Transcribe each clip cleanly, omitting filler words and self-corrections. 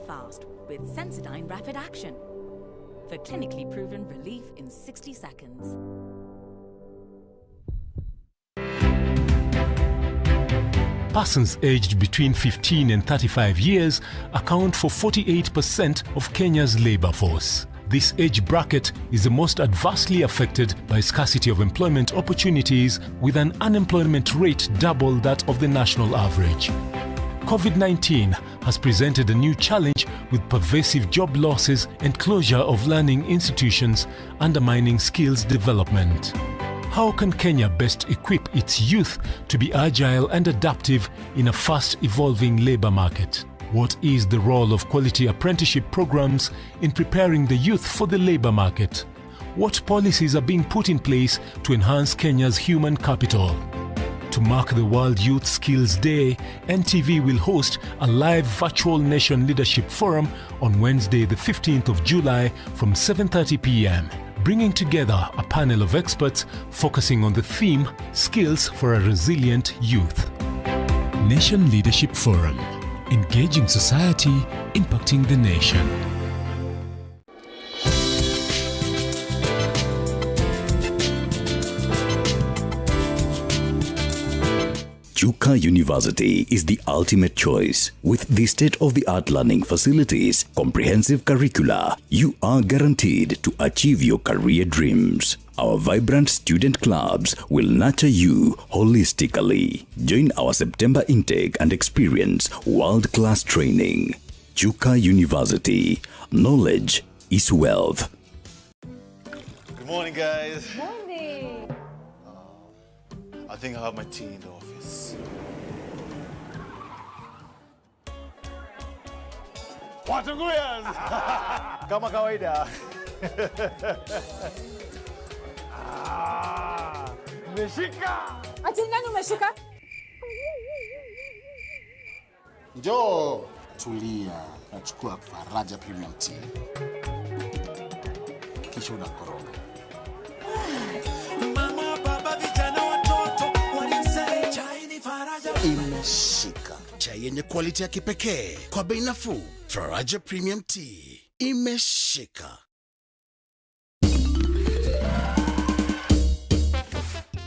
fast with Sensodyne Rapid Action for clinically proven relief in 60 seconds. Persons aged between 15 and 35 years account for 48% of Kenya's labor force. This age bracket is the most adversely affected by scarcity of employment opportunities, with an unemployment rate double that of the national average. COVID-19 has presented a new challenge with pervasive job losses and closure of learning institutions, undermining skills development. How can Kenya best equip its youth to be agile and adaptive in a fast-evolving labor market? What is the role of quality apprenticeship programs in preparing the youth for the labor market? What policies are being put in place to enhance Kenya's human capital? To mark the World Youth Skills Day, NTV will host a live virtual Nation Leadership Forum on Wednesday, the 15th of July from 7:30 p.m. bringing together a panel of experts focusing on the theme, Skills for a Resilient Youth. Nation Leadership Forum. Engaging society, impacting the nation. Chuka University is the ultimate choice. With the state-of-the-art learning facilities, comprehensive curricula, you are guaranteed to achieve your career dreams. Our vibrant student clubs will nurture you holistically. Join our September intake and experience world-class training. Chuka University. Knowledge is wealth. Good morning, guys. Morning. I think I have my tea in the office. Watunguyas! Kama kawaida. Umeshika! Ati nani umeshika? Njoo, tulia, nachukua Faraja Premium Tea. Kisha unakoroga. Mama, baba, vijana, watoto, walisema chai ni Faraja. Imeshika. Chai yenye quality ya kipekee kwa bei nafuu. Faraja Premium Tea. Imeshika.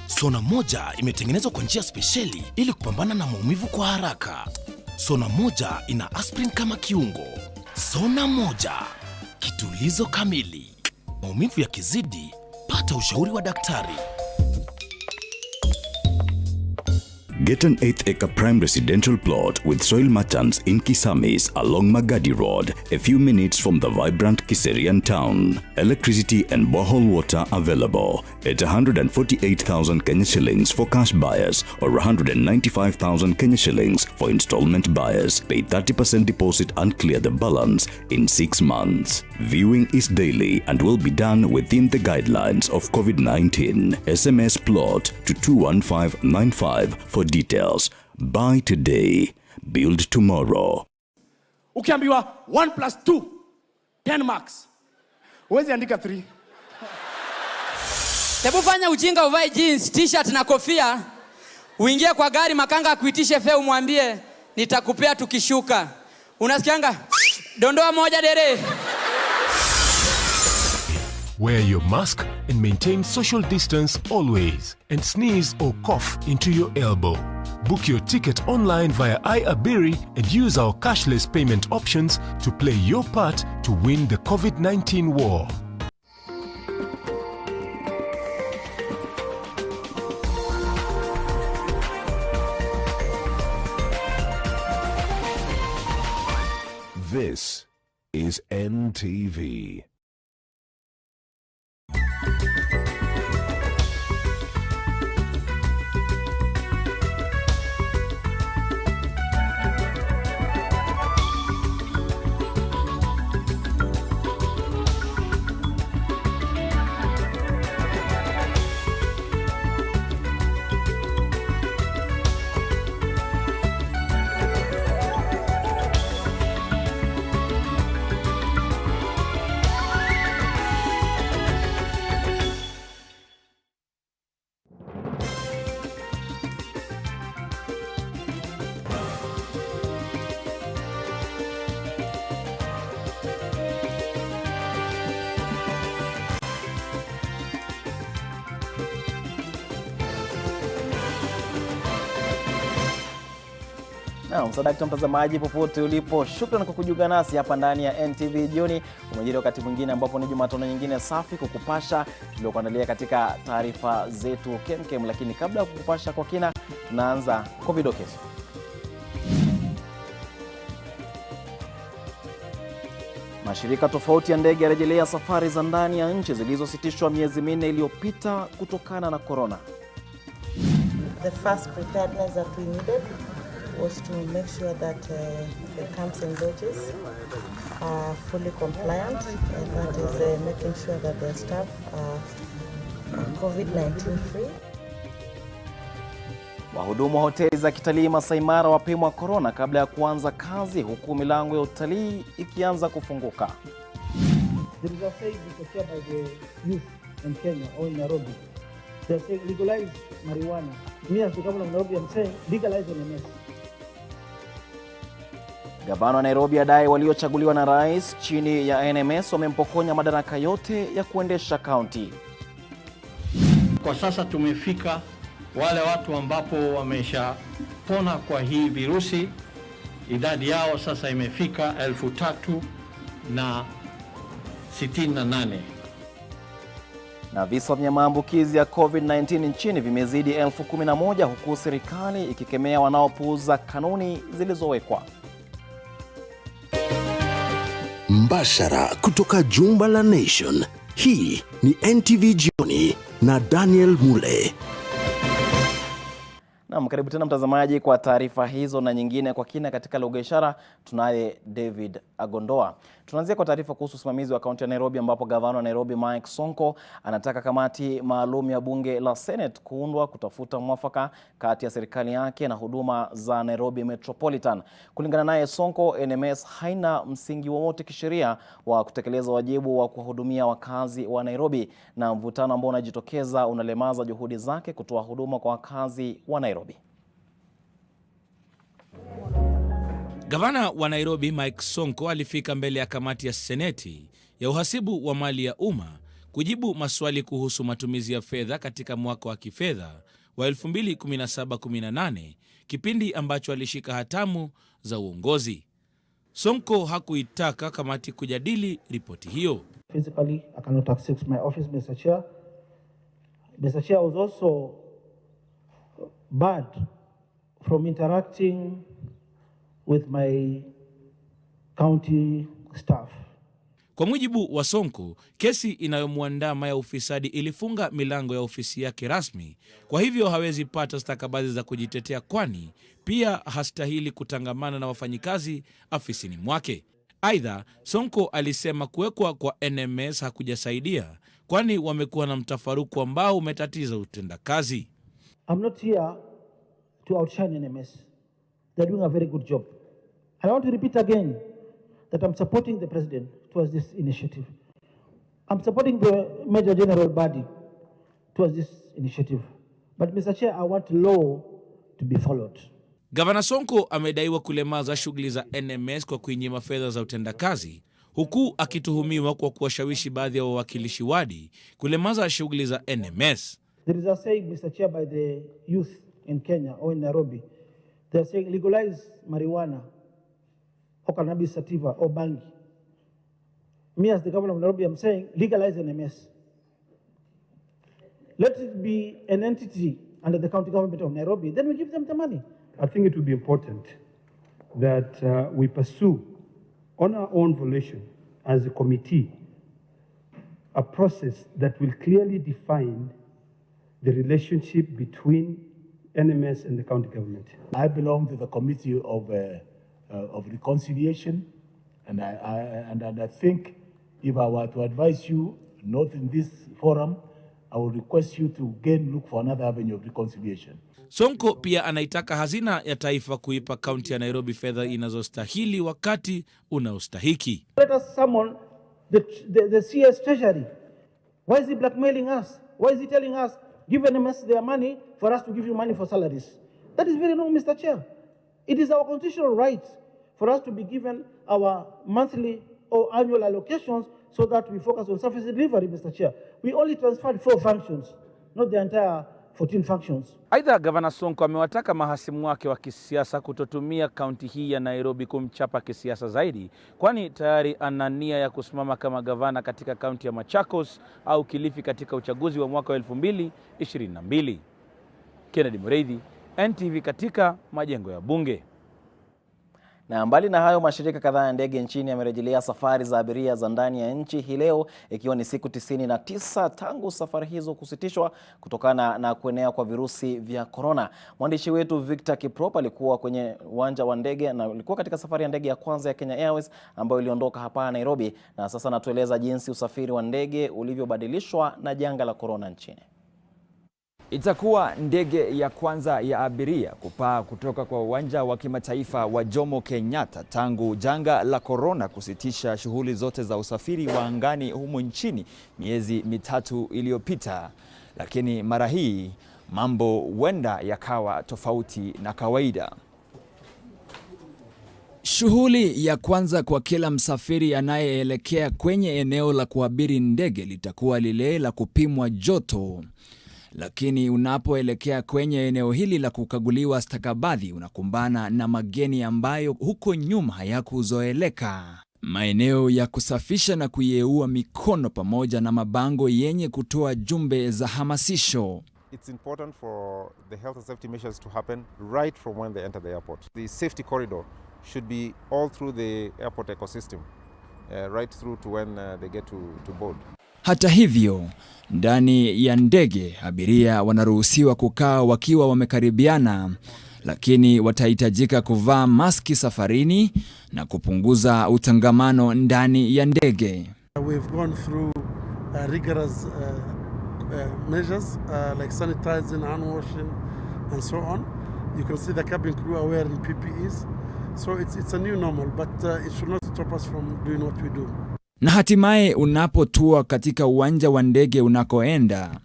Sona moja imetengenezwa kwa njia spesheli ili kupambana na maumivu kwa haraka. Sona moja ina aspirin kama kiungo. Sona moja, kitulizo kamili. Maumivu yakizidi, pata ushauri wa daktari. Get an 8-acre prime residential plot with soil merchants in Kisamis along Magadi Road, a few minutes from the vibrant Kiserian town. Electricity and borehole water available at 148,000 Kenya shillings for cash buyers or 195,000 Kenya shillings for installment buyers. Pay 30% deposit and clear the balance in 6 months. Viewing is daily and will be done within the guidelines of COVID-19. SMS plot to 21595 for details. Buy today, build tomorrow. Ukiambiwa 1 + 2 10 marks. Uwezi andika 3. Hebu fanya ujinga, uvae jeans, t-shirt na kofia. Uingie kwa gari, makanga akuitishe fare, umwambie nitakupea tukishuka. Unasikianga? Dondoa moja dere. Wear your mask and maintain social distance always, and sneeze or cough into your elbow. Book your ticket online via iAbiri and use our cashless payment options to play your part to win the COVID-19 war. This is NTV. Naam, sadakta mtazamaji popote ulipo, shukrani kwa kujiunga nasi hapa ndani ya NTV jioni. Umejiri wakati mwingine ambapo ni Jumatano nyingine safi kukupasha tuliokuandalia katika taarifa zetu kemkem, lakini kabla ya kukupasha kwa kina, tunaanza kwa vidokezo. Mashirika tofauti ya ndege yarejelea safari za ndani ya nchi zilizositishwa miezi 4 iliyopita kutokana na corona. The first preparedness that we needed was to make sure that the camps and lodges are fully compliant, and that is making sure that their staff are COVID-19 free. Wahudumu wa hoteli za kitalii Masai Mara wapimwa corona kabla ya kuanza kazi, huku milango ya utalii ikianza kufunguka. There is a saying said by the youth in Kenya or in Nairobi. They say legalize marijuana. Me as the governor of Nairobi, I'm saying legalize NMS. Gavana wa Nairobi adai waliochaguliwa na rais chini ya NMS wamempokonya madaraka yote ya kuendesha kaunti. Kwa sasa tumefika wale watu ambapo wameshapona kwa hii virusi, idadi yao sasa imefika 3,068. Na visa vya maambukizi ya COVID-19 nchini vimezidi 11,000, huku serikali ikikemea wanaopuuza kanuni zilizowekwa. Mbashara kutoka jumba la Nation. Hii ni NTV jioni na Daniel Mule. Naam, karibu tena mtazamaji kwa taarifa hizo na nyingine kwa kina katika lugha ya ishara. Tunaye David Agondoa. Tunaanzia kwa taarifa kuhusu usimamizi wa kaunti ya Nairobi, ambapo gavana wa Nairobi Mike Sonko anataka kamati maalum ya bunge la Senate kuundwa kutafuta mwafaka kati ya serikali yake na huduma za Nairobi Metropolitan. Kulingana naye Sonko, NMS haina msingi wowote kisheria wa kutekeleza wajibu wa kuwahudumia wakazi wa Nairobi, na mvutano ambao unajitokeza unalemaza juhudi zake kutoa huduma kwa wakazi wa Nairobi. Gavana wa Nairobi Mike Sonko alifika mbele ya kamati ya Seneti ya uhasibu wa mali ya umma kujibu maswali kuhusu matumizi ya fedha katika mwaka wa kifedha wa 2017-18, kipindi ambacho alishika hatamu za uongozi. Sonko hakuitaka kamati kujadili ripoti hiyo. Physically, I cannot access my office, Mr. Chair. Mr. Chair, was also barred from interacting with my county staff. Kwa mujibu wa Sonko, kesi inayomwandama ya ufisadi ilifunga milango ya ofisi yake rasmi, kwa hivyo hawezi pata stakabadhi za kujitetea, kwani pia hastahili kutangamana na wafanyikazi afisini mwake. Aidha, Sonko alisema kuwekwa kwa NMS hakujasaidia, kwani wamekuwa na mtafaruku ambao umetatiza utendakazi. I'm not here to outshine NMS. They're doing a very good job. And I want to repeat again that I'm supporting the president towards this initiative. I'm supporting the Major General body towards this initiative. But Mr. Chair, I want law to be followed. Gavana Sonko amedaiwa kulemaza shughuli za NMS kwa kuinyima fedha za utendakazi, huku akituhumiwa kwa kuwashawishi baadhi ya wawakilishi wadi kulemaza shughuli za NMS. There is a saying, Mr. Chair, by the youth in Kenya or in Nairobi. They are saying legalize marijuana or cannabis sativa or bangi. Me as the governor of Nairobi, I'm saying legalize NMS. Let it be an entity under the county government of Nairobi, then we give them the money. I think it would be important that we pursue on our own volition as a committee a process that will clearly define the relationship between NMS and the county government. I belong to the committee of reconciliation, and I think if I were to advise you, not in this forum, I would request you to again look for another avenue of reconciliation. Sonko pia anaitaka hazina ya taifa kuipa kaunti ya Nairobi fedha inazostahili wakati unaostahiki. Let us summon the CS Treasury. Why is he blackmailing us? Why is he telling us, give NMS their money for us to give you money for salaries? That is very wrong, Mr. Chair. It is our constitutional right for us to be given our monthly or annual allocations so that we focus on service delivery, Mr. Chair. We only transferred 4 functions, not the entire 14 functions. Aidha, Gavana Sonko amewataka mahasimu wake wa kisiasa kutotumia kaunti hii ya Nairobi kumchapa kisiasa zaidi, kwani tayari ana nia ya kusimama kama gavana katika kaunti ya Machakos au Kilifi katika uchaguzi wa mwaka wa 2022. Kennedy Mureithi, NTV katika majengo ya bunge. Na mbali na hayo, mashirika kadhaa ya ndege nchini yamerejelea safari za abiria za ndani ya nchi hii leo, ikiwa ni siku 99 tangu safari hizo kusitishwa kutokana na kuenea kwa virusi vya corona. Mwandishi wetu Victor Kiprop alikuwa kwenye uwanja wa ndege na alikuwa katika safari ya ndege ya kwanza ya Kenya Airways ambayo iliondoka hapa Nairobi, na sasa anatueleza jinsi usafiri wa ndege ulivyobadilishwa na janga la corona nchini. Itakuwa ndege ya kwanza ya abiria kupaa kutoka kwa uwanja wa kimataifa wa Jomo Kenyatta tangu janga la corona kusitisha shughuli zote za usafiri wa angani humu nchini miezi mitatu iliyopita. Lakini mara hii mambo huenda yakawa tofauti na kawaida. Shughuli ya kwanza kwa kila msafiri anayeelekea kwenye eneo la kuabiri ndege litakuwa lile la kupimwa joto. Lakini unapoelekea kwenye eneo hili la kukaguliwa stakabadhi, unakumbana na mageni ambayo huko nyuma hayakuzoeleka. Maeneo ya kusafisha na kuyeua mikono pamoja na mabango yenye kutoa jumbe za hamasisho. It's important for the health and safety measures to happen right from when they enter the airport. The safety corridor should be all through the airport ecosystem, right through to when they get to board. Hata hivyo, ndani ya ndege abiria wanaruhusiwa kukaa wakiwa wamekaribiana, lakini watahitajika kuvaa maski safarini na kupunguza utangamano ndani ya ndege. We've gone through rigorous measures like sanitizing, hand washing and so on. You can see the cabin crew are wearing PPEs. So it's a new normal, but it should not stop us from doing what we do. Na hatimaye unapotua katika uwanja wa ndege unakoenda,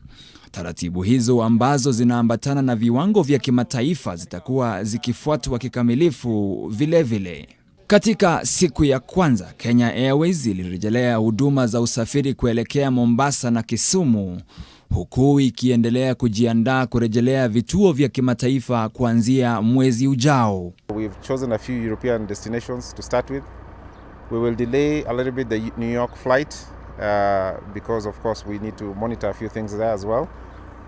taratibu hizo ambazo zinaambatana na viwango vya kimataifa zitakuwa zikifuatwa kikamilifu vilevile. Katika siku ya kwanza, Kenya Airways ilirejelea huduma za usafiri kuelekea Mombasa na Kisumu, huku ikiendelea kujiandaa kurejelea vituo vya kimataifa kuanzia mwezi ujao. We've chosen a few European destinations to start with. We will delay a little bit the New York flight because of course we need to monitor a few things there as well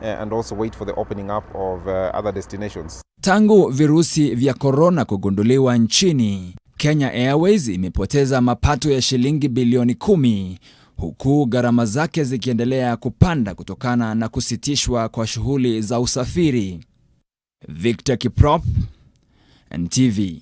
and also wait for the opening up of other destinations. Tangu virusi vya corona kugunduliwa nchini, Kenya Airways imepoteza mapato ya shilingi bilioni 10, huku gharama zake zikiendelea kupanda kutokana na kusitishwa kwa shughuli za usafiri. Victor Kiprop, NTV.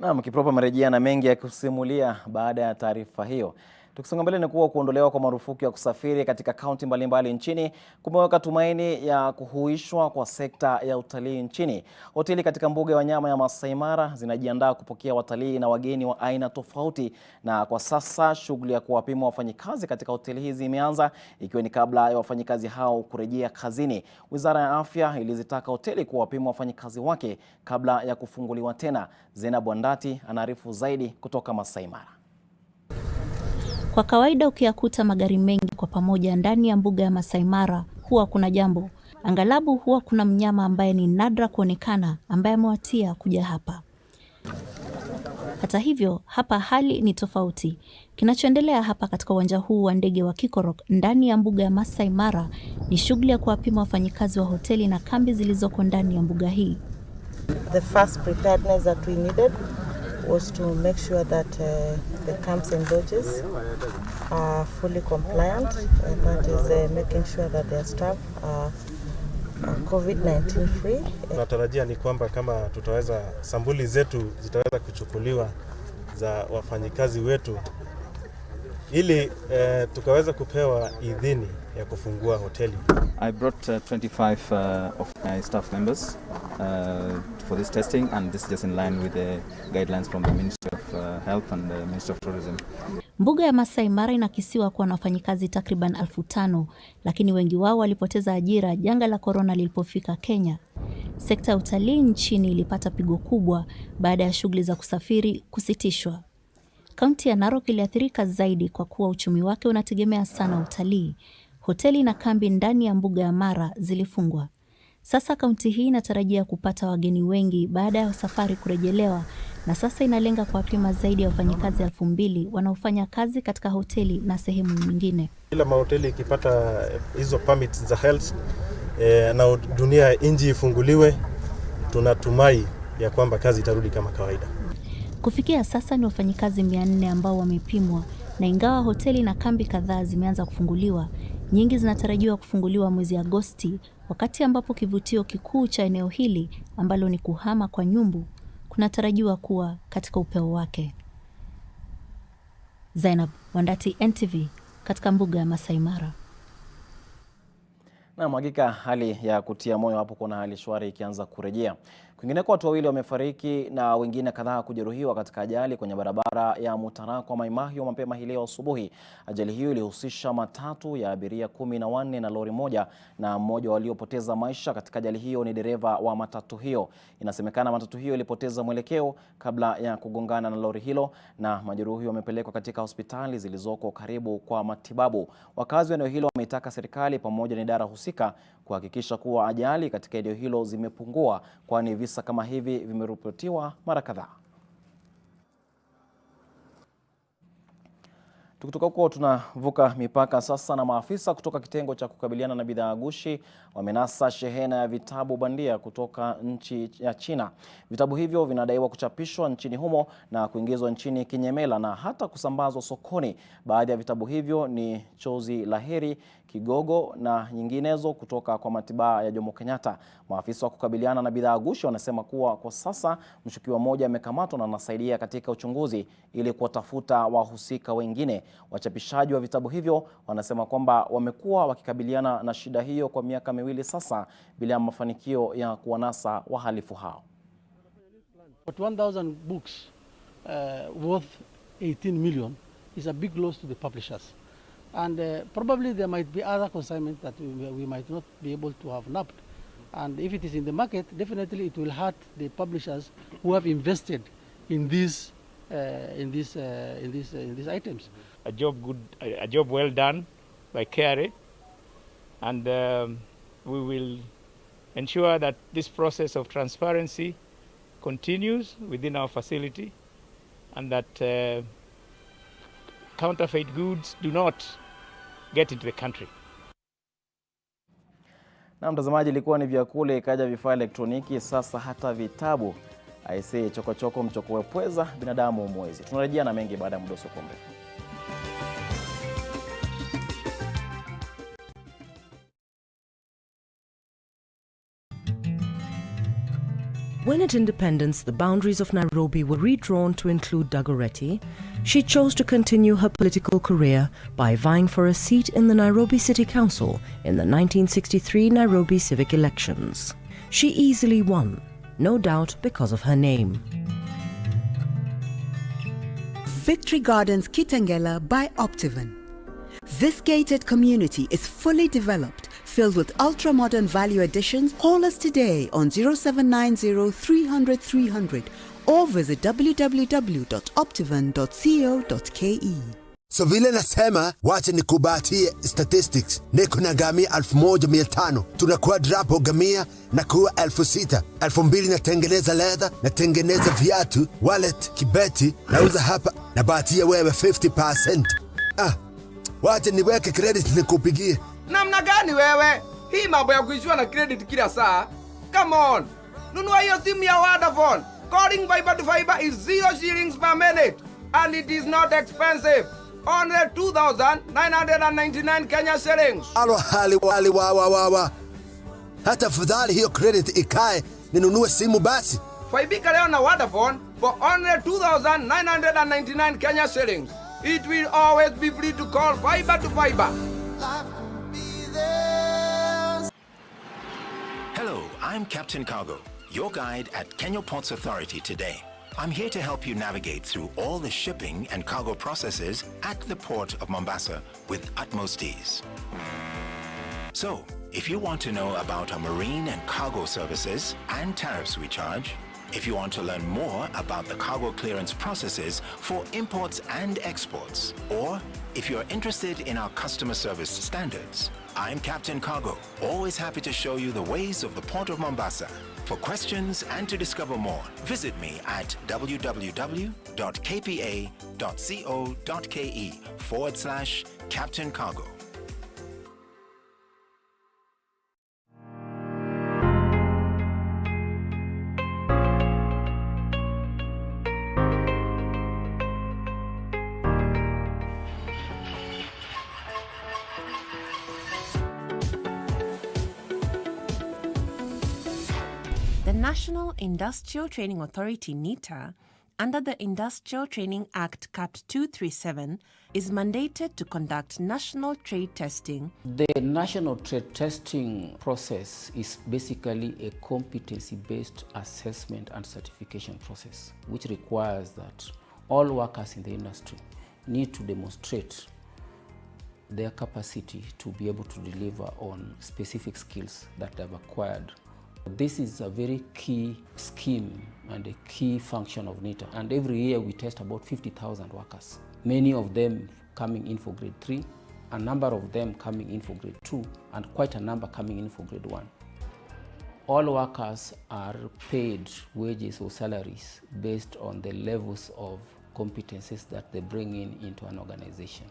Naam, Kiprop amerejea na mengi ya kusimulia baada ya taarifa hiyo. Tukisonga mbele, ni kuwa kuondolewa kwa marufuku ya kusafiri katika kaunti mbalimbali nchini kumeweka tumaini ya kuhuishwa kwa sekta ya utalii nchini. Hoteli katika mbuga ya wanyama ya Masai Mara zinajiandaa kupokea watalii na wageni wa aina tofauti, na kwa sasa shughuli ya kuwapima wafanyikazi katika hoteli hizi imeanza, ikiwa ni kabla ya wafanyikazi hao kurejea kazini. Wizara ya Afya ilizitaka hoteli kuwapima wafanyikazi wake kabla ya kufunguliwa tena. Zena Bwandati anaarifu zaidi kutoka Masai Mara. Kwa kawaida ukiyakuta magari mengi kwa pamoja ndani ya mbuga ya Masai Mara, huwa kuna jambo. Angalabu huwa kuna mnyama ambaye ni nadra kuonekana ambaye amewatia kuja hapa. Hata hivyo, hapa hali ni tofauti. Kinachoendelea hapa katika uwanja huu wa ndege wa Kikorok ndani ya mbuga ya Masai Mara ni shughuli ya kuwapima wafanyikazi wa hoteli na kambi zilizoko ndani ya mbuga hii. The first preparedness that we needed was to make sure that the camps and lodges are fully compliant, and that is making sure that their staff are COVID-19 free. Tunatarajia ni kwamba kama tutaweza, sampuli zetu zitaweza kuchukuliwa za wafanyikazi wetu ili tukaweza kupewa idhini ya kufungua hoteli. I brought 25 of my staff members for this testing, and this is just in line with the guidelines from the Ministry of Health and the Ministry of Tourism. Mbuga ya Masai Mara inakisiwa kuwa na wafanyikazi takriban 5,000, lakini wengi wao walipoteza ajira janga la corona lilipofika Kenya. Sekta ya utalii nchini ilipata pigo kubwa baada ya shughuli za kusafiri kusitishwa. Kaunti ya Narok iliathirika zaidi kwa kuwa uchumi wake unategemea sana utalii. hoteli na kambi ndani ya mbuga ya Mara zilifungwa. Sasa kaunti hii inatarajia kupata wageni wengi baada ya safari kurejelewa, na sasa inalenga kuwapima zaidi ya wafanyikazi 2,000 wanaofanya kazi katika hoteli na sehemu nyingine. Kila mahoteli ikipata hizo permits za health na dunia inji ifunguliwe, tunatumai ya kwamba kazi itarudi kama kawaida. Kufikia sasa ni wafanyikazi 400 ambao wamepimwa, na ingawa hoteli na kambi kadhaa zimeanza kufunguliwa, nyingi zinatarajiwa kufunguliwa mwezi Agosti, wakati ambapo kivutio kikuu cha eneo hili ambalo ni kuhama kwa nyumbu kunatarajiwa kuwa katika upeo wake. Zainab Wandati, NTV, katika mbuga ya Masai Mara. Na hakika hali ya kutia moyo hapo, kuna hali shwari ikianza kurejea. Kwingineko, watu 2 wamefariki na wengine kadhaa kujeruhiwa katika ajali kwenye barabara ya Mutarakwa Maimahio mapema hii leo asubuhi. Ajali hiyo ilihusisha matatu ya abiria 14 na lori moja, na mmoja waliopoteza maisha katika ajali hiyo ni dereva wa matatu hiyo. Inasemekana matatu hiyo ilipoteza mwelekeo kabla ya kugongana na lori hilo, na majeruhi wamepelekwa katika hospitali zilizoko karibu kwa matibabu. Wakazi wa eneo hilo wameitaka serikali pamoja na idara husika kuhakikisha kuwa ajali katika eneo hilo zimepungua, kwani visa kama hivi vimeripotiwa mara kadhaa. Tukitoka huko tunavuka mipaka sasa, na maafisa kutoka kitengo cha kukabiliana na bidhaa gushi wamenasa shehena ya vitabu bandia kutoka nchi ya China. Vitabu hivyo vinadaiwa kuchapishwa nchini humo na kuingizwa nchini kinyemela na hata kusambazwa sokoni. Baadhi ya vitabu hivyo ni Chozi la Heri, Kigogo na nyinginezo kutoka kwa Matibabu ya Jomo Kenyatta. Maafisa wa kukabiliana na bidhaa gushi wanasema kuwa kwa sasa mshukiwa mmoja amekamatwa na anasaidia katika uchunguzi ili kuwatafuta wahusika wengine. Wachapishaji wa vitabu hivyo wanasema kwamba wamekuwa wakikabiliana na shida hiyo kwa miaka 2 sasa bila mafanikio ya kuwanasa wahalifu hao. But 1,000 books worth 18 million is a big loss to the publishers. And probably there might be other consignments that we might not be able to have nabbed. And if it is in the market, definitely it will hurt the publishers who have invested in these items. A job well done by KRA, and we will ensure that this process of transparency continues within our facility, and that counterfeit goods do not get into the country. Na mtazamaji, ilikuwa ni vyakula, ikaja vifaa elektroniki, sasa hata vitabu. Aisee, chokochoko mchokowe pweza, binadamu mwezi. Tunarejea na mengi baada ya muda usio mrefu. When at independence the boundaries of Nairobi were redrawn to include Dagoretti, she chose to continue her political career by vying for a seat in the Nairobi City Council in the 1963 Nairobi civic elections. She easily won, no doubt because of her name. Victory Gardens Kitengela by Optivan. This gated community is fully developed, filled with ultra-modern value additions. Call us today on 0790 300 300 or visit www.optivan.co.ke. So vile nasema, wacha nikubatie statistics. Niko na gamia 1,500. Tunakuwa drapo gamia na kuwa 6,000. 2,000 natengeneza leather, natengeneza viatu, wallet, kibeti, nauza hapa, na batia wewe 50%. Wacha niweke credit nikupigie. Namna gani wewe? Hii mambo ya kuishiwa na credit kila saa? Come on. Nunua hiyo simu ya Vodafone. Calling fiber to fiber is 0 shillings per minute. And it is not expensive. Only 2,999 Kenya shillings. Alo hali wa. Hata fadhali hiyo credit ikae ninunue simu basi. Faibika leo na Vodafone for only 2,999 Kenya shillings. It will always be free to call fiber to fiber. Hello, I'm Captain Cargo, your guide at Kenya Ports Authority today. I'm here to help you navigate through all the shipping and cargo processes at the port of Mombasa with utmost ease. So, if you want to know about our marine and cargo services and tariffs we charge, if you want to learn more about the cargo clearance processes for imports and exports, or If you're interested in our customer service standards, I'm Captain Cargo, always happy to show you the ways of the Port of Mombasa. For questions and to discover more, visit me at www.kpa.co.ke/Captain Cargo. The National Industrial Training Authority, NITA, under the Industrial Training Act Cap 237, is mandated to conduct national trade testing. The national trade testing process is basically a competency-based assessment and certification process, which requires that all workers in the industry need to demonstrate their capacity to be able to deliver on specific skills that they've acquired. This is a very key scheme and a key function of NITA. And every year we test about 50,000 workers, many of them coming in for grade 3, a number of them coming in for grade 2, and quite a number coming in for grade 1. All workers are paid wages or salaries based on the levels of competencies that they bring into an organization.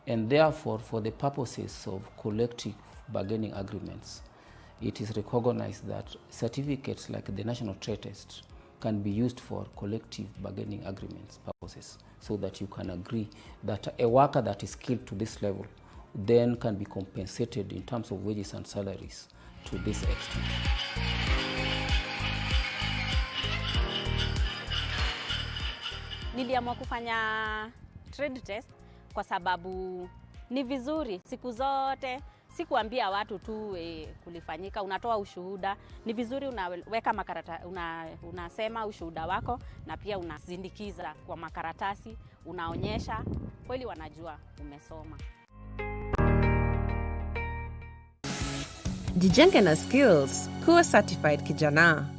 And therefore, for the purposes of collective bargaining agreements, it is recognized that certificates like the national trade test can be used for collective bargaining agreements purposes, so that you can agree that a worker that is skilled to this level then can be compensated in terms of wages and salaries to this extent. Niliamua kufanya trade test kwa sababu ni vizuri siku zote. Sikuambia watu tu kulifanyika, unatoa ushuhuda. Ni vizuri unaweka unasema ushuhuda wako na pia unazindikiza kwa makaratasi, unaonyesha kweli wanajua umesoma. Jijenge na skills, kuwa certified kijana.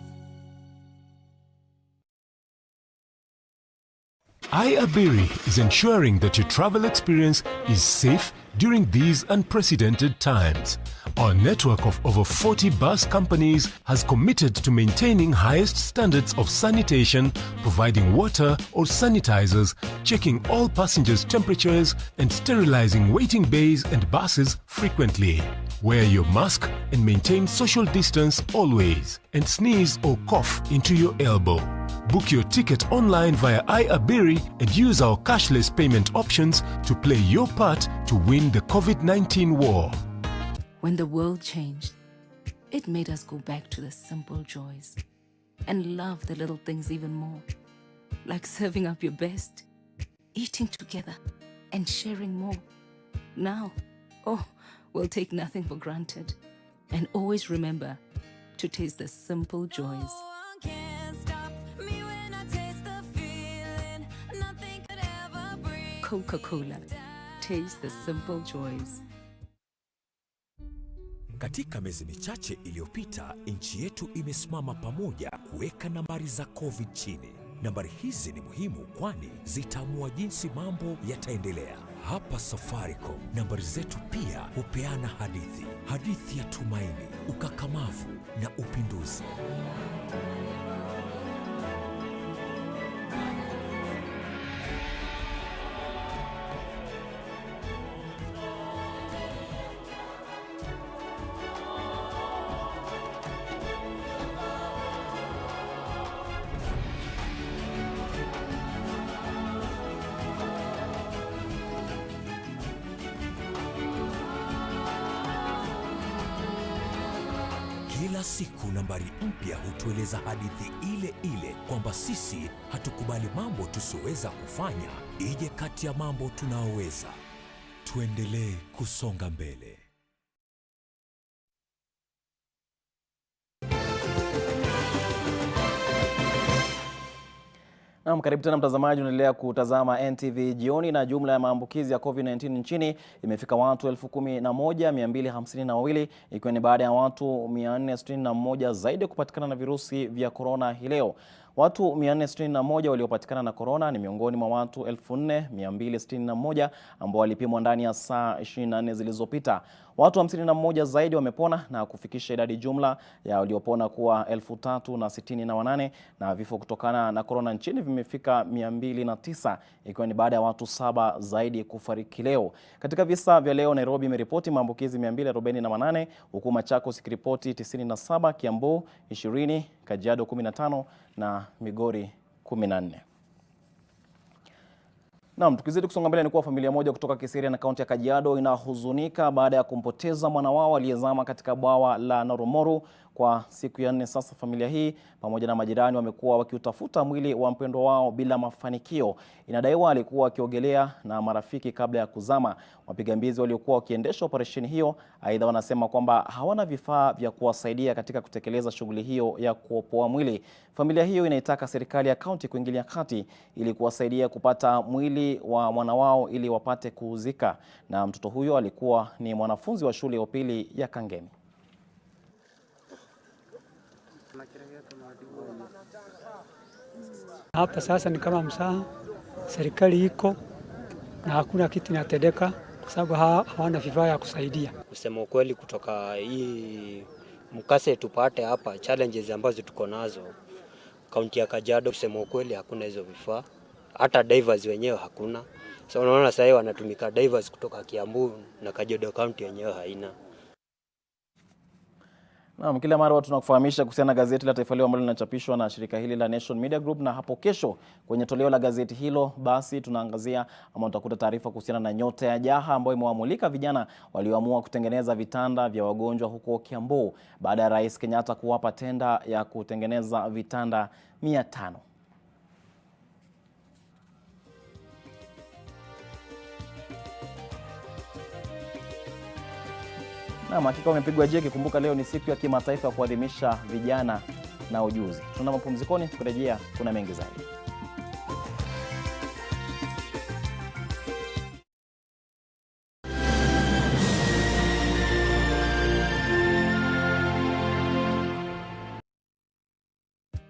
iAbiri is ensuring that your travel experience is safe during these unprecedented times. Our network of over 40 bus companies has committed to maintaining highest standards of sanitation, providing water or sanitizers, checking all passengers' temperatures, and sterilizing waiting bays and buses frequently. Wear your mask and maintain social distance always, and sneeze or cough into your elbow. Book your ticket online via iAbiri and use our cashless payment options to play your part to win the COVID-19 war. When the world changed, it made us go back to the simple joys and love the little things even more, like serving up your best, eating together, and sharing more. Now, we'll take nothing for granted and always remember to taste the simple joys. Coca-Cola. Taste the simple joys. Katika miezi michache iliyopita, nchi yetu imesimama pamoja kuweka nambari za COVID chini. Nambari hizi ni muhimu kwani zitaamua jinsi mambo yataendelea. Hapa Safaricom, nambari zetu pia hupeana hadithi ya tumaini, ukakamavu na upinduzi. Kila siku nambari mpya hutueleza hadithi ile ile kwamba sisi hatukubali mambo tusiyoweza kufanya ije kati ya mambo tunaoweza. Tuendelee kusonga mbele. Naam, karibu tena mtazamaji, unaendelea kutazama NTV jioni, na jumla ya maambukizi ya COVID-19 nchini imefika watu 11,252, ikiwa ni baada ya watu 461 zaidi kupatikana na virusi vya corona hii leo. Watu 461 waliopatikana na corona ni miongoni mwa watu 4261 ambao walipimwa ndani ya saa 24 zilizopita. Watu 51 zaidi wamepona na kufikisha idadi jumla ya waliopona kuwa 3068, na vifo kutokana na corona nchini vimefika 209, ikiwa ni baada ya watu 7 zaidi kufariki leo. Katika visa vya leo, Nairobi imeripoti maambukizi 248, huku Machakos ikiripoti 97, Kiambu 20, Kajiado 15 na Migori 14. Naam, tukizidi kusonga mbele ni kuwa familia moja kutoka Kiserian na kaunti ya Kajiado inahuzunika baada ya kumpoteza mwana wao aliyezama katika bwawa la Noromoru kwa siku ya 4 sasa. Familia hii pamoja na majirani wamekuwa wakiutafuta mwili wa mpendwa wao bila mafanikio. Inadaiwa alikuwa akiogelea na marafiki kabla ya kuzama. Wapiga mbizi waliokuwa wakiendesha operesheni hiyo aidha wanasema kwamba hawana vifaa vya kuwasaidia katika kutekeleza shughuli hiyo ya kuopoa mwili. Familia hiyo inaitaka serikali ya kaunti kuingilia kati ili kuwasaidia kupata mwili wa mwana wao ili wapate kuuzika. Na mtoto huyo alikuwa ni mwanafunzi wa shule ya upili ya Kangemi. Hapa sasa ni kama msaha, serikali iko na hakuna kitu inatendeka kwa sababu hawana vifaa ya kusaidia. Kusema ukweli, kutoka hii mkase tupate hapa, challenges ambazo tuko nazo kaunti ya Kajiado, kusema ukweli hakuna hizo vifaa, hata divers wenyewe hakuna. So unaona sasa wanatumika divers kutoka Kiambu na Kajiado County yenyewe haina. Naam, kila mara tunakufahamisha kuhusiana na gazeti la Taifa Leo ambalo linachapishwa na shirika hili la Nation Media Group, na hapo kesho kwenye toleo la gazeti hilo basi tunaangazia ama utakuta taarifa kuhusiana na nyota ya Jaha ambayo imewamulika vijana walioamua kutengeneza vitanda vya wagonjwa huko Kiambu baada ya Rais Kenyatta kuwapa tenda ya kutengeneza vitanda 500. Na hakika umepigwa jeki. Kumbuka leo ni siku ya kimataifa ya kuadhimisha vijana na ujuzi. Tuna mapumzikoni, tukirejea kuna mengi zaidi.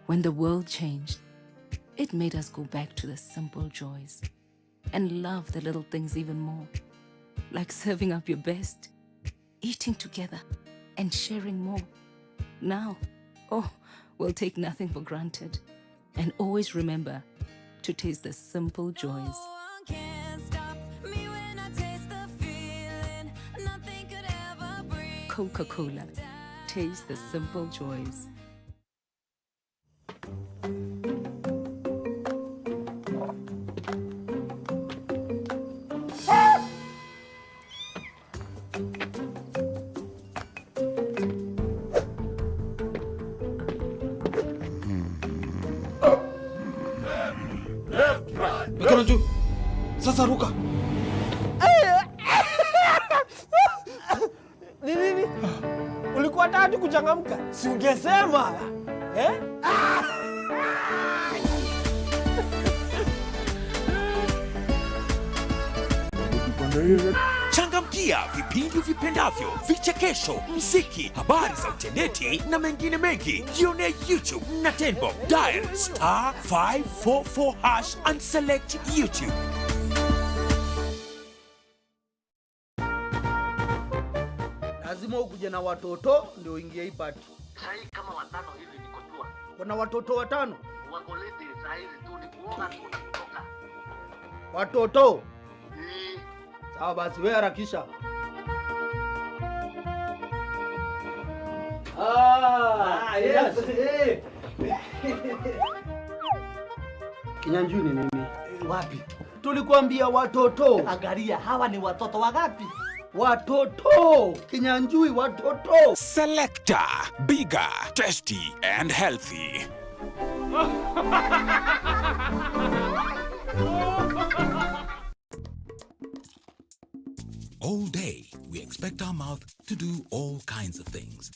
When the world changed, it made us go back to the simple joys and love the little things even more, like serving up your best, eating together and sharing more. Now, we'll take nothing for granted and always remember to taste the simple joys. Coca-Cola, taste the simple joys. Mikono juu. Sasa ruka. Nini? Ulikuwa tayari kuchangamka? Si ungesema. Changamkia vipindi vipendavyo, vichekesho, muziki, habari za utendeti na mengine mengi. Jione YouTube na Tenbo. Dial *544# and select YouTube. Lazima ukuje na watoto ndio uingie hii party. Sasa kama watano hivi niko tu. Kuna watoto watano? Wako lete sasa hivi tu ni kuoga tu kutoka. Watoto? Sawa basi wewe harakisha. Yes. Kinyanjui ni nini? Wapi? Tulikuambia watoto. Angalia hawa ni watoto wangapi? Watoto. Kinyanjui watoto. Selector, bigger, tasty and healthy. All day, we expect our mouth to do all kinds of things.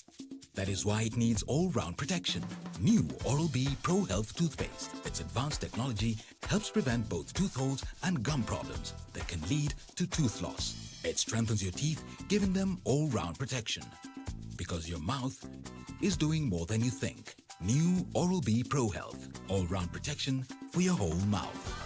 That is why it needs all-round protection. New Oral-B Pro Health toothpaste. Its advanced technology helps prevent both tooth holes and gum problems that can lead to tooth loss. It strengthens your teeth, giving them all-round protection. Because your mouth is doing more than you think. New Oral-B Pro Health. all-round protection for your whole mouth.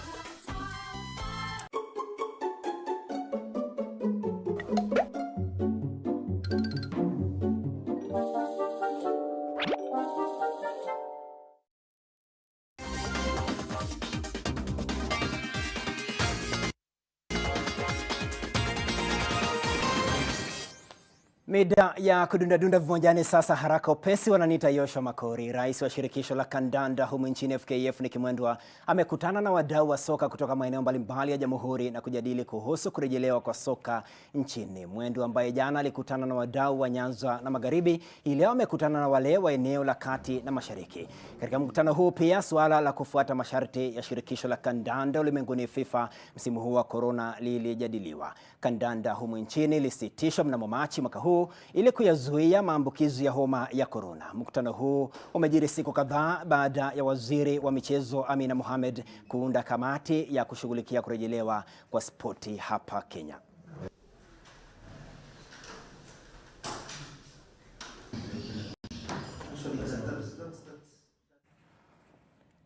Mida ya kudunda viwanjani sasa haraka upesi wananiita Yosha Makori. Rais wa shirikisho la kandanda humu nchini FKF Nick Mwendwa amekutana na wadau wa soka kutoka maeneo mbalimbali ya Jamhuri na kujadili kuhusu kurejelewa kwa soka nchini. Mwendwa ambaye jana alikutana na wadau wa Nyanza na Magharibi, hii leo amekutana na wale wa eneo la Kati na Mashariki. Katika mkutano huu pia suala la kufuata masharti ya shirikisho la kandanda ulimwenguni FIFA msimu huu wa corona lilijadiliwa. Kandanda humu nchini lisitishwa mnamo Machi mwaka huu ili kuyazuia maambukizi ya homa ya corona. Mkutano huu umejiri siku kadhaa baada ya waziri wa michezo Amina Mohamed kuunda kamati ya kushughulikia kurejelewa kwa spoti hapa Kenya.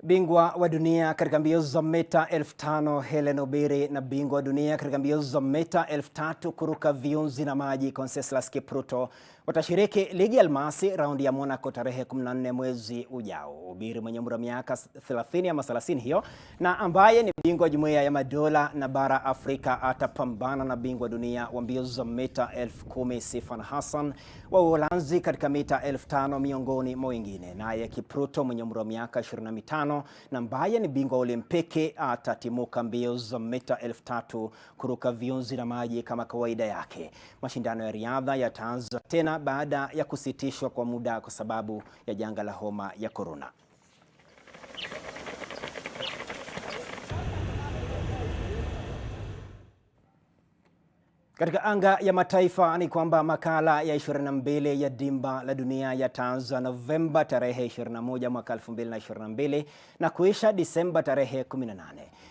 Bingwa wa dunia katika mbio za mita 1500 Hellen Obiri na bingwa wa dunia katika mbio za mita 3000 kuruka viunzi na maji Conseslus Kipruto watashiriki ligi ya Almasi raundi ya Monaco tarehe 14 mwezi ujao. Obiri mwenye umri wa miaka 30 ama 30 hiyo na ambaye ni bingwa wa Jumuiya ya Madola na bara Afrika atapambana na bingwa wa dunia wa mbio za mita 10,000 Sifan Hassan wa Uholanzi katika mita 1500 miongoni mwa wengine. Naye Kipruto mwenye umri wa miaka 25 na ambaye ni bingwa wa Olimpiki atatimuka mbio za mita 3000 kuruka viunzi na maji kama kawaida yake. Mashindano ya riadha yataanza tena baada ya kusitishwa kwa muda kwa sababu ya janga la homa ya corona. Katika anga ya mataifa ni kwamba makala ya 22 ya Dimba la Dunia yataanza Novemba tarehe 21 mwaka 2022 na kuisha Disemba tarehe 18.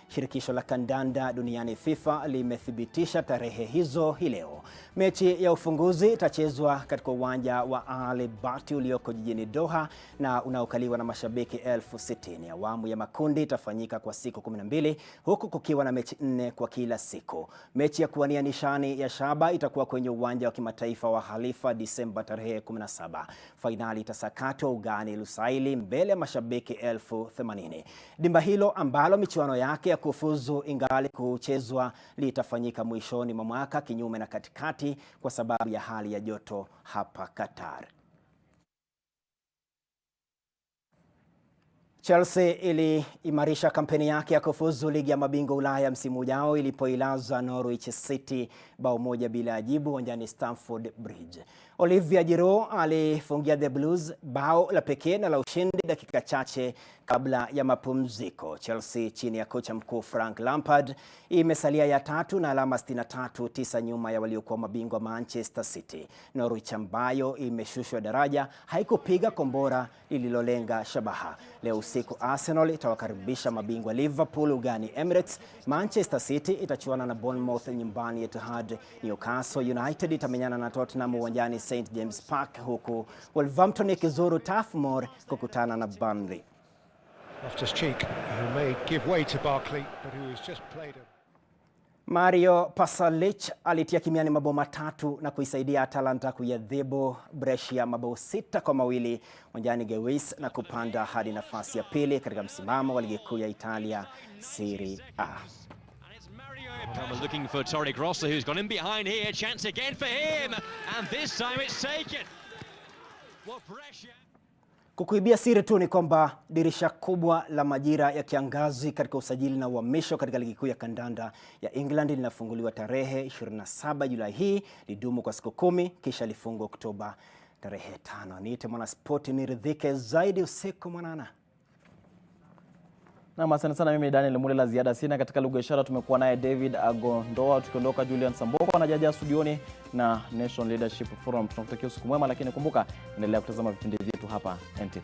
Shirikisho la kandanda duniani FIFA limethibitisha tarehe hizo hii leo. Mechi ya ufunguzi itachezwa katika uwanja wa Ali Bati ulioko jijini Doha na unaokaliwa na mashabiki 60,000. Awamu ya makundi itafanyika kwa siku 12 huku kukiwa na mechi 4 kwa kila siku. Mechi ya kuwania nishani ya shaba itakuwa kwenye uwanja wa kimataifa wa Khalifa Disemba tarehe 17. Fainali itasakatwa ugani Lusaili mbele ya mashabiki 80,000. Dimba hilo ambalo michuano yake ya kufuzu ingali kuchezwa litafanyika mwishoni mwa mwaka kinyume na katikati kwa sababu ya hali ya joto hapa Qatar. Chelsea iliimarisha kampeni yake ya kufuzu ligi ya mabingwa Ulaya msimu ujao ilipoilaza Norwich City bao 1 bila ajibu uwanjani Stamford Bridge. Olivier Giroud alifungia The Blues bao la pekee na la ushindi dakika chache kabla ya mapumziko. Chelsea chini ya kocha mkuu Frank Lampard imesalia ya 3 na alama 63, 9 nyuma ya waliokuwa mabingwa Manchester City. Norwich ambayo imeshushwa daraja haikupiga kombora lililolenga shabaha. Leo usiku Arsenal itawakaribisha mabingwa Liverpool ugani Emirates. Manchester City itachuana na Bournemouth nyumbani Etihad. Newcastle United itamenyana na Tottenham uwanjani St James Park, huku Wolverhampton ikizuru Turf Moor kukutana na Burnley. Loftus-Cheek, who may give way to Barkley, but who has just played a... Mario Pasalic alitia kimiani mabao 3 na kuisaidia Atalanta kuyadhibu Brescia mabao 6-2 uwanjani Gewis na kupanda hadi nafasi ya pili katika msimamo wa ligi kuu ya Italia Serie A. Looking for Torre Grosso, who's gone in behind here. Chance again for him, and this time it's taken. Well, Brescia... Kukuibia siri tu ni kwamba dirisha kubwa la majira ya kiangazi katika usajili na uhamisho katika ligi kuu ya kandanda ya England linafunguliwa tarehe 27 Julai hii, lidumu kwa siku 10 kisha lifungwe Oktoba tarehe 5. Niite mwana spoti niridhike zaidi usiku mwanana. Na asante sana, mimi Daniel Mule, la ziada sina. Katika lugha ishara tumekuwa naye David Agondoa, tukiondoka Julian Samboko anajaja studioni na Nation Leadership Forum. Tunakutakia usiku mwema, lakini kumbuka endelea kutazama vipindi vyetu hapa NTV.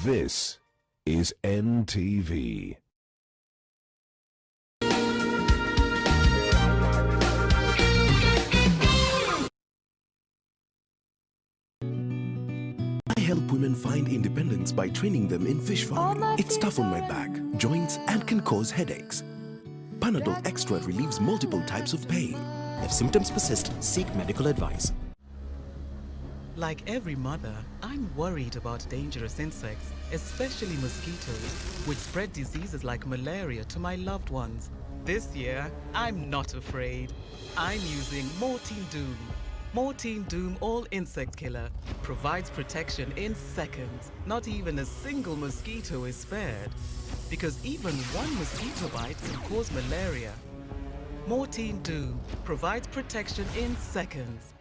This is NTV. help women find independence by training them in fish farming. It's tough on my back, joints, and can cause headaches. Panadol Extra relieves multiple types of pain. If symptoms persist, seek medical advice. Like every mother, I'm worried about dangerous insects, especially mosquitoes, which spread diseases like malaria to my loved ones. This year, I'm not afraid. I'm using Mortein Doom. Mortein Doom All Insect Killer provides protection in seconds. Not even a single mosquito is spared, because even one mosquito bite can cause malaria. Mortein Doom provides protection in seconds.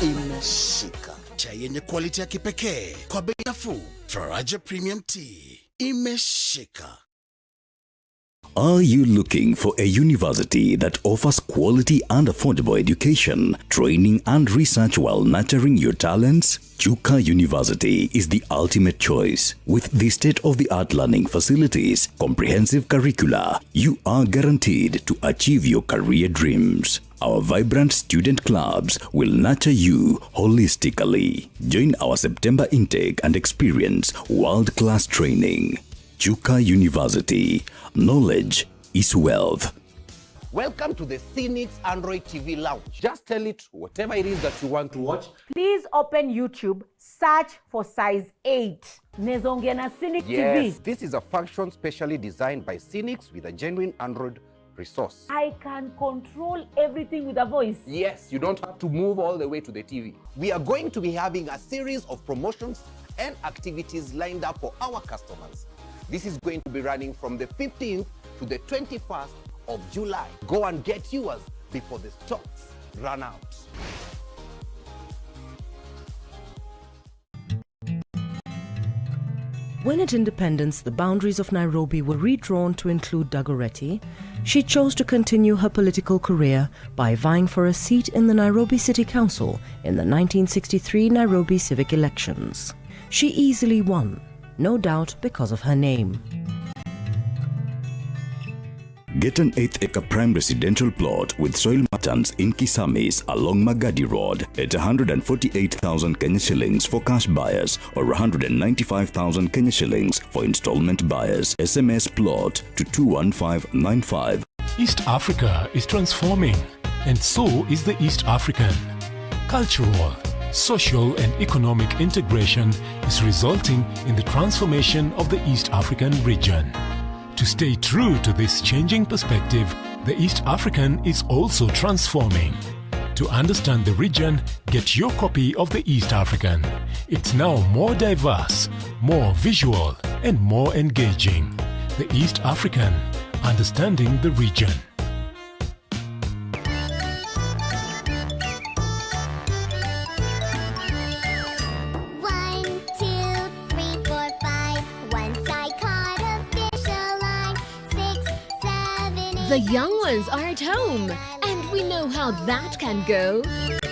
Imeshika chai yenye quality ya kipekee kwa bei nafuu. Faraja Premium Tea imeshika. Are you looking for a university that offers quality and affordable education, training and research while nurturing your talents? Chuka University is the ultimate choice. With the state-of-the-art learning facilities, comprehensive curricula, you are guaranteed to achieve your career dreams. Our vibrant student clubs will nurture you holistically. Join our September intake and experience world-class training. Chuka University. Knowledge is wealth. Welcome to the Cynics Android TV Lounge. Just tell it whatever it is that you want to watch. Please open YouTube, search for size 8. Nezongea na Cynics TV. Yes, this is a function specially designed by Cynics with a genuine Android resource. I can control everything with a voice. Yes, you don't have to move all the way to the TV. We are going to be having a series of promotions and activities lined up for our customers. This is going to be running from the 15th to the 21st of July. Go and get yours before the stocks run out. When at independence the boundaries of Nairobi were redrawn to include Dagoretti, she chose to continue her political career by vying for a seat in the Nairobi City Council in the 1963 Nairobi civic elections. She easily won, no doubt because of her name. Get an 8-acre prime residential plot with soil merchants in Kisamis along Magadi Road at 148,000 Kenya shillings for cash buyers or 195,000 Kenya shillings for installment buyers. SMS plot to 21595. East Africa is transforming, and so is the East African. Cultural, social and economic integration is resulting in the transformation of the East African region. To stay true to this changing perspective, the East African is also transforming. To understand the region, get your copy of the East African. It's now more diverse, more visual, and more engaging. The East African, understanding the region. The young ones are at home, and we know how that can go.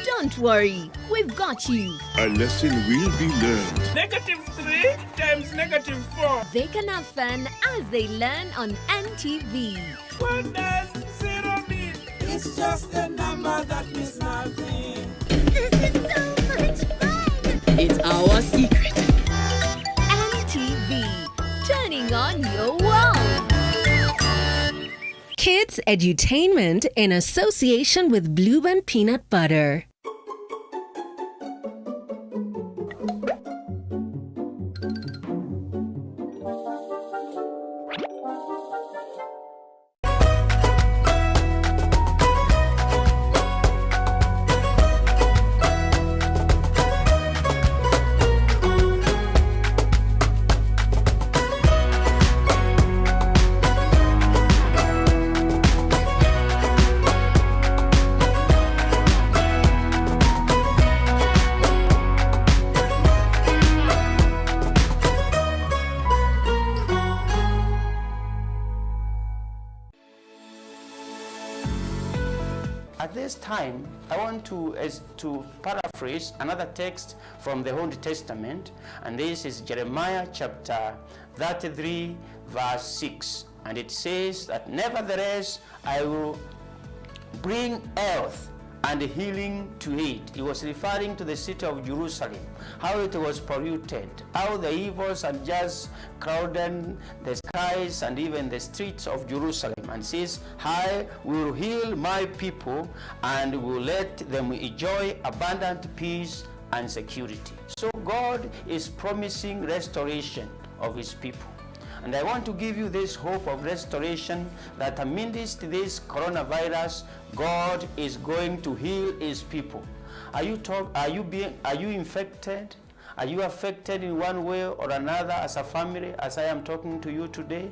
Don't worry, we've got you. A lesson will be learned. -3 times -4. They can have fun as they learn on NTV. What does 0 mean? It's just a number that means nothing. This is so much fun! It's our secret. NTV, turning on your world. Kids Edutainment in association with Blue Band Peanut Butter. At this time, I want want to paraphrase another text from the Old Testament, and this is Jeremiah chapter 33 verse 6, and it says that nevertheless I will bring health and healing to it. He was referring to the city of Jerusalem, how it was polluted, how the evils had just crowded the skies and even the streets of Jerusalem, and says, I will heal my people and will let them enjoy abundant peace and security. So God is promising restoration of his people. And I want to give you this hope of restoration, that amidst this coronavirus, God is going to heal his people. Are you infected? Are you affected in one way or another as a family, as I am talking to you today?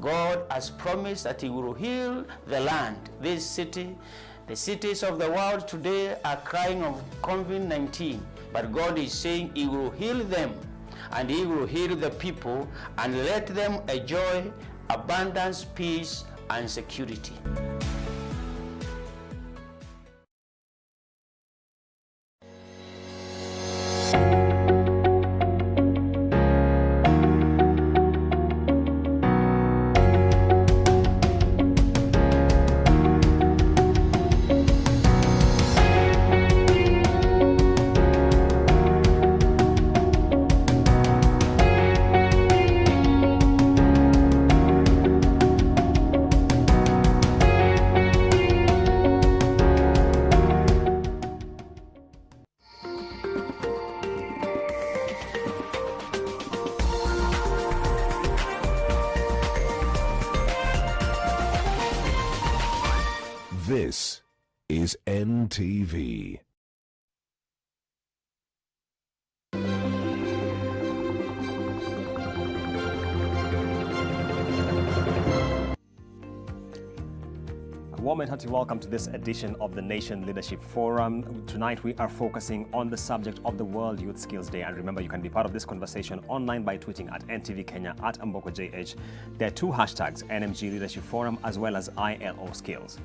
God has promised that he will heal the land, this city. The cities of the world today are crying of COVID-19, but God is saying he will heal them, and he will heal the people and let them enjoy abundance, peace, and security. This is NTV. A warm and hearty welcome to this edition of the Nation Leadership Forum. Tonight we are focusing on the subject of the World Youth Skills Day. And remember, you can be part of this conversation online by tweeting at NTV Kenya, at AmbokoJH. There are two hashtags, NMG Leadership Forum as well as ILO Skills.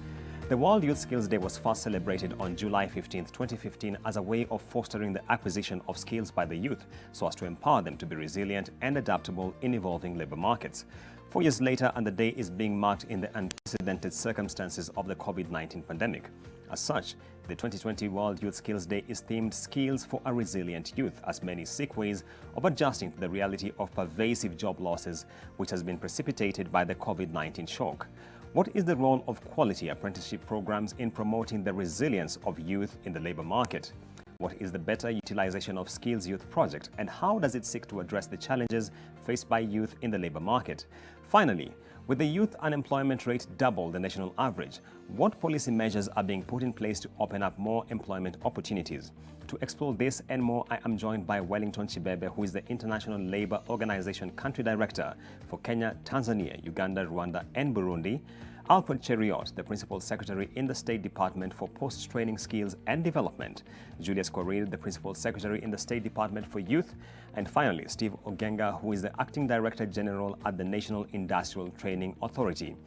The World Youth Skills Day was first celebrated on July 15, 2015 as a way of fostering the acquisition of skills by the youth so as to empower them to be resilient and adaptable in evolving labor markets. 4 years later, and the day is being marked in the unprecedented circumstances of the COVID-19 pandemic. As such, the 2020 World Youth Skills Day is themed Skills for a Resilient Youth, as many seek ways of adjusting to the reality of pervasive job losses, which has been precipitated by the COVID-19 shock. What is the role of quality apprenticeship programs in promoting the resilience of youth in the labor market? What is the better utilization of Skills Youth Project, and how does it seek to address the challenges faced by youth in the labor market? Finally, with the youth unemployment rate double the national average, what policy measures are being put in place to open up more employment opportunities? To explore this and more, I am joined by Wellington Chibebe, who is the International Labour Organization Country Director for Kenya, Tanzania, Uganda, Rwanda, and Burundi; Alfred Cheriot, the Principal Secretary in the State Department for Post-Training Skills and Development; Julius Korir, the Principal Secretary in the State Department for Youth; and finally, Steve Ogenga, who is the Acting Director General at the National Industrial Training Authority.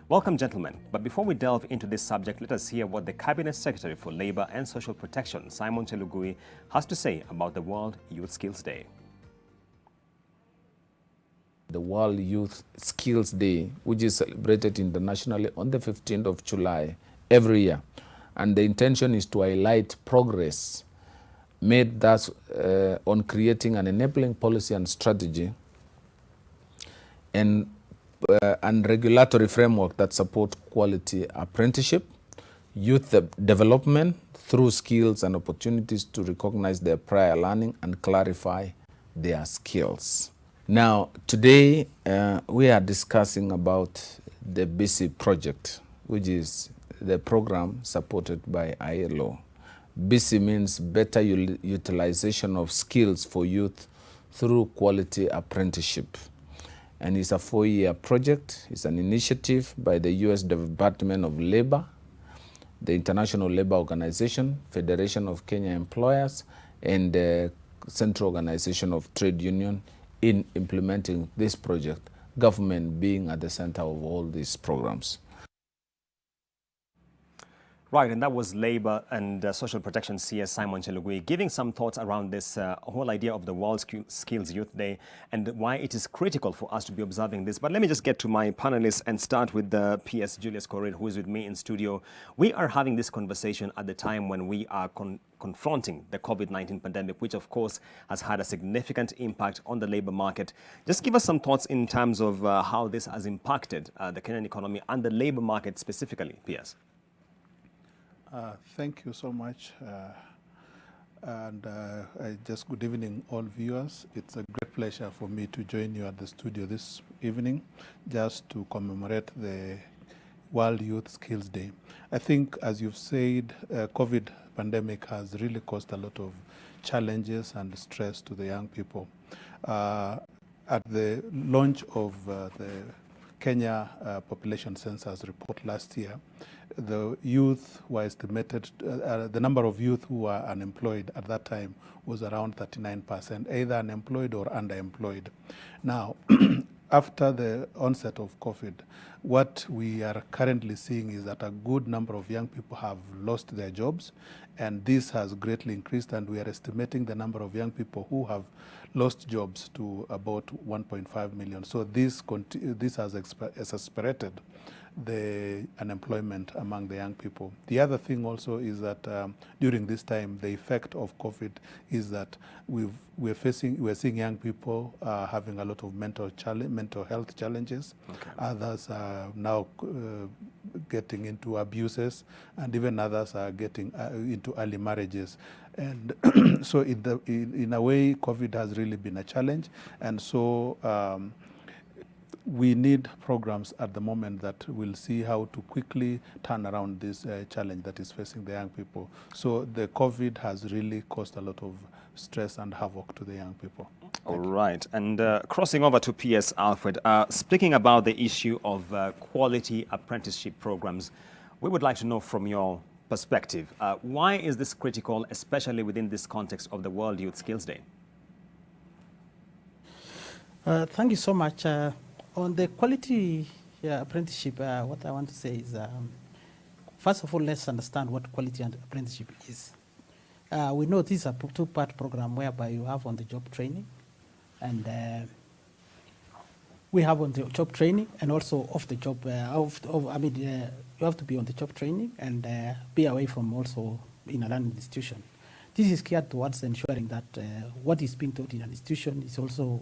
Welcome, gentlemen. But before we delve into this subject, let us hear what the Cabinet Secretary for Labour and Social Protection, Simon Chelugui, has to say about the World Youth Skills Day. The World Youth Skills Day, which is celebrated internationally on the 15th of July every year. And the intention is to highlight progress made thus on creating an enabling policy and strategy and regulatory framework that support quality apprenticeship, youth development through skills and opportunities to recognize their prior learning and clarify their skills. Now, today we are discussing about the BC project, which is the program supported by ILO. BC means better utilization of skills for youth through quality apprenticeship. And it's a 4-year project. It's an initiative by the U.S. Department of Labor, the International Labour Organization, Federation of Kenya Employers, and the Central Organization of Trade Union in implementing this project, government being at the center of all these programs. Right, and that was Labour and Social Protection CS Simon Chelugui giving some thoughts around this whole idea of the World Skills Youth Day and why it is critical for us to be observing this. But let me just get to my panelists and start with the PS Julius Corrid, who is with me in studio. We are having this conversation at the time when we are confronting the COVID-19 pandemic, which of course has had a significant impact on the labour market. Just give us some thoughts in terms of how this has impacted the Kenyan economy and the labour market specifically, PS. Thank you so much. Just good evening, all viewers. It's a great pleasure for me to join you at the studio this evening just to commemorate the World Youth Skills Day. I think, as you've said, COVID pandemic has really caused a lot of challenges and stress to the young people. At the launch of the Kenya Population Census report last year, the youth were estimated, the number of youth who were unemployed at that time was around 39%, either unemployed or underemployed. Now, after the onset of COVID, what we are currently seeing is that a good number of young people have lost their jobs, and this has greatly increased, and we are estimating the number of young people who have lost jobs to about 1.5 million. So this has exacerbated the unemployment among the young people. The other thing also is that during this time, the effect of COVID is that we're seeing young people having a lot of mental health challenges. Okay. Others are now getting into abuses, and even others are getting into early marriages. And so in a way, COVID has really been a challenge. And so we need programs at the moment that will see how to quickly turn around this challenge that is facing the young people. So the COVID has really caused a lot of stress and havoc to the young people. All right. And crossing over to PS Alfred, speaking about the issue of quality apprenticeship programs, we would like to know from your perspective, why is this critical, especially within this context of the World Youth Skills Day? Thank you so much. On the quality apprenticeship, what I want to say is, first of all, let's understand what quality apprenticeship is. We know this is a two-part program whereby you have on-the-job training, and we have on-the-job training and also off-the-job. You have to be on the job training and be away from also in a learning institution. This is geared towards ensuring that what is being taught in an institution is also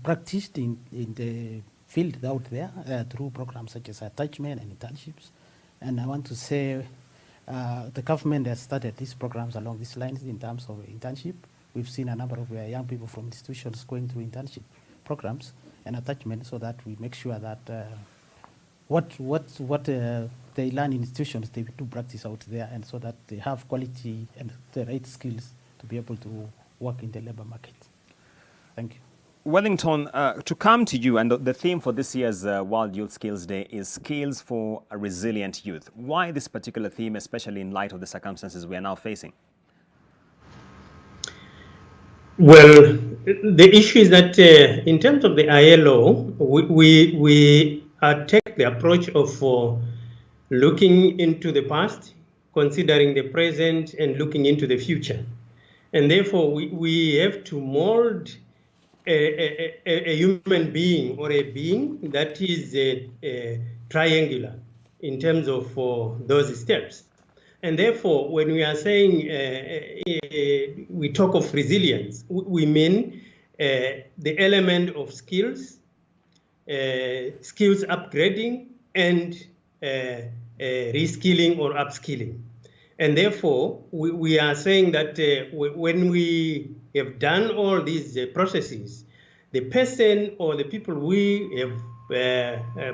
practiced in the field out there through programs such as attachment and internships. And I want to say the government has started these programs along these lines in terms of internship. We've seen a number of young people from institutions going through internship programs and attachment, so that we make sure that what they learn in institutions, they do practice out there, and so that they have quality and the right skills to be able to work in the labor market. Thank you. Wellington, to come to you, and the theme for this year's World Youth Skills Day is Skills for a Resilient Youth. Why this particular theme, especially in light of the circumstances we are now facing? Well, the issue is that in terms of the ILO, we take the approach of looking into the past, considering the present, and looking into the future. And therefore, we have to mold a human being or a being that is triangular in terms of those steps. And therefore, when we are saying we talk of resilience, we mean the element of skills, skills upgrading, and reskilling or upskilling. And therefore, we are saying that when we have done all these processes, the person or the people we have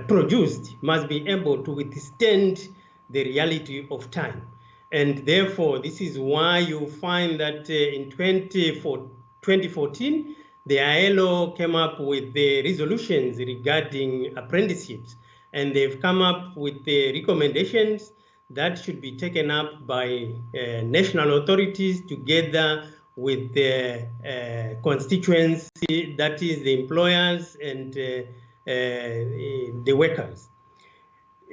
produced must be able to withstand the reality of time. And therefore, this is why you find that in 2014, the ILO came up with the resolutions regarding apprenticeships, and they've come up with the recommendations that should be taken up by national authorities together with the constituency, that is the employers and the workers.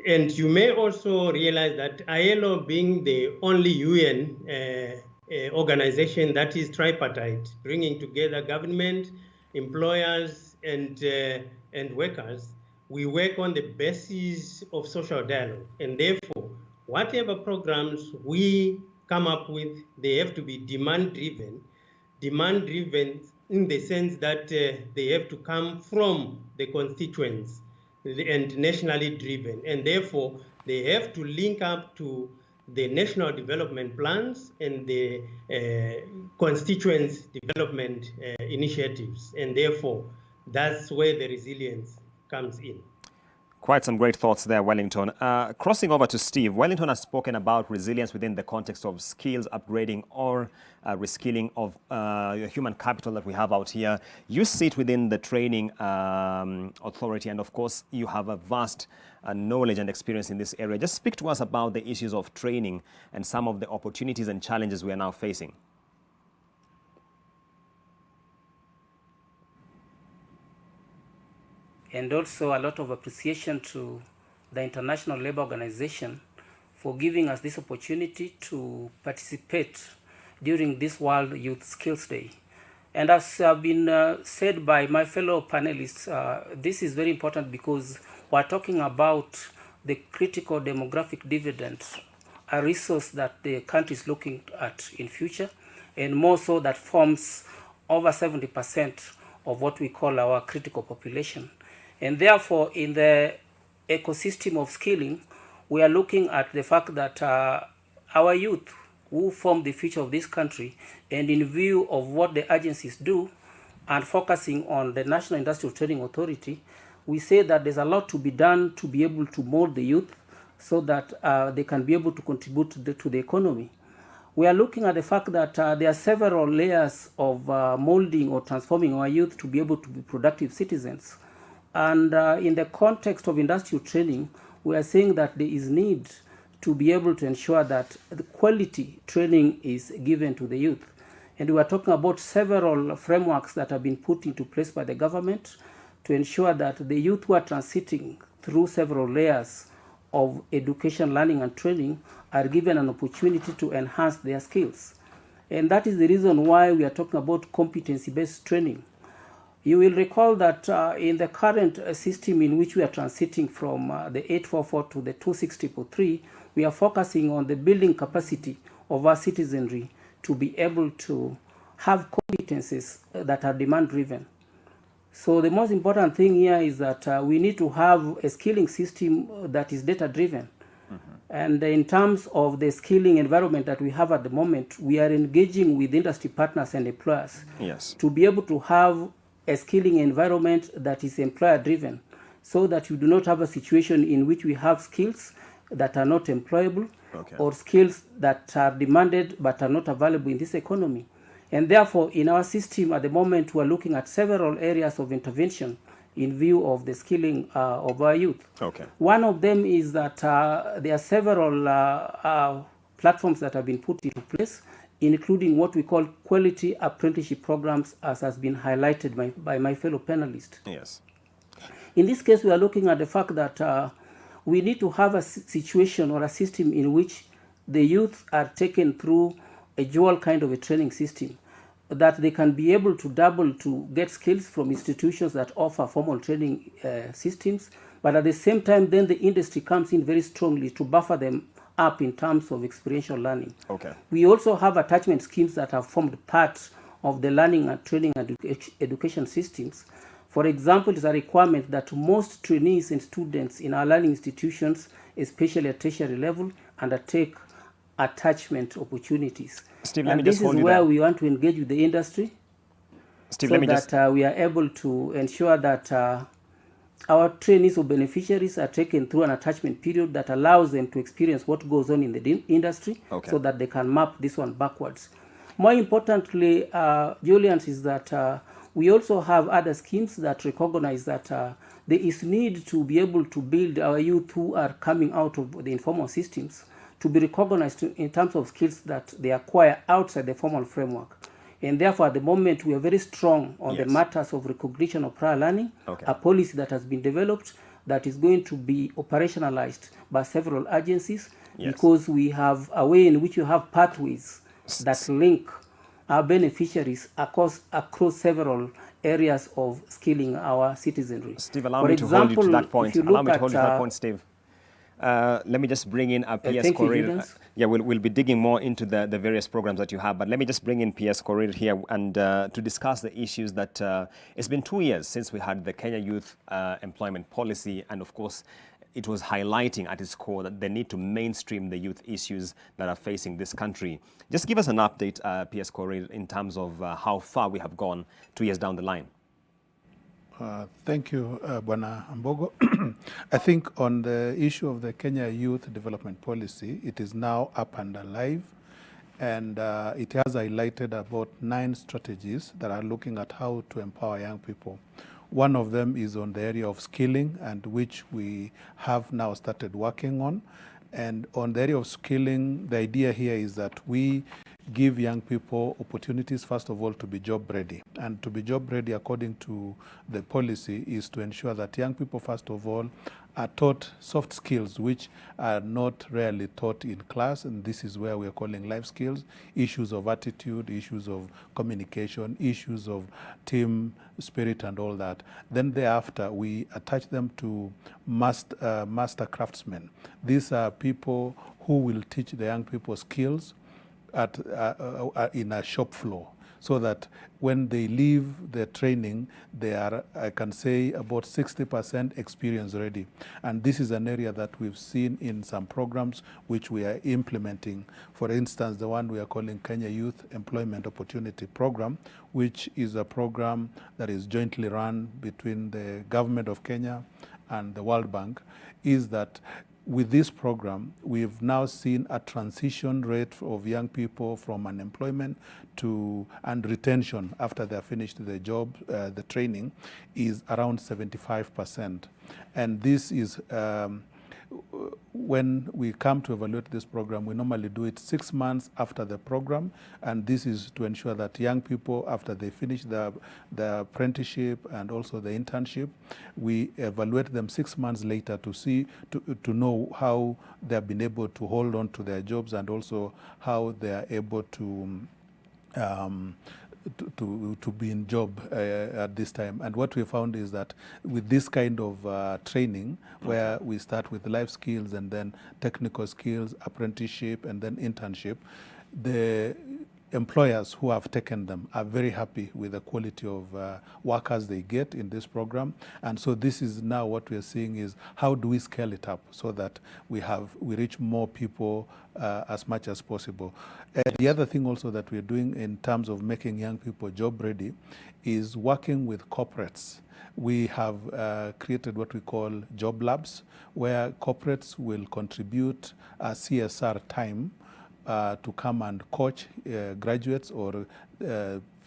And you may also realize that ILO, being the only UN organization that is tripartite, bringing together government, employers, and workers, we work on the basis of social dialogue. And therefore, whatever programs we come up with, they have to be demand-driven in the sense that they have to come from the constituents and nationally driven. And therefore, they have to link up to the national development plans and the constituents development initiatives. And therefore, that's where the resilience comes in. Quite some great thoughts there, Wellington. Crossing over to Steve, Wellington has spoken about resilience within the context of skills upgrading or reskilling of human capital that we have out here. You sit within the training authority, and of course, you have a vast knowledge and experience in this area. Just speak to us about the issues of training and some of the opportunities and challenges we are now facing. And also a lot of appreciation to the International Labour Organization for giving us this opportunity to participate during this World Youth Skills Day. And as been said by my fellow panelists, this is very important because we're talking about the critical demographic dividend, a resource that the country is looking at in future, and more so that forms over 70% of what we call our critical population. And therefore, in the ecosystem of skilling, we are looking at the fact that our youth who form the future of this country, and in view of what the agencies do, and focusing on the National Industrial Training Authority, we say that there's a lot to be done to be able to mold the youth so that they can be able to contribute to the economy. We are looking at the fact that there are several layers of molding or transforming our youth to be able to be productive citizens. And in the context of industrial training, we are saying that there is need to be able to ensure that the quality training is given to the youth. And we are talking about several frameworks that have been put into place by the government to ensure that the youth who are transiting through several layers of education, learning, and training are given an opportunity to enhance their skills. And that is the reason why we are talking about competency-based training. You will recall that in the current system in which we are transiting from the 844 to the 2633, we are focusing on the building capacity of our citizenry to be able to have competencies that are demand-driven. So the most important thing here is that we need to have a skilling system that is data-driven. And in terms of the skilling environment that we have at the moment, we are engaging with industry partners and employers to be able to have a skilling environment that is employer-driven, so that we do not have a situation in which we have skills that are not employable or skills that are demanded but are not available in this economy. And therefore, in our system at the moment, we are looking at several areas of intervention in view of the skilling of our youth. One of them is that there are several platforms that have been put into place, including what we call quality apprenticeship programs, as has been highlighted by my fellow panelists. Yes. In this case, we are looking at the fact that we need to have a situation or a system in which the youth are taken through a dual kind of a training system, that they can be able to double to get skills from institutions that offer formal training systems, but at the same time, then the industry comes in very strongly to buffer them up in terms of experiential learning. We also have attachment schemes that have formed part of the learning and training and education systems. For example, it is a requirement that most trainees and students in our learning institutions, especially at tertiary level, undertake attachment opportunities. Steve, and this is where we want to engage with the industry, Steve, so that we are able to ensure that our trainees or beneficiaries are taken through an attachment period that allows them to experience what goes on in the industry, so that they can map this one backwards. More importantly, Julian, is that we also have other schemes that recognize that there is need to be able to build our youth who are coming out of the informal systems to be recognized in terms of skills that they acquire outside the formal framework. And therefore, at the moment, we are very strong on the matters of recognition of prior learning, a policy that has been developed that is going to be operationalized by several agencies, Yes. because we have a way in which you have pathways that link our beneficiaries across several areas of skilling our citizenry. Steve, allow For me to hold you to example, that point. if you Allow look me to at, hold you to that point, Steve. Let me just bring in PS thank you, Korir. Julius. Yeah, we'll be digging more into the various programs that you have, but let me just bring in PS Korir here and to discuss the issues that it's been 2 years since we had the Kenya Youth Employment Policy, and of course, it was highlighting at its core that they need to mainstream the youth issues that are facing this country. Just give us an update, PS Korir, in terms of how far we have gone 2 years down the line. Thank you, Bwana Ambogo. I think on the issue of the Kenya Youth Development Policy, it is now up and alive, and it has highlighted about 9 strategies that are looking at how to empower young people. One of them is on the area of skilling, and which we have now started working on. And on the area of skilling, the idea here is that we give young people opportunities, first of all, to be job ready. And to be job ready, according to the policy, is to ensure that young people, first of all, are taught soft skills, which are not rarely taught in class. And this is where we are calling life skills, issues of attitude, issues of communication, issues of team spirit and all that. Then thereafter, we attach them to master craftsmen. These are people who will teach the young people skills at in a shop floor, so that when they leave the training, they are, I can say, about 60% experience ready. And this is an area that we've seen in some programs which we are implementing. For instance, the one we are calling Kenya Youth Employment Opportunity Program, which is a program that is jointly run between the government of Kenya and the World Bank, is that with this program, we've now seen a transition rate of young people from unemployment to and retention after they're finished the job, the training, is around 75%. And this is, when we come to evaluate this program, we normally do it 6 months after the program, and this is to ensure that young people, after they finish the apprenticeship and also the internship, we evaluate them 6 months later to see, to know how they have been able to hold on to their jobs, and also how they are able to be in job at this time. And what we found is that with this kind of training, where we start with life skills and then technical skills, apprenticeship, and then internship, the employers who have taken them are very happy with the quality of workers they get in this program. And so this is now what we are seeing is how do we scale it up so that we reach more people as much as possible. The other thing also that we're doing in terms of making young people job ready is working with corporates. We have created what we call job labs, where corporates will contribute a CSR time to come and coach graduates or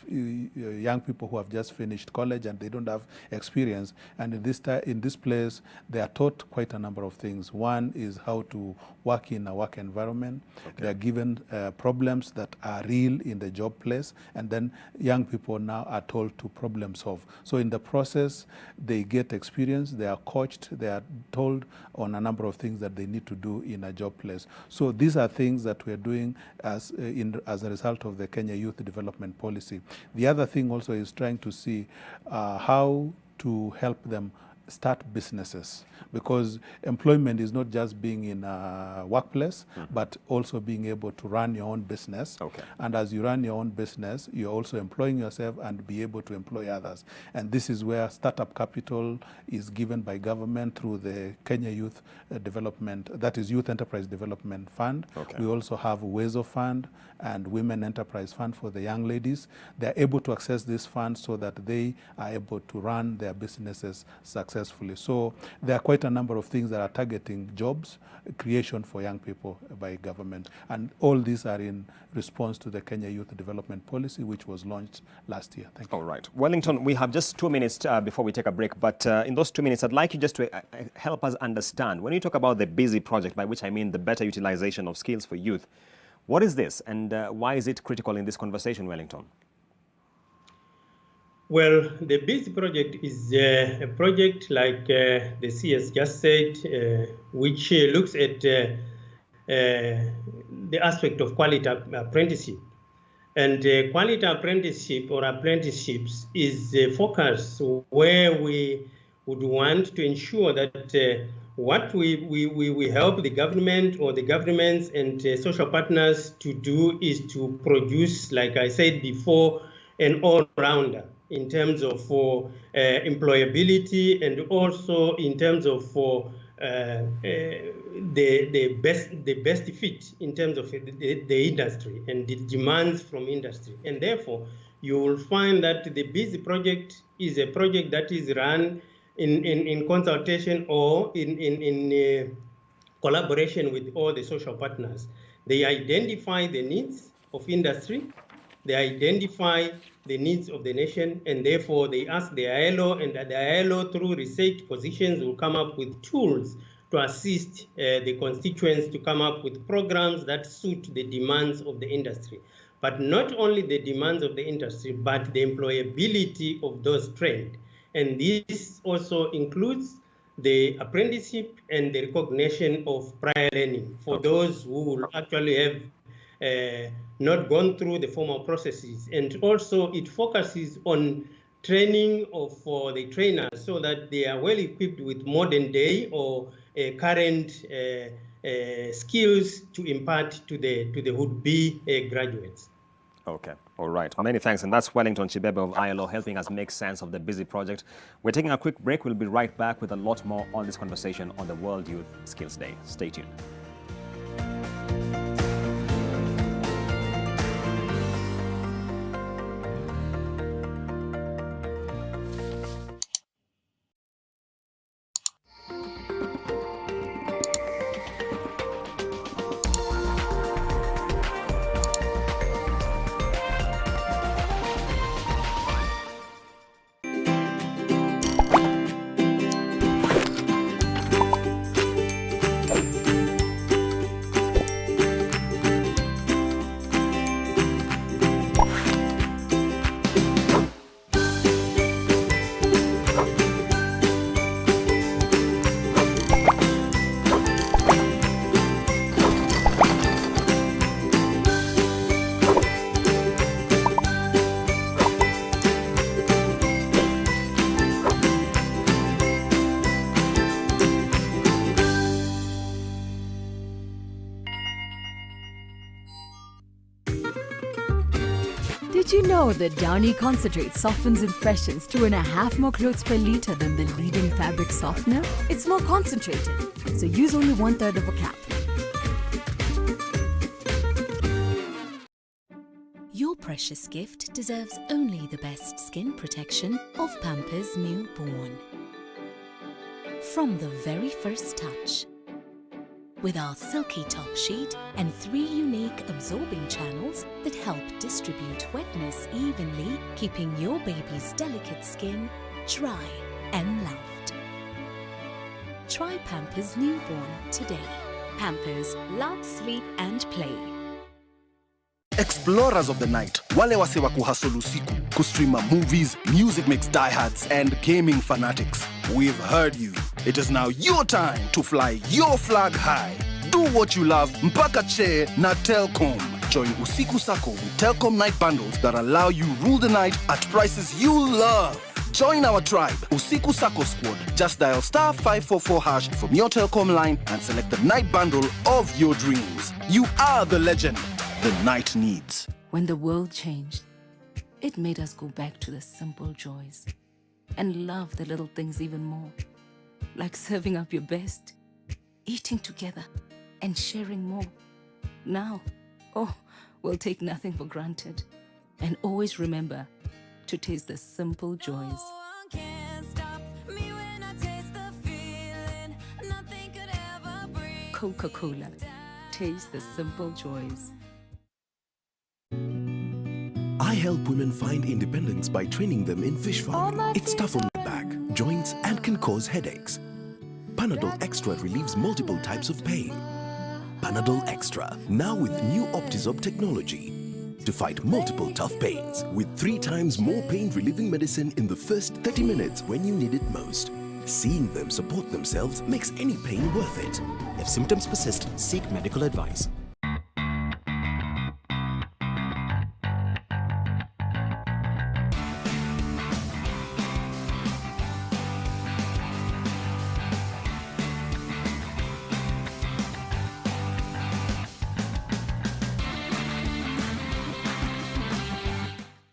young people who have just finished college and they don't have experience. And in this place, they are taught quite a number of things. One is how to work in a work environment. Okay. They are given problems that are real in the job place, and then young people now are told to problem solve. So in the process, they get experience, they are coached, they are told on a number of things that they need to do in a job place. So these are things that we are doing as a result of the Kenya Youth Development Policy. The other thing also is trying to see how to help them start businesses, because employment is not just being in a workplace, but also being able to run your own business. Okay. And as you run your own business, you're also employing yourself and be able to employ others. And this is where startup capital is given by government through the Kenya Youth Development, that is Youth Enterprise Development Fund. Okay. We also have Uwezo Fund and Women Enterprise Fund for the young ladies. They're able to access this fund so that they are able to run their businesses successfully. So there are quite a number of things that are targeting jobs creation for young people by government. And all these are in response to the Kenya Youth Development Policy, which was launched last year. Thank you. All right. Wellington, we have just 2 minutes before we take a break. But in those 2 minutes, I'd like you just to help us understand. When you talk about the BUSY project, by which I mean the better utilization of skills for youth, what is this and why is it critical in this conversation, Wellington? Well, the BIS project is a project like the CS just said, which looks at the aspect of quality apprenticeship. And quality apprenticeship or apprenticeships is a focus where we would want to ensure that what we help the government or the governments and social partners to do is to produce, like I said before, an all-rounder in terms of employability and also in terms of the best fit in terms of the industry and the demands from industry. And therefore, you will find that the BIS project is a project that is run in consultation or in collaboration with all the social partners. They identify the needs of industry, they identify the needs of the nation, and therefore they ask the ILO, and the ILO through research positions will come up with tools to assist the constituents to come up with programs that suit the demands of the industry. But not only the demands of the industry, but the employability of those trained. And this also includes the apprenticeship and the recognition of prior learning for those who will actually have not gone through the formal processes. And also it focuses on training of the trainers so that they are well equipped with modern day or current skills to impart to the would-be graduates. Okay, all right. Many thanks. And that's Wellington Chibebe of ILO helping us make sense of the BIS project. We're taking a quick break. We'll be right back with a lot more on this conversation on the World Youth Skills Day. Stay tuned. Did you know that Downy Concentrate softens impressions 2.5 more clothes per litre than the leading fabric softener? It's more concentrated, so use only 1/3 of a cap. Your precious gift deserves only the best skin protection of Pampers Newborn. From the very first touch. With our silky top sheet and 3 unique absorbing channels that help distribute wetness evenly, keeping your baby's delicate skin dry and loved. Try Pampers Newborn today. Pampers, love, sleep and play. Explorers of the night, wale wase wa kuhustle usiku, kustreama movies, music mix diehards and gaming fanatics. We've heard you. It is now your time to fly your flag high. Do what you love, mpaka che na Telkom. Join Usiku Sako with Telkom night bundles that allow you rule the night at prices you love. Join our tribe, Usiku Sako Squad. Just dial *544# from your Telkom line and select the night bundle of your dreams. You are the legend the night needs. When the world changed, it made us go back to the simple joys and love the little things even more. Like serving up your best, eating together, and sharing more. Now, we'll take nothing for granted. And always remember to taste the simple joys. Coca-Cola. Taste the simple joys. I help women find independence by training them in fish farming. It's tough on the back, joints, and can cause headaches. Panadol Extra relieves multiple types of pain. Panadol Extra, now with new Optizorb technology. to fight multiple tough pains with 3 times more pain-relieving medicine in the first 30 minutes when you need it most. Seeing them support themselves makes any pain worth it. If symptoms persist, seek medical advice.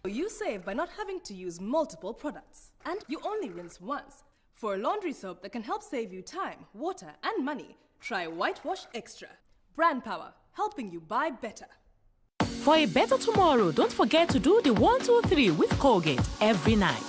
You save by not having to use multiple products. And you only rinse once. For a laundry soap that can help save you time, water, and money, try Whitewash Extra. Brand power, helping you buy better. For a better tomorrow, don't forget to do the 1, 2, 3 with Colgate every night.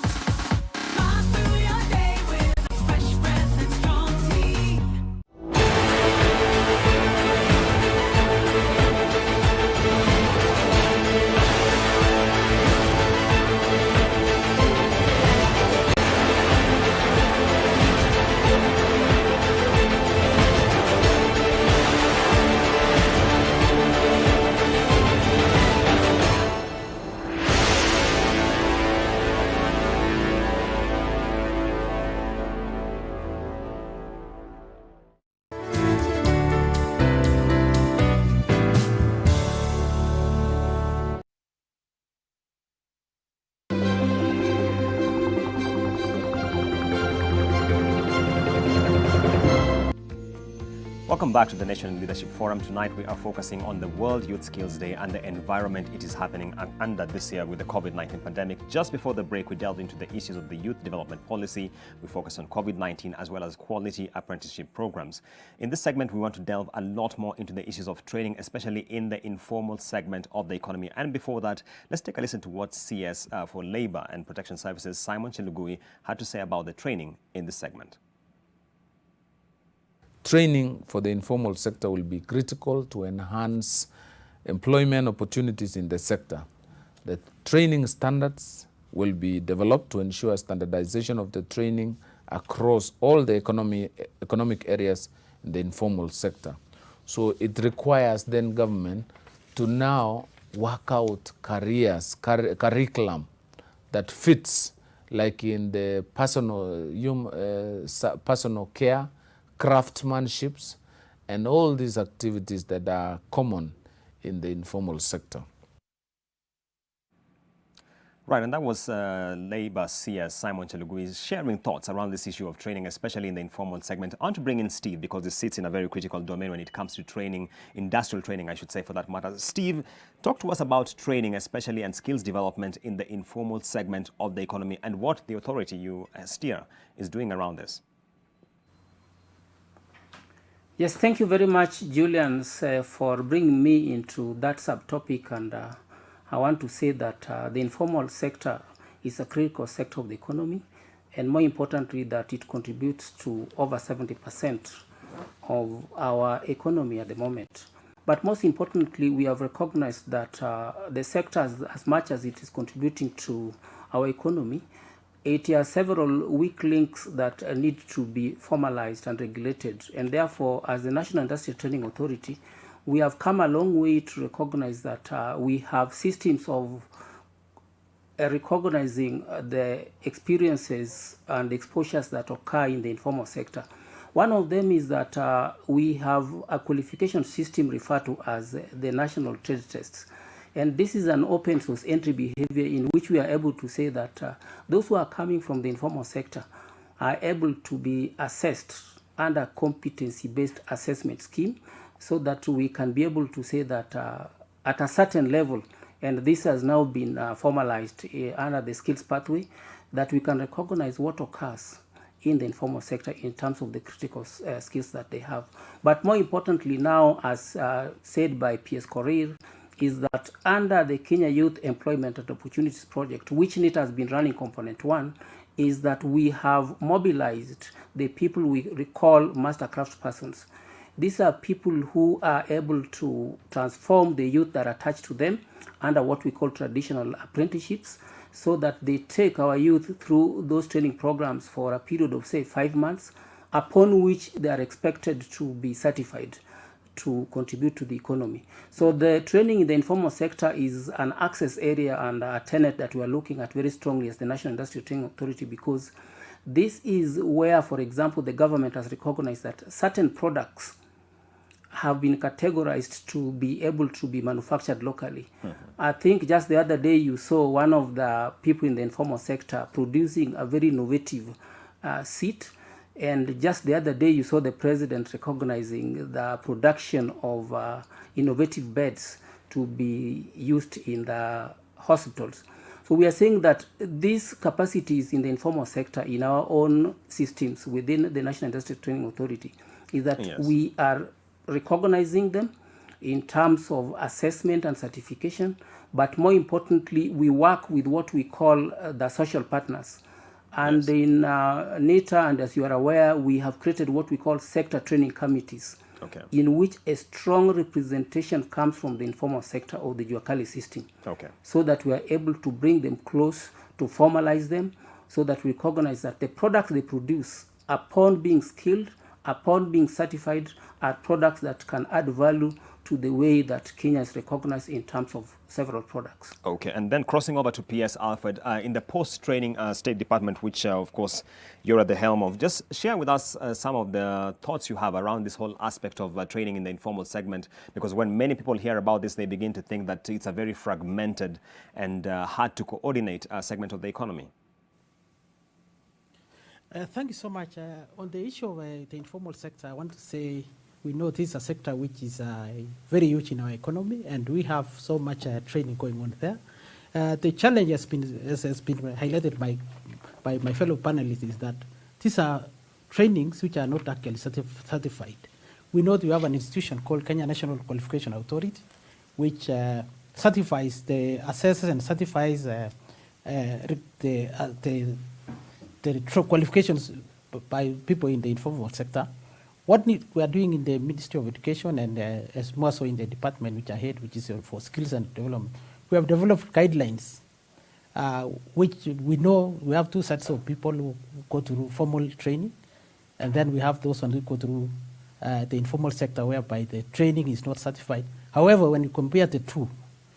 Welcome back to the Nation Leadership Forum. Tonight we are focusing on the World Youth Skills Day and the environment it is happening under this year with the COVID-19 pandemic. Just before the break, we delved into the issues of the youth development policy. We focused on COVID-19 as well as quality apprenticeship programs. In this segment, we want to delve a lot more into the issues of training, especially in the informal segment of the economy. And before that, let's take a listen to what CS for Labour and Protection Services, Simon Chelugui, had to say about the training in this segment. Training for the informal sector will be critical to enhance employment opportunities in the sector. The training standards will be developed to ensure standardization of the training across all the economic areas in the informal sector. So it requires then government to now work out curriculum that fits, like in the personal care, craftsmanships, and all these activities that are common in the informal sector. Right, and that was Labour CS Simon Chelugui sharing thoughts around this issue of training, especially in the informal segment. I want to bring in Steve because he sits in a very critical domain when it comes to training, industrial training, I should say, for that matter. Steve, talk to us about training, especially and skills development in the informal segment of the economy and what the authority you steer is doing around this. Yes, thank you very much, Julian, for bringing me into that subtopic. And I want to say that the informal sector is a critical sector of the economy, and more importantly, that it contributes to over 70% of our economy at the moment. But most importantly, we have recognized that the sector, as much as it is contributing to our economy, it has several weak links that need to be formalized and regulated. And therefore, as the National Industrial Training Authority, we have come a long way to recognize that we have systems of recognizing the experiences and exposures that occur in the informal sector. One of them is that we have a qualification system referred to as the National Trade Tests. And this is an open source entry behavior in which we are able to say that those who are coming from the informal sector are able to be assessed under competency-based assessment scheme, so that we can be able to say that at a certain level, and this has now been formalized under the skills pathway, that we can recognize what occurs in the informal sector in terms of the critical skills that they have. But more importantly now, as said by P.S. Korir, is that under the Kenya Youth Employment and Opportunities Project, which NIT has been running component 1, is that we have mobilized the people we call master craft persons. These are people who are able to transform the youth that are attached to them under what we call traditional apprenticeships, so that they take our youth through those training programs for a period of, say, 5 months, upon which they are expected to be certified to contribute to the economy. So the training in the informal sector is an access area and a tenet that we are looking at very strongly as the National Industrial Training Authority, because this is where, for example, the government has recognized that certain products have been categorized to be able to be manufactured locally. I think just the other day you saw one of the people in the informal sector producing a very innovative seat, and just the other day you saw the president recognizing the production of innovative beds to be used in the hospitals. So we are saying that these capacities in the informal sector in our own systems within the National Industrial Training Authority is that we are recognizing them in terms of assessment and certification, but more importantly, we work with what we call the social partners. And in NITA, and as you are aware, we have created what we call sector training committees, in which a strong representation comes from the informal sector or the Juakali system, so that we are able to bring them close, to formalize them, so that we recognize that the products they produce, upon being skilled, upon being certified, are products that can add value to the way that Kenya is recognized in terms of several products. Okay, and then crossing over to PS Alfred, in the post-training State Department, which of course you're at the helm of, just share with us some of the thoughts you have around this whole aspect of training in the informal segment, because when many people hear about this, they begin to think that it's a very fragmented and hard to coordinate segment of the economy. Thank you so much. On the issue of the informal sector, I want to say we know this is a sector which is very huge in our economy, and we have so much training going on there. The challenge has been highlighted by my fellow panelists is that these are trainings which are not actually certified. We know that we have an institution called Kenya National Qualification Authority, which certifies assesses and certifies the qualifications by people in the informal sector. What we are doing in the Ministry of Education and as more so in the department which I head, which is for skills and development, we have developed guidelines, which we know we have two sets of people who go through formal training, and then we have those who go through the informal sector whereby the training is not certified. However, when you compare the two,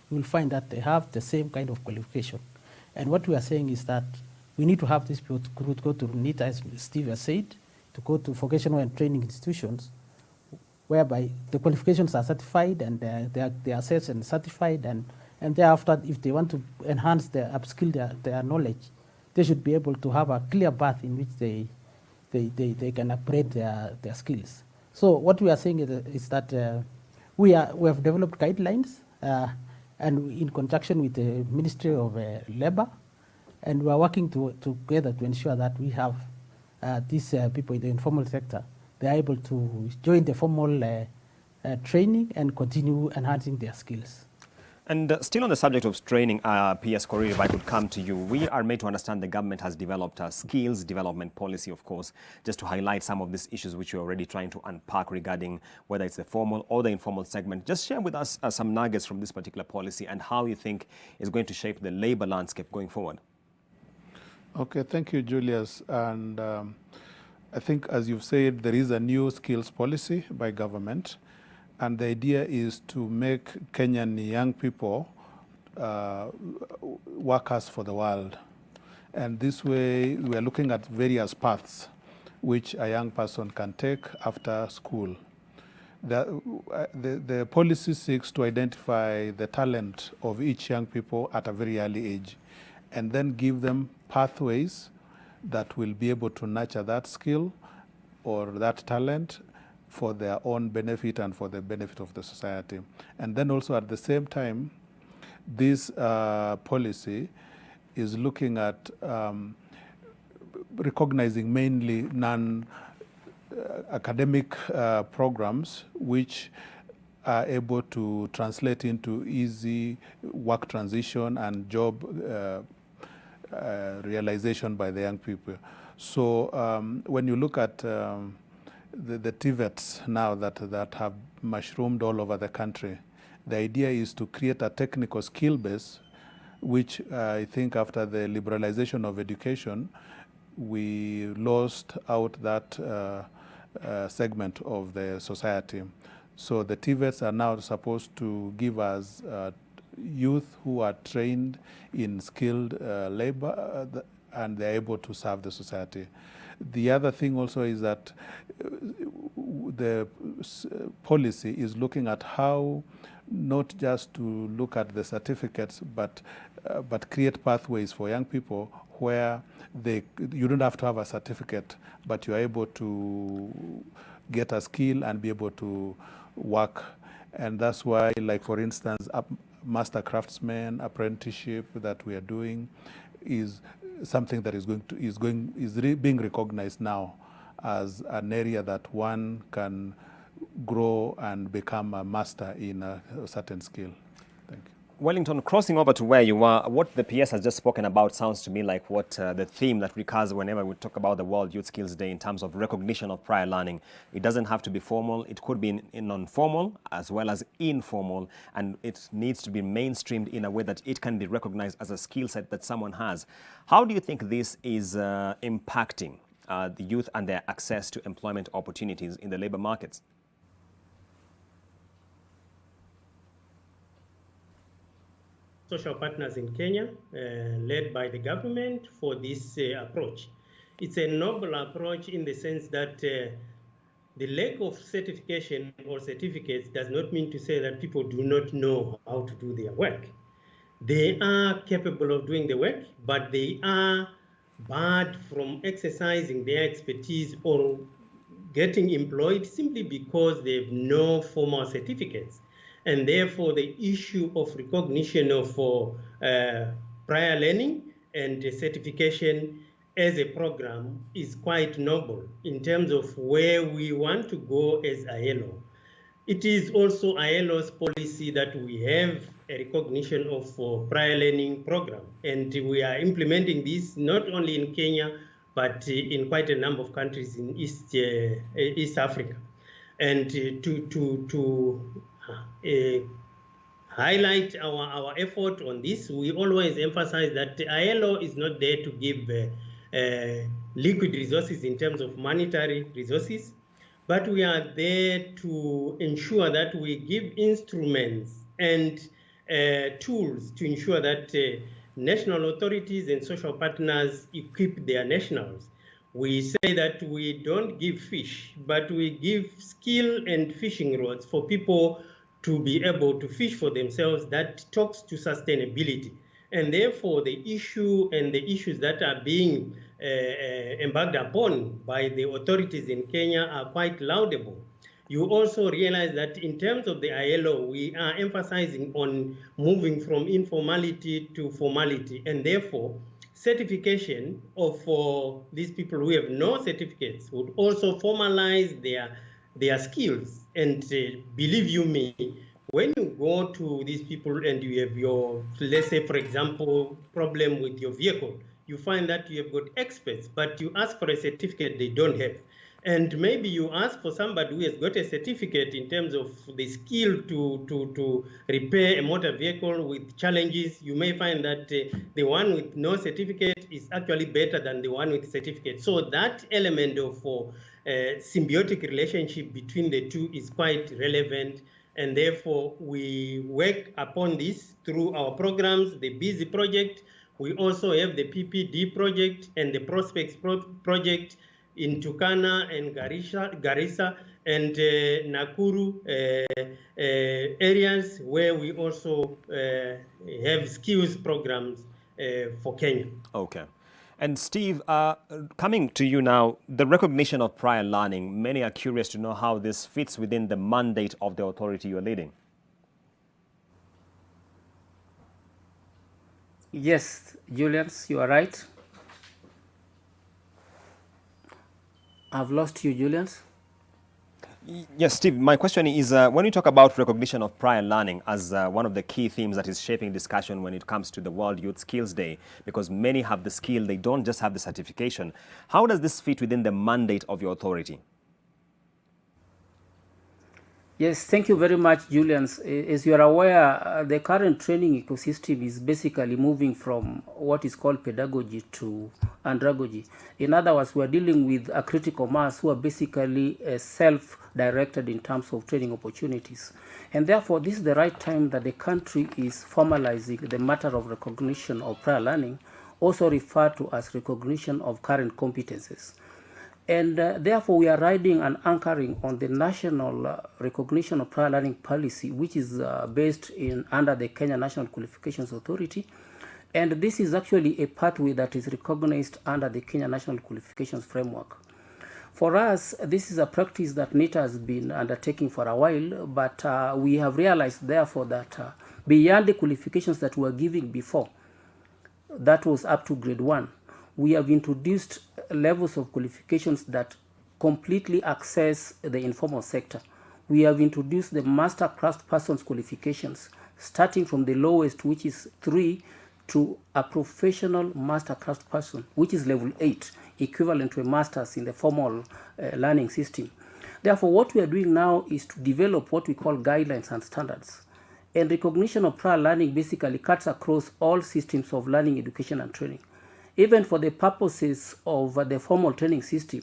you will find that they have the same kind of qualification. And what we are saying is that we need to have these people to go to NITA, as Steve has said, to go to vocational and training institutions, whereby the qualifications are certified and they are assessed and certified, and thereafter, if they want to enhance upskill their knowledge, they should be able to have a clear path in which they can upgrade their skills. So what we are saying is that we have developed guidelines, and in conjunction with the Ministry of Labour, and we are working together to ensure that we have these people in the informal sector, they are able to join the formal training and continue enhancing their skills. And still on the subject of training, PS Korir, if I could come to you, we are made to understand the government has developed a skills development policy, of course, just to highlight some of these issues which you're already trying to unpack regarding whether it's the formal or the informal segment. Just share with us some nuggets from this particular policy and how you think is going to shape the labor landscape going forward. Okay, thank you, Julius. And I think, as you've said, there is a new skills policy by government. And the idea is to make Kenyan young people workers for the world. And this way, we are looking at various paths which a young person can take after school. The policy seeks to identify the talent of each young people at a very early age, and then give them pathways that will be able to nurture that skill or that talent for their own benefit and for the benefit of the society. And then also at the same time, this policy is looking at recognizing mainly non-academic programs which are able to translate into easy work transition and job realization by the young people. So when you look at the TVETs now that have mushroomed all over the country, the idea is to create a technical skill base, which I think after the liberalization of education, we lost out that segment of the society. So the TVETs are now supposed to give us youth who are trained in skilled labor and they're able to serve the society. The other thing also is that the policy is looking at how not just to look at the certificates, but create pathways for young people where you don't have to have a certificate, but you're able to get a skill and be able to work. And that's why, like for instance, master craftsman apprenticeship that we are doing is something that is being recognized now as an area that one can grow and become a master in a certain skill. Thank you. Wellington, crossing over to where you are, what the PS has just spoken about sounds to me like what the theme that recurs whenever we talk about the World Youth Skills Day in terms of recognition of prior learning. It doesn't have to be formal. It could be in non-formal as well as informal, and it needs to be mainstreamed in a way that it can be recognized as a skill set that someone has. How do you think this is impacting the youth and their access to employment opportunities in the labor markets? Social partners in Kenya, led by the government, for this approach. It's a noble approach in the sense that the lack of certification or certificates does not mean to say that people do not know how to do their work. They are capable of doing the work, but they are barred from exercising their expertise or getting employed simply because they have no formal certificates. And therefore, the issue of recognition of prior learning and certification as a program is quite noble in terms of where we want to go as ILO. It is also ILO's policy that we have a recognition of prior learning program, and we are implementing this not only in Kenya, but in quite a number of countries in East Africa. And to highlight our effort on this, we always emphasize that the ILO is not there to give liquid resources in terms of monetary resources, but we are there to ensure that we give instruments and tools to ensure that national authorities and social partners equip their nationals. We say that we don't give fish, but we give skill and fishing rods for people to be able to fish for themselves. That talks to sustainability. And therefore, the issue and the issues that are being embarked upon by the authorities in Kenya are quite laudable. You also realize that in terms of the ILO, we are emphasizing on moving from informality to formality, and therefore, certification of these people who have no certificates would also formalize their skills. And believe you me, when you go to these people and you have your, let's say, for example, problem with your vehicle, you find that you have got experts, but you ask for a certificate they don't have. And maybe you ask for somebody who has got a certificate in terms of the skill to repair a motor vehicle with challenges. You may find that the one with no certificate is actually better than the one with certificate. So that element of symbiotic relationship between the two is quite relevant. And therefore, we work upon this through our programs, the BUSY project. We also have the PPD project and the Prospects project in Turkana and Garissa and Nakuru areas where we also have skills programs for Kenya. Okay. And Steve, coming to you now, the recognition of prior learning, many are curious to know how this fits within the mandate of the authority you're leading. Yes, Julius, you are right. I've lost you, Julius. Yes, Steve, my question is, when you talk about recognition of prior learning as one of the key themes that is shaping discussion when it comes to the World Youth Skills Day, because many have the skill, they don't just have the certification, how does this fit within the mandate of your authority? Yes, thank you very much, Julian. As you are aware, the current training ecosystem is basically moving from what is called pedagogy to andragogy. In other words, we are dealing with a critical mass who are basically self-directed in terms of training opportunities. And therefore, this is the right time that the country is formalizing the matter of recognition of prior learning, also referred to as recognition of current competences. And therefore, we are riding and anchoring on the national recognition of prior learning policy, which is based under the Kenya National Qualifications Authority. And this is actually a pathway that is recognized under the Kenya National Qualifications Framework. For us, this is a practice that NITA has been undertaking for a while, but we have realized, therefore, that beyond the qualifications that we were giving before, that was up to grade 1, we have introduced levels of qualifications that completely access the informal sector. We have introduced the master craft persons qualifications, starting from the lowest, which is 3, to a professional master craft person, which is level 8, equivalent to a master's in the formal learning system. Therefore, what we are doing now is to develop what we call guidelines and standards. And recognition of prior learning basically cuts across all systems of learning, education, and training. Even for the purposes of the formal training system,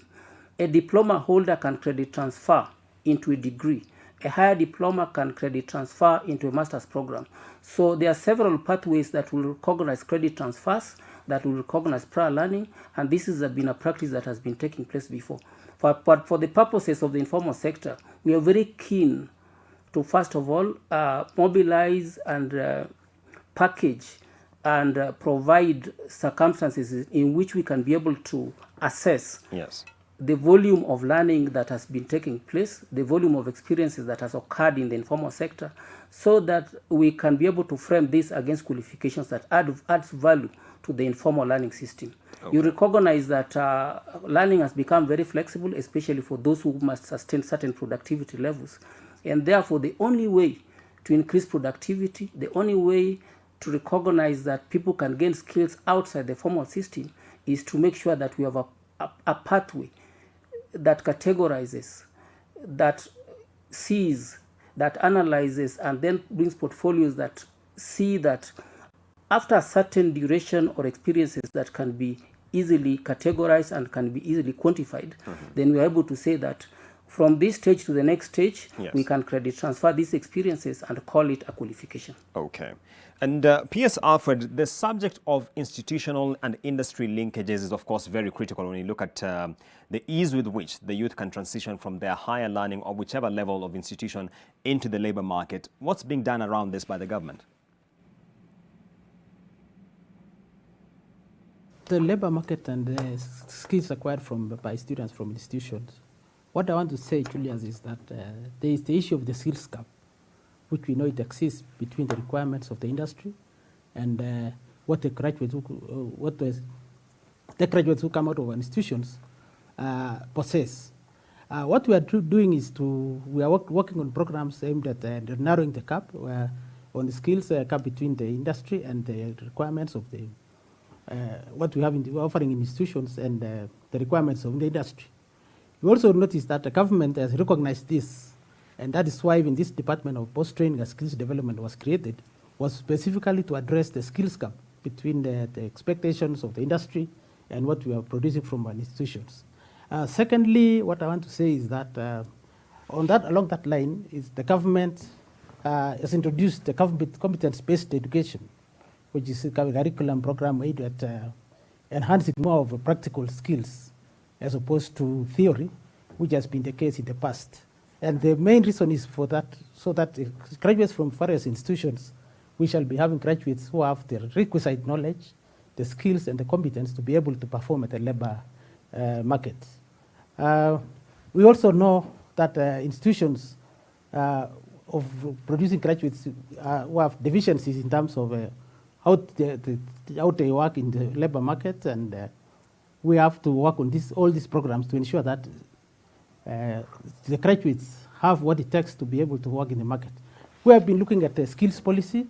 a diploma holder can credit transfer into a degree. A higher diploma can credit transfer into a master's program. So there are several pathways that will recognize credit transfers, that will recognize prior learning, and this has been a practice that has been taking place before. But for the purposes of the informal sector, we are very keen to, first of all, mobilize and package and provide circumstances in which we can be able to assess the volume of learning that has been taking place, the volume of experiences that has occurred in the informal sector, so that we can be able to frame this against qualifications that adds value to the informal learning system. Okay. You recognize that learning has become very flexible, especially for those who must sustain certain productivity levels. And therefore, the only way to increase productivity, the only way to recognize that people can gain skills outside the formal system is to make sure that we have a pathway that categorizes, that sees, that analyzes, and then brings portfolios that see that after a certain duration or experiences that can be easily categorized and can be easily quantified, then we are able to say that from this stage to the next stage, we can credit transfer these experiences and call it a qualification. Okay. And P.S. Alfred, the subject of institutional and industry linkages is, of course, very critical when you look at the ease with which the youth can transition from their higher learning or whichever level of institution into the labor market. What's being done around this by the government? The labor market and the skills acquired by students from institutions. What I want to say, Julius, is that there is the issue of the skills gap, which we know it exists between the requirements of the industry and what the graduates who come out of institutions possess. What we are doing is we are working on programs aimed at narrowing the gap on the skills gap between the industry and the requirements of the what we have offering in institutions and the requirements of the industry. We also notice that the government has recognized this, and that is why even this Department of Post-Training and Skills Development was created, was specifically to address the skills gap between the expectations of the industry and what we are producing from our institutions. Secondly, what I want to say is that along that line, is the government has introduced the competence-based education, which is a curriculum program aimed at enhancing more of practical skills as opposed to theory, which has been the case in the past. And the main reason is for that, so that graduates from various institutions, we shall be having graduates who have the requisite knowledge, the skills and the competence to be able to perform at the labor market. We also know that institutions of producing graduates who have deficiencies in terms of how they work in the labor market, and we have to work on all these programs to ensure that the graduates have what it takes to be able to work in the market. We have been looking at the skills policy,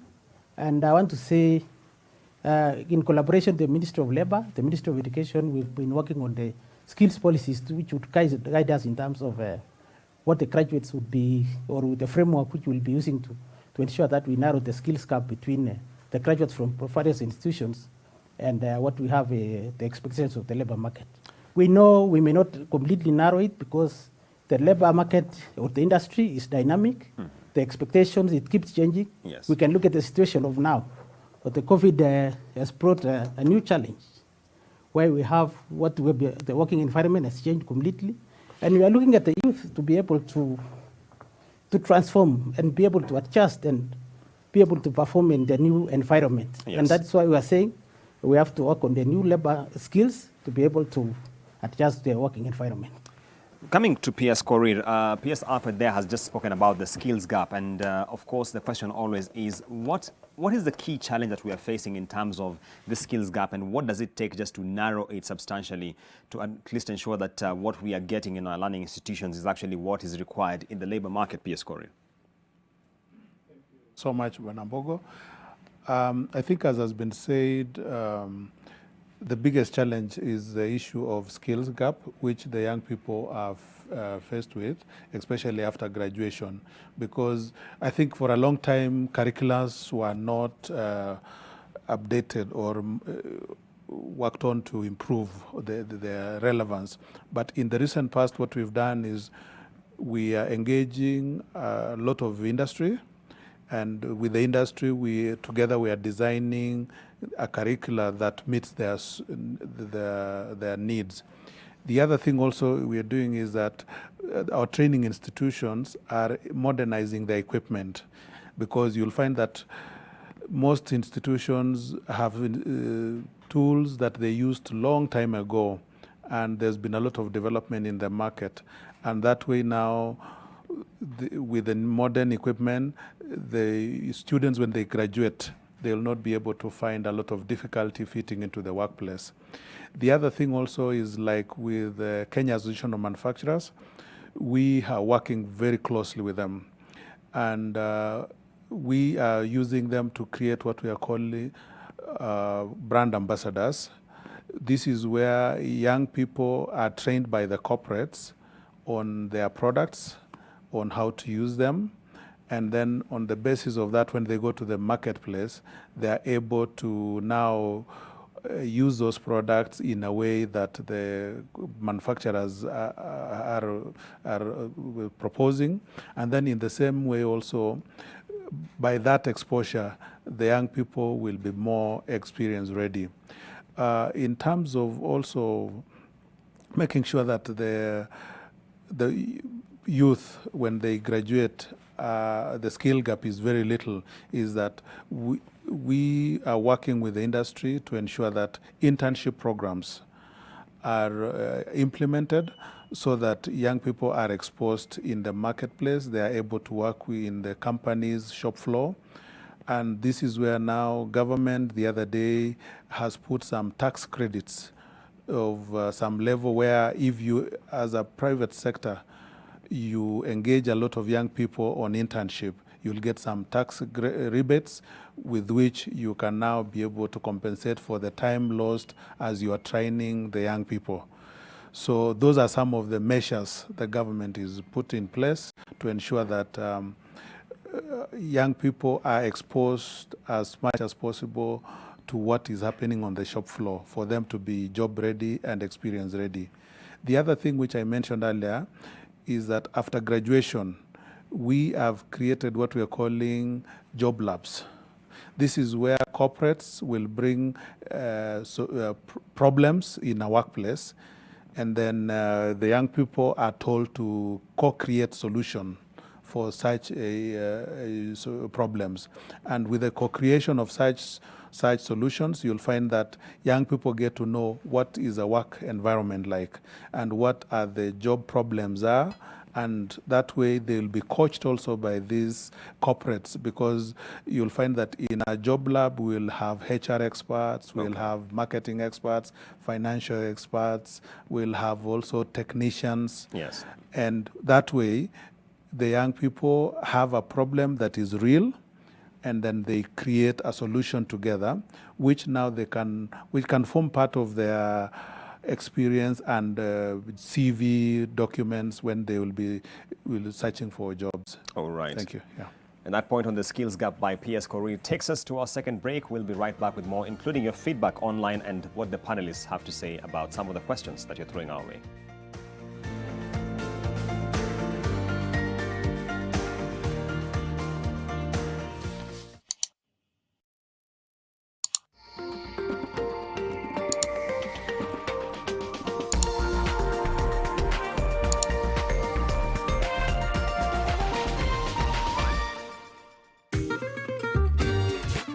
and I want to say in collaboration with the Ministry of Labor, the Ministry of Education, we've been working on the skills policies which would guide us in terms of what the graduates would be, or the framework which we'll be using to ensure that we narrow the skills gap between the graduates from various institutions and what we have, the expectations of the labor market. We know we may not completely narrow it because the labor market or the industry is dynamic. The expectations, it keeps changing. Yes. We can look at the situation of now. But the COVID has brought a new challenge where we have what will be the working environment has changed completely. And we are looking at the youth to be able to transform and be able to adjust and be able to perform in the new environment. Yes. And that's why we are saying we have to work on the new labor skills to be able to adjust the working environment. Coming to PS Korir, PS Alfred there has just spoken about the skills gap, and of course the question always is what is the key challenge that we are facing in terms of the skills gap, and what does it take just to narrow it substantially to at least ensure that what we are getting in our learning institutions is actually what is required in the labor market? PS Korir. So much, Wanambogo. I think, as has been said, the biggest challenge is the issue of skills gap, which the young people are faced with, especially after graduation. Because I think for a long time, curriculums were not updated or worked on to improve their relevance. But in the recent past, what we've done is we are engaging a lot of industry. And with the industry, we are designing a curricula that meets their needs. The other thing also we are doing is that our training institutions are modernizing their equipment, because you'll find that most institutions have tools that they used long time ago, and there's been a lot of development in the market. And that way now, with the modern equipment, the students, when they graduate, they will not be able to find a lot of difficulty fitting into the workplace. The other thing also is, like with Kenya Association of Manufacturers, we are working very closely with them. And we are using them to create what we are calling brand ambassadors. This is where young people are trained by the corporates on their products, on how to use them, and then on the basis of that, when they go to the marketplace, they are able to now use those products in a way that the manufacturers are proposing. And then in the same way also, by that exposure, the young people will be more experience ready. In terms of also making sure that the youth, when they graduate, the skill gap is very little, is that we are working with the industry to ensure that internship programs are implemented so that young people are exposed in the marketplace. They are able to work in the company's shop floor. And this is where now government the other day has put some tax credits of some level where if you, as a private sector, you engage a lot of young people on internship, you'll get some tax rebates with which you can now be able to compensate for the time lost as you are training the young people. So those are some of the measures the government is put in place to ensure that young people are exposed as much as possible to what is happening on the shop floor for them to be job ready and experience ready. The other thing which I mentioned earlier is that after graduation, we have created what we are calling job labs. This is where corporates will bring problems in a workplace, and then the young people are told to co-create solution for such problems. And with the co-creation of such solutions, you'll find that young people get to know what is a work environment like and what are the job problems are. And that way they'll be coached also by these corporates, because you'll find that in a job lab we'll have HR experts, we'll have marketing experts, financial experts, we'll have also technicians. Yes. And that way the young people have a problem that is real, and then they create a solution together, which now which can form part of their experience and CV documents when they will be searching for jobs. All right. Thank you. Yeah. And that point on the skills gap by P.S. Korir takes us to our second break. We'll be right back with more, including your feedback online and what the panelists have to say about some of the questions that you're throwing our way.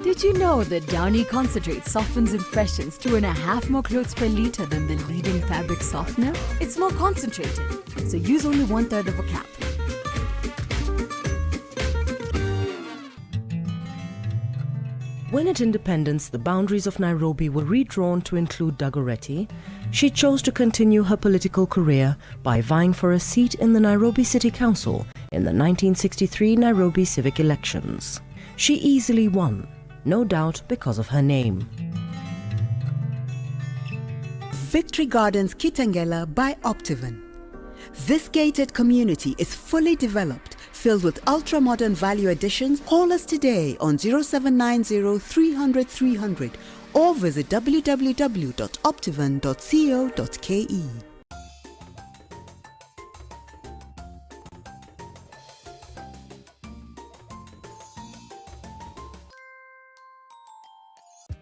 Did you know that Downy concentrate softens impressions 2.5 more clothes per litre than the leading fabric softener? It's more concentrated, so use only 1/3 of a cap. When at independence the boundaries of Nairobi were redrawn to include Dagoretti, she chose to continue her political career by vying for a seat in the Nairobi City Council in the 1963 Nairobi civic elections. She easily won, no doubt because of her name. Victory Gardens Kitengela by Optivan. This gated community is fully developed, filled with ultra-modern value additions. Call us today on 0790 300 300 or visit www.optivan.co.ke.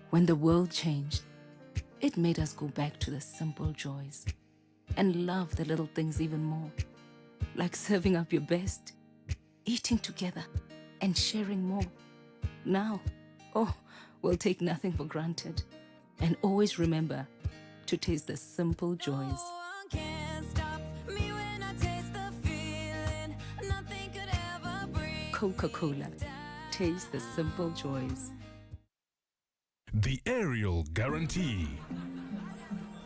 When the world changed, it made us go back to the simple joys and love the little things even more, like serving up your best, eating together, and sharing more. Now, we'll take nothing for granted and always remember to taste the simple joys. Coca-Cola, taste the simple joys. The aerial guarantee.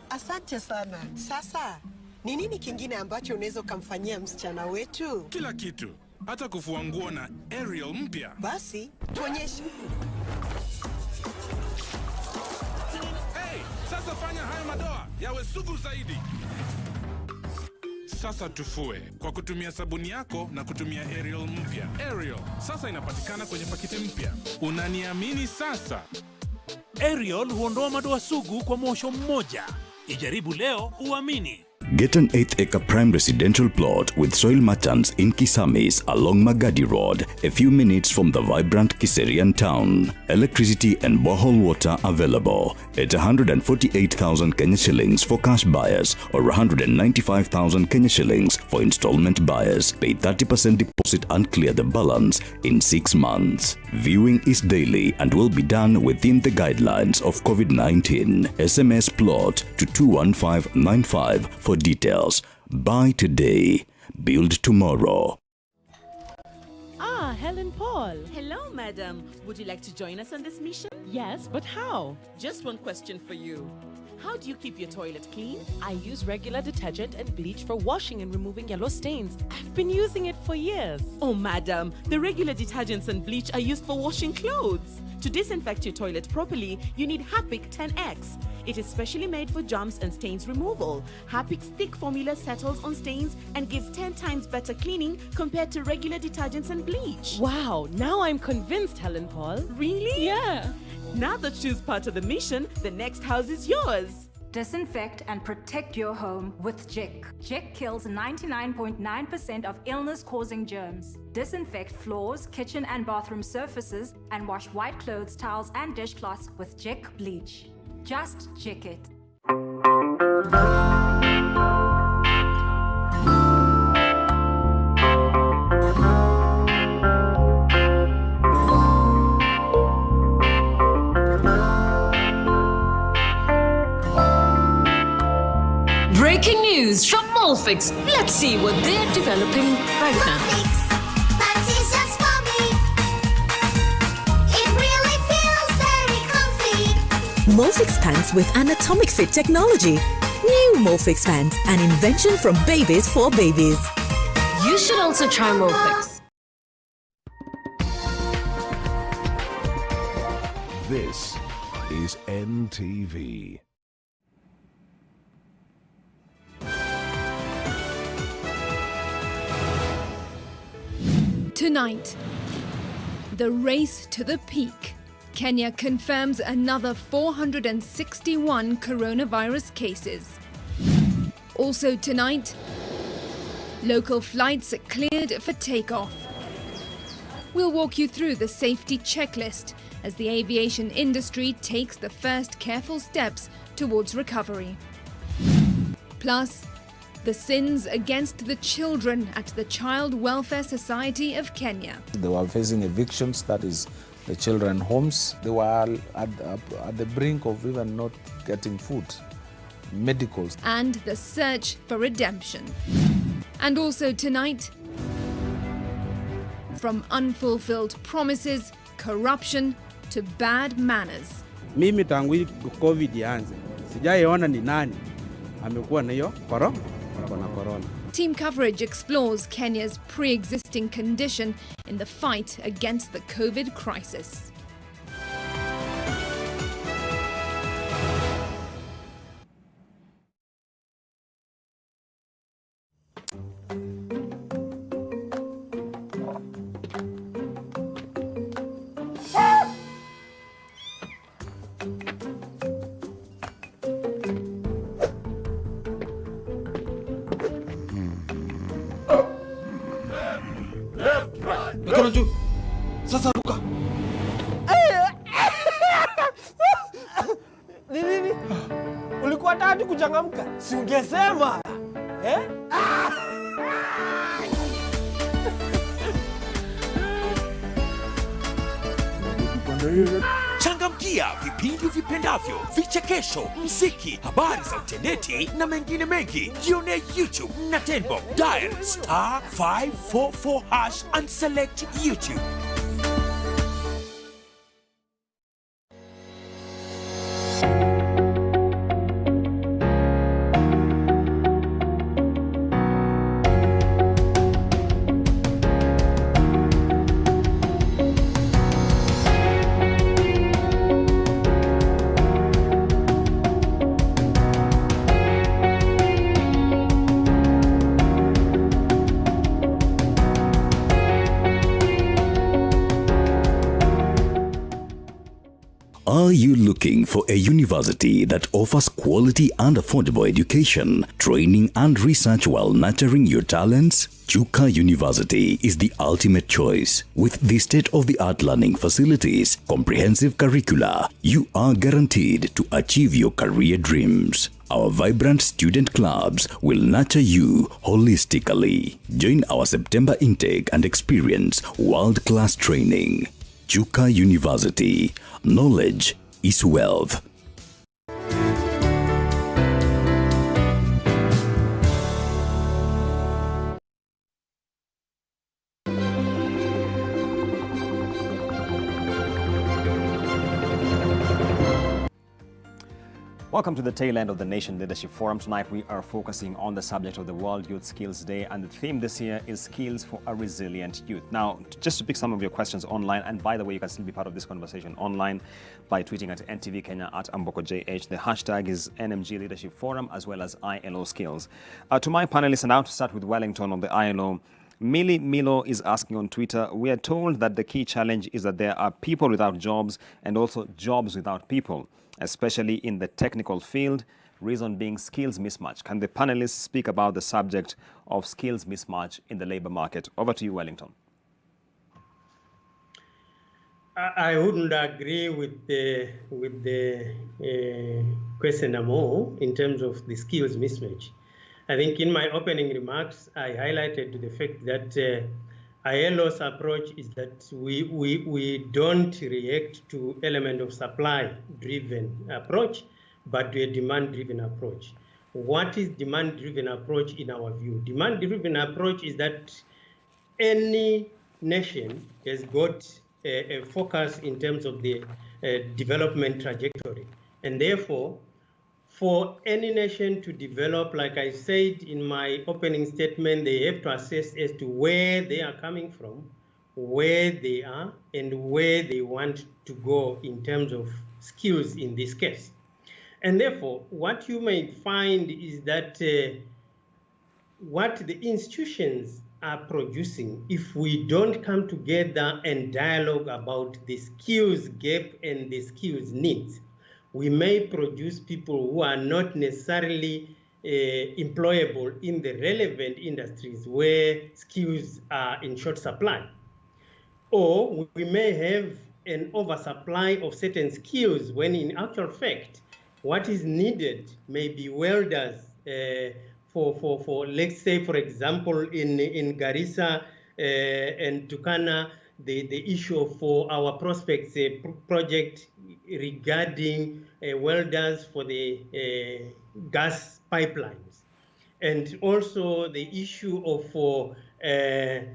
Asante sana. Sasa, ni nini kingine ambacho unaweza kumfanyia msichana wetu? Kila kitu. Hata kufua nguo na aerial mpya. Basi, tuonyeshe. Hey, sasa fanya haya madoa yawe sugu zaidi. Sasa tufue kwa kutumia sabuni yako na kutumia aerial mpya. Aerial sasa inapatikana kwenye pakiti mpya. Unaniamini sasa? Aerial huondoa madoa sugu kwa mwosho mmoja. Ijaribu leo uamini. Get an 8-acre prime residential plot with soil merchants in Kisamis along Magadi Road, a few minutes from the vibrant Kiserian town. Electricity and borehole water available at 148,000 Kenya shillings for cash buyers or 195,000 Kenya shillings for installment buyers. Pay 30% deposit and clear the balance in 6 months. Viewing is daily and will be done within the guidelines of COVID-19. SMS plot to 21595 for details. Buy today, build tomorrow. Helen Paul. Hello, madam. Would you like to join us on this mission? Yes, but how? Just one question for you. How do you keep your toilet clean? I use regular detergent and bleach for washing and removing yellow stains. I've been using it for years. Oh, madam, the regular detergents and bleach are used for washing clothes. To disinfect your toilet properly, you need Harpic 10X. It is specially made for germs and stains removal. Harpic's thick formula settles on stains and gives 10 times better cleaning compared to regular detergents and bleach. Wow, now I'm convinced, Helen Paul. Really? Yeah. Now that she's part of the mission, the next house is yours. Disinfect and protect your home with Jik. Jik kills 99.9% of illness-causing germs. Disinfect floors, kitchen and bathroom surfaces, and wash white clothes, towels, and dishcloths with Jik bleach. Just Jik it. Breaking news from Molfix. Let's see what they're developing right now. Molfix pants with anatomic fit technology. New Molfix pants, an invention from babies for babies. You should also try Molfix. This is NTV. Tonight, the race to the peak. Kenya confirms another 461 coronavirus cases. Also tonight, local flights cleared for takeoff. We'll walk you through the safety checklist as the aviation industry takes the first careful steps towards recovery. Plus, the sins against the children at the Child Welfare Society of Kenya. They were facing evictions, that is the children homes. They were at the brink of even not getting food, medicals. And the search for redemption. And also tonight, from unfulfilled promises, corruption to bad manners. Mimi tangu hii COVID ianze, sijaiona ni nani amekuwa na hiyo corona. Team coverage explores Kenya's pre-existing condition in the fight against the COVID crisis. Mikono juu. Sasa ruka. Ni nini? Ulikuwa tatu kuchangamka. Si ungesema. Eh? Changamkia vipindi vipendavyo, vichekesho, mziki, habari za uteneti na mengine mengi. Jione YouTube na Tenbo. Dial *544# and select YouTube. Are you looking for a university that offers quality and affordable education, training and research while nurturing your talents? Chuka University is the ultimate choice. With the state-of-the-art learning facilities, comprehensive curricula, you are guaranteed to achieve your career dreams. Our vibrant student clubs will nurture you holistically. Join our September intake and experience world-class training. Chuka University. Knowledge is wealth. Welcome to the tail end of the Nation Leadership Forum. Tonight we are focusing on the subject of the World Youth Skills Day, and the theme this year is Skills for a Resilient Youth. Now, just to pick some of your questions online, and by the way, you can still be part of this conversation online by tweeting at NTV Kenya at AmbokoJH. The hashtag is NMG Leadership Forum as well as ILO Skills. To my panelists, and now to start with Wellington on the ILO, Millie Milo is asking on Twitter, we are told that the key challenge is that there are people without jobs and also jobs without people, especially in the technical field, reason being skills mismatch. Can the panelists speak about the subject of skills mismatch in the labor market? Over to you, Wellington. I wouldn't agree with the questioner more in terms of the skills mismatch. I think in my opening remarks, I highlighted the fact that ILO's approach is that we don't react to element of supply-driven approach, but to a demand-driven approach. What is demand-driven approach in our view? Demand-driven approach is that any nation has got a focus in terms of the development trajectory. And therefore, for any nation to develop, like I said in my opening statement, they have to assess as to where they are coming from, where they are, and where they want to go in terms of skills in this case. And therefore, what you may find is that what the institutions are producing, if we don't come together and dialogue about the skills gap and the skills needs, we may produce people who are not necessarily employable in the relevant industries where skills are in short supply. Or we may have an oversupply of certain skills when in actual fact, what is needed may be welders for let's say, for example, in Garissa and Turkana, the issue for our prospects project regarding welders for the gas pipelines. And also the issue of the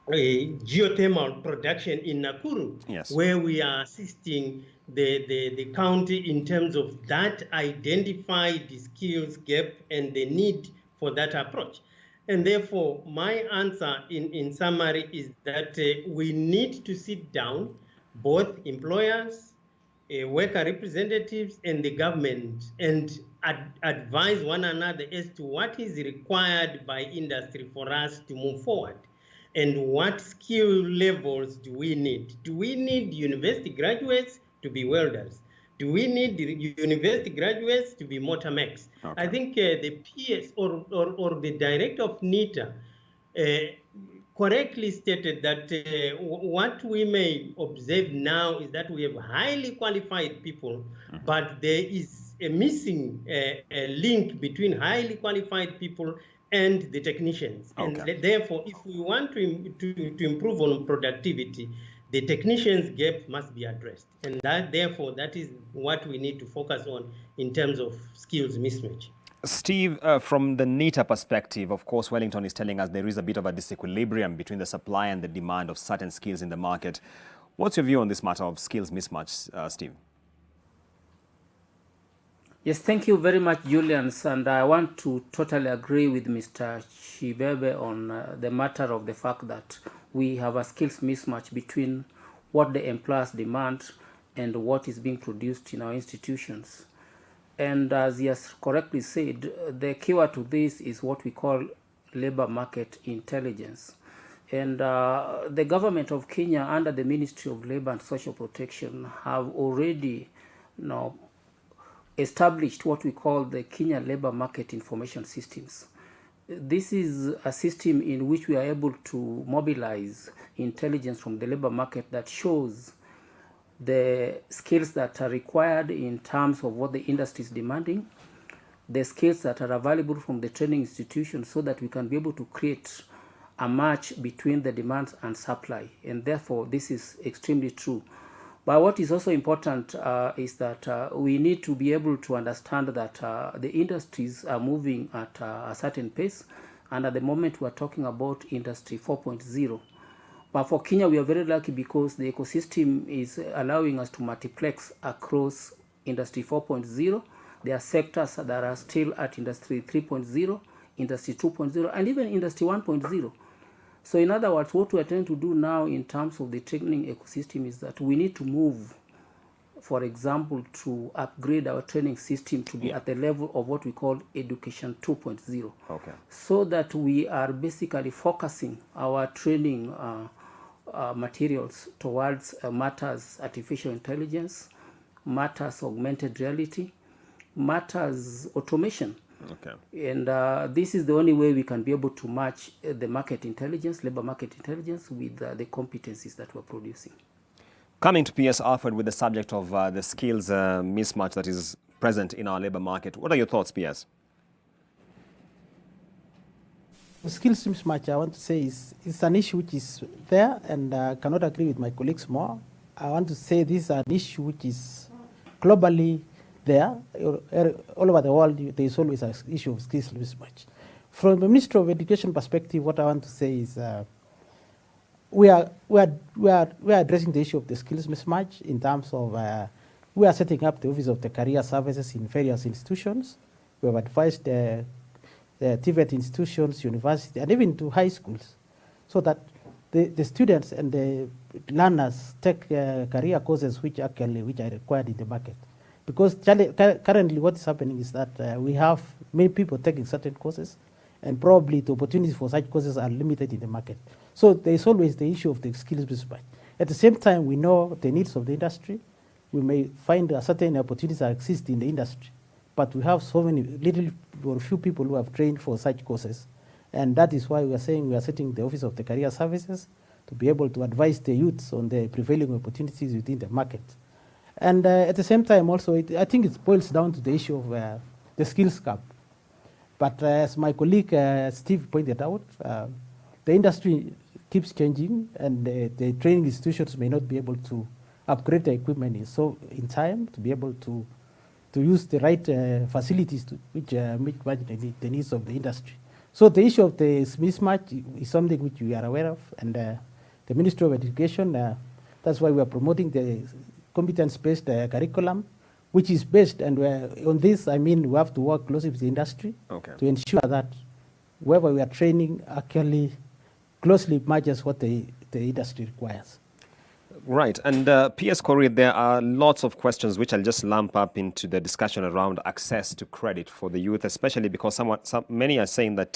geothermal production in Nakuru, yes, where we are assisting the county in terms of that identify the skills gap and the need for that approach. And therefore, my answer in summary is that we need to sit down, both employers, worker representatives, and the government, and advise one another as to what is required by industry for us to move forward. And what skill levels do we need? Do we need university graduates to be welders? Do we need university graduates to be motor mechs? Okay. I think the PS or the director of NITA correctly stated that what we may observe now is that we have highly qualified people, but there is a missing link between highly qualified people and the technicians. Okay. And therefore, if we want to improve on productivity, the technicians gap must be addressed. And therefore, that is what we need to focus on in terms of skills mismatch. Steve, from the NITA perspective, of course, Wellington is telling us there is a bit of a disequilibrium between the supply and the demand of certain skills in the market. What's your view on this matter of skills mismatch, Steve? Yes, thank you very much, Julians. And I want to totally agree with Mr. Chibebe on the matter of the fact that we have a skills mismatch between what the employers demand and what is being produced in our institutions. And as he has correctly said, the keyword to this is what we call labor market intelligence. And the government of Kenya, under the Ministry of Labor and Social Protection, have already established what we call the Kenya Labor Market Information Systems. This is a system in which we are able to mobilize intelligence from the labor market that shows the skills that are required in terms of what the industry is demanding, the skills that are available from the training institutions, so that we can be able to create a match between the demand and supply. And therefore, this is extremely true. But what is also important is that we need to be able to understand that the industries are moving at a certain pace. And at the moment, we are talking about Industry 4.0. But for Kenya, we are very lucky because the ecosystem is allowing us to multiplex across Industry 4.0. There are sectors that are still at Industry 3.0, Industry 2.0, and even Industry 1.0. So in other words, what we are trying to do now in terms of the training ecosystem is that we need to move, for example, to upgrade our training system to be at the level of what we call Education 2.0. Okay. So that we are basically focusing our training materials towards matters artificial intelligence, matters augmented reality, matters automation. Okay. And this is the only way we can be able to match the market intelligence, labor market intelligence, with the competencies that we're producing. Coming to PS Alfred with the subject of the skills mismatch that is present in our labor market. What are your thoughts, PS? The skills mismatch, I want to say, is an issue which is there, and I cannot agree with my colleagues more. I want to say this is an issue which is globally there. All over the world, there is always an issue of skills mismatch. From the Ministry of Education perspective, what I want to say is we are addressing the issue of the skills mismatch in terms of we are setting up the Office of the Career Services in various institutions. We have advised the TVET institutions, universities, and even to high schools, so that the students and the learners take career courses which are required in the market. Because currently what is happening is that we have many people taking certain courses, and probably the opportunities for such courses are limited in the market. So there is always the issue of the skills mismatch. At the same time, we know the needs of the industry. We may find certain opportunities that exist in the industry, but we have so many little or few people who have trained for such courses. And that is why we are saying we are setting the Office of the Career Services to be able to advise the youths on the prevailing opportunities within the market. And at the same time also, I think it boils down to the issue of the skills gap. But as my colleague Steve pointed out, the industry keeps changing, and the training institutions may not be able to upgrade the equipment in time to be able to use the right facilities which meet the needs of the industry. So the issue of the mismatch is something which we are aware of, and the Ministry of Education, that's why we are promoting the competence-based curriculum, which is based, and on this, I mean, we have to work closely with the industry to ensure that whoever we are training actually closely matches what the industry requires. Right, and PS Corey, there are lots of questions which I'll just lump up into the discussion around access to credit for the youth, especially because many are saying that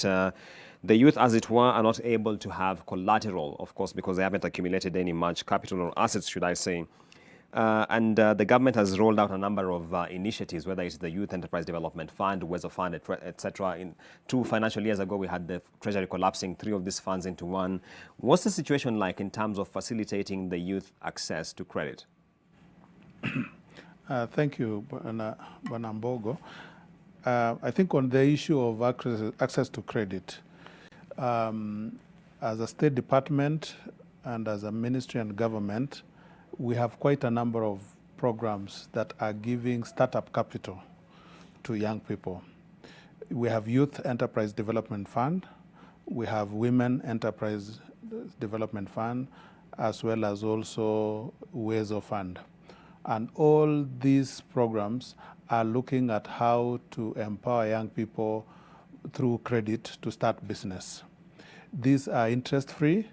the youth, as it were, are not able to have collateral, of course, because they haven't accumulated any much capital or assets, should I say. And the government has rolled out a number of initiatives, whether it's the Youth Enterprise Development Fund, Wezo Fund, etc. 2 financial years ago, we had the Treasury collapsing 3 of these funds into one. What's the situation like in terms of facilitating the youth access to credit? Thank you, Banambogo. I think on the issue of access to credit, as a State Department and as a ministry and government, we have quite a number of programs that are giving startup capital to young people. We have Youth Enterprise Development Fund, we have Women Enterprise Development Fund, as well as also Wezo Fund. And all these programs are looking at how to empower young people through credit to start business. These are interest-free,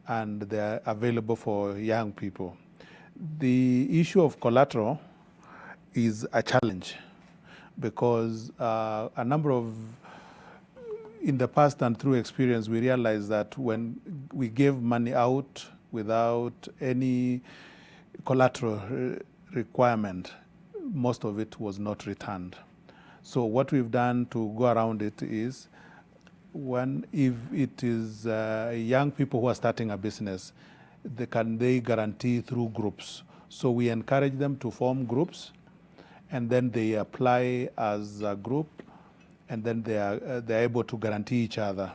and they're available for young people. The issue of collateral is a challenge because a number of, in the past and through experience, we realized that when we gave money out without any collateral requirement, most of it was not returned. So what we've done to go around it is, if it is young people who are starting a business, they guarantee through groups. So we encourage them to form groups, and then they apply as a group, and then they're able to guarantee each other.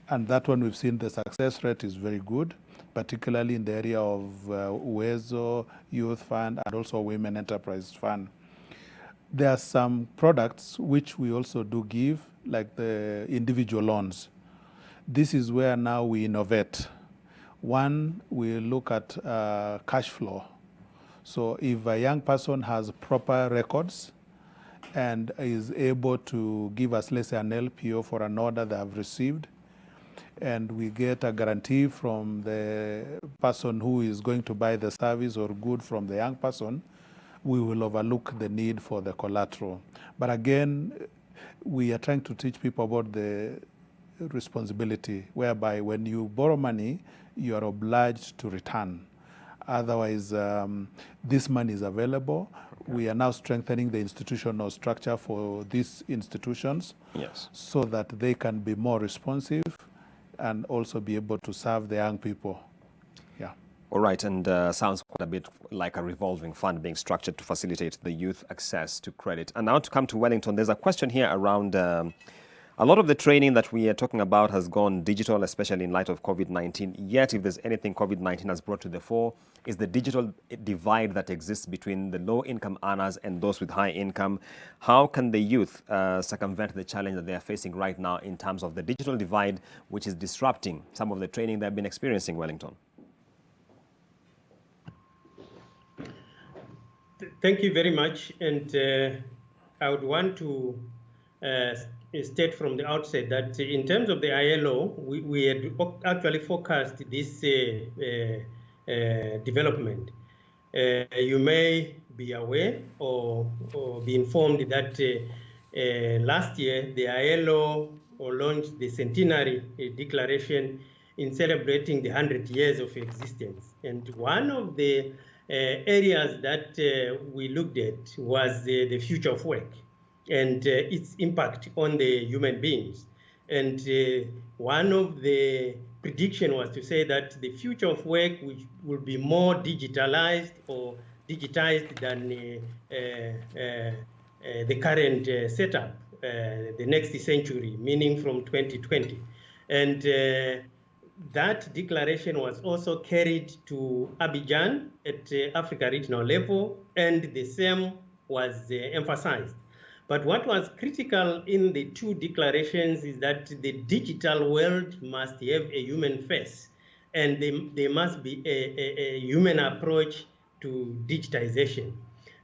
And that one, we've seen the success rate is very good, particularly in the area of Wezo, Youth Fund, and also Women Enterprise Fund. There are some products which we also do give, like the individual loans. This is where now we innovate. One, we look at cash flow. So if a young person has proper records and is able to give us, let's say, an LPO for an order they have received, and we get a guarantee from the person who is going to buy the service or good from the young person, we will overlook the need for the collateral. But again, we are trying to teach people about the responsibility, whereby when you borrow money, you are obliged to return. Otherwise, this money is available. We are now strengthening the institutional structure for these institutions, so that they can be more responsive and also be able to serve the young people. Yeah. All right, and sounds quite a bit like a revolving fund being structured to facilitate the youth access to credit. And now to come to Wellington, there's a question here around a lot of the training that we are talking about has gone digital, especially in light of COVID-19. Yet, if there's anything COVID-19 has brought to the fore, is the digital divide that exists between the low-income earners and those with high income. How can the youth circumvent the challenge that they are facing right now in terms of the digital divide, which is disrupting some of the training they've been experiencing, Wellington? Thank you very much. And I would want to state from the outset that in terms of the ILO, we had actually forecast this development. You may be aware or be informed that last year the ILO launched the centenary declaration in celebrating the 100 years of existence. And one of the areas that we looked at was the future of work and its impact on the human beings. And one of the prediction was to say that the future of work will be more digitalized or digitized than the current setup, the next century, meaning from 2020. And that declaration was also carried to Abidjan at Africa regional level, and the same was emphasized. But what was critical in the two declarations is that the digital world must have a human face, and there must be a human approach to digitization.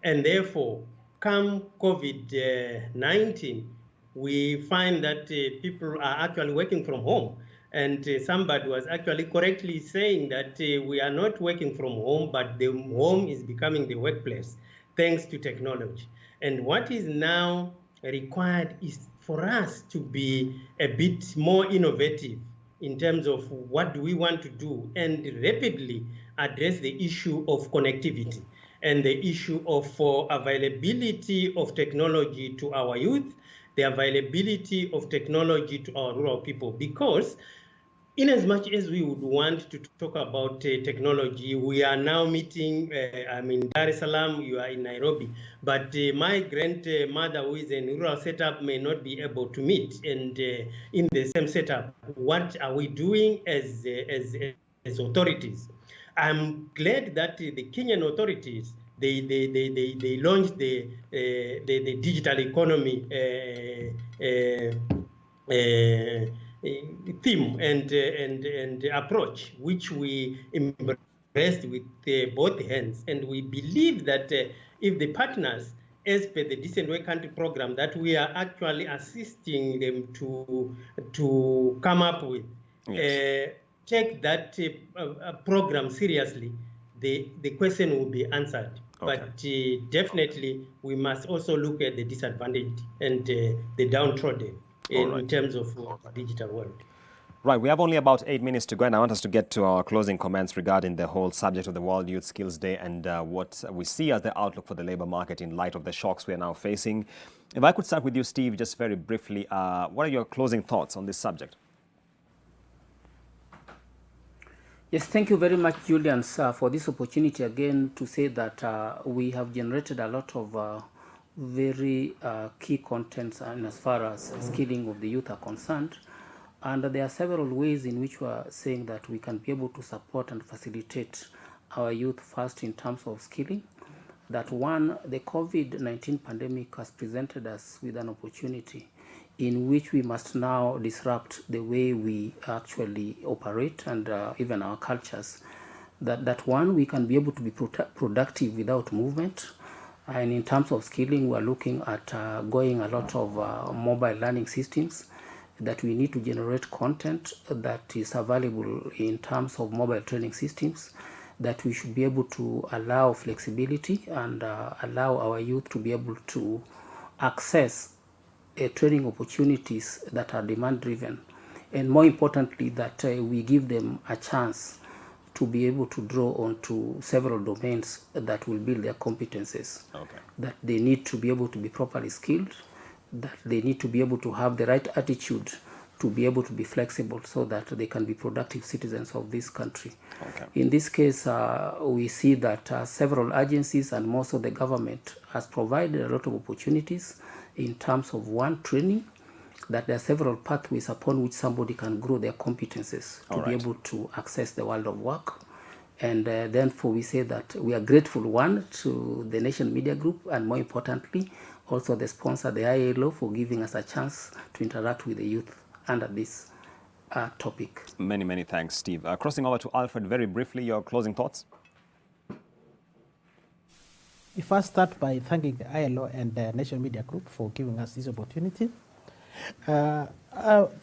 And therefore, come COVID-19, we find that people are actually working from home. And somebody was actually correctly saying that we are not working from home, but the home is becoming the workplace, thanks to technology. And what is now required is for us to be a bit more innovative in terms of what do we want to do and rapidly address the issue of connectivity and the issue of availability of technology to our youth, the availability of technology to our rural people. Because in as much as we would want to talk about technology, we are now meeting, I'm in Dar es Salaam, you are in Nairobi, but my grandmother who is in rural setup may not be able to meet. And in the same setup, what are we doing as authorities? I'm glad that the Kenyan authorities, they launched the digital economy theme and approach, which we embraced with both hands. And we believe that if the partners, as per the Decent Way Country program, that we are actually assisting them to come up with, take that program seriously, the question will be answered. Okay. But definitely, we must also look at the disadvantaged and the downtrodden in terms of digital world. Right, we have only about 8 minutes to go, and I want us to get to our closing comments regarding the whole subject of the World Youth Skills Day and what we see as the outlook for the labor market in light of the shocks we are now facing. If I could start with you, Steve, just very briefly, what are your closing thoughts on this subject? Yes, thank you very much, Julian, for this opportunity again to say that we have generated a lot of very key contents and as far as skilling of the youth are concerned. And there are several ways in which we are saying that we can be able to support and facilitate our youth first in terms of skilling. That one, the COVID-19 pandemic has presented us with an opportunity in which we must now disrupt the way we actually operate and even our cultures. That one, we can be able to be productive without movement. And in terms of skilling, we're looking at going a lot of mobile learning systems, that we need to generate content that is available in terms of mobile training systems, that we should be able to allow flexibility and allow our youth to be able to access training opportunities that are demand-driven. And more importantly, that we give them a chance to be able to draw onto several domains that will build their competences. Okay. That they need to be able to be properly skilled, that they need to be able to have the right attitude to be able to be flexible so that they can be productive citizens of this country. Okay. In this case, we see that several agencies and most of the government has provided a lot of opportunities in terms of one, training, that there are several pathways upon which somebody can grow their competences to be able to access the world of work. And therefore we say that we are grateful, one, to the Nation Media Group, and more importantly, also the sponsor, the ILO, for giving us a chance to interact with the youth under this topic. Many, many thanks, Steve. Crossing over to Alfred, very briefly, your closing thoughts? We first start by thanking the ILO and the Nation Media Group for giving us this opportunity. The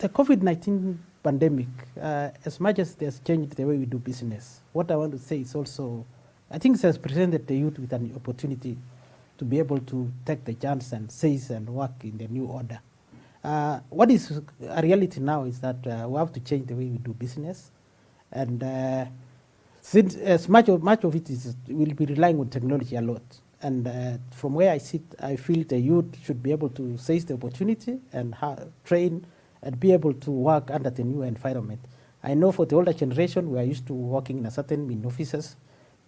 COVID-19 pandemic, as much as it has changed the way we do business, what I want to say is also I think it has presented the youth with an opportunity to be able to take the chance and seize and work in the new order. What is a reality now is that we have to change the way we do business, and since as much of it will be relying on technology a lot. And from where I sit, I feel the youth should be able to seize the opportunity and train and be able to work under the new environment. I know for the older generation, we are used to working in a certain offices,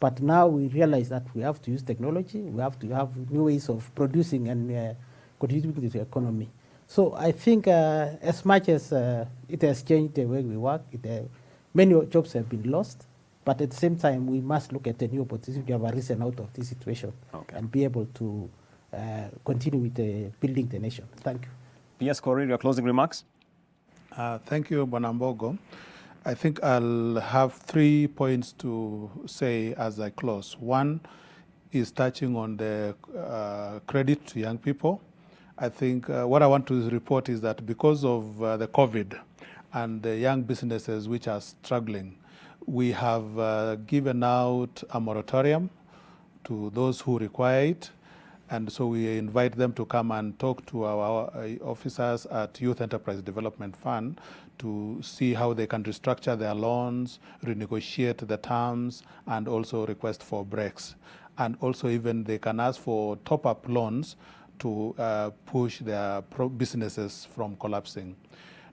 but now we realize that we have to use technology, we have to have new ways of producing and contributing to the economy. So I think as much as it has changed the way we work, many jobs have been lost, but at the same time, we must look at the new opportunities that have arisen out of this situation and be able to continue with building the nation. Thank you. PS Korir, your closing remarks? Thank you, Bonambogo. I think I'll have 3 points to say as I close. One is touching on the credit to young people. I think what I want to report is that because of the COVID and the young businesses which are struggling, we have given out a moratorium to those who require it. And so we invite them to come and talk to our officers at Youth Enterprise Development Fund to see how they can restructure their loans, renegotiate the terms, and also request for breaks. And also even they can ask for top-up loans to push their businesses from collapsing.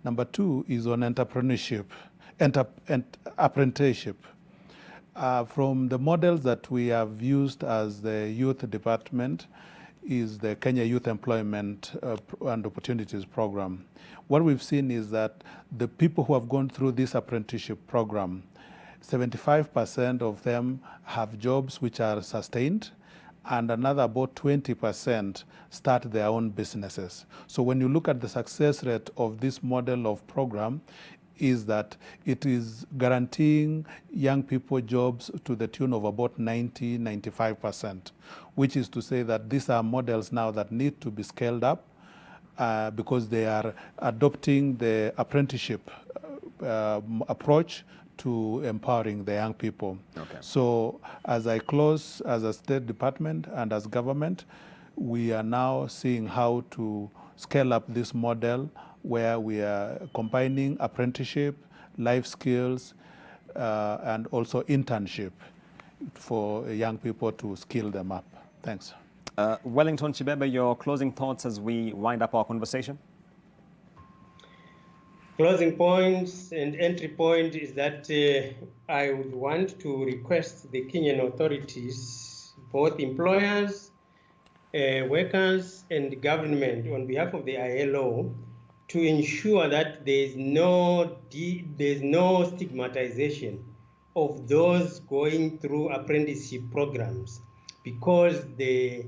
Number 2 is on entrepreneurship, apprenticeship. From the models that we have used as the youth department is the Kenya Youth Employment and Opportunities Program. What we've seen is that the people who have gone through this apprenticeship program, 75% of them have jobs which are sustained, and another about 20% start their own businesses. So when you look at the success rate of this model of program, is that it is guaranteeing young people jobs to the tune of about 90–95%, which is to say that these are models now that need to be scaled up because they are adopting the apprenticeship approach to empowering the young people. So as I close, as a state department and as government, we are now seeing how to scale up this model where we are combining apprenticeship, life skills, and also internship for young people to skill them up. Thanks. Wellington Chibebe, your closing thoughts as we wind up our conversation? Closing points and entry point is that I would want to request the Kenyan authorities, both employers, workers, and government, on behalf of the ILO, to ensure that there's no stigmatization of those going through apprenticeship programs, because the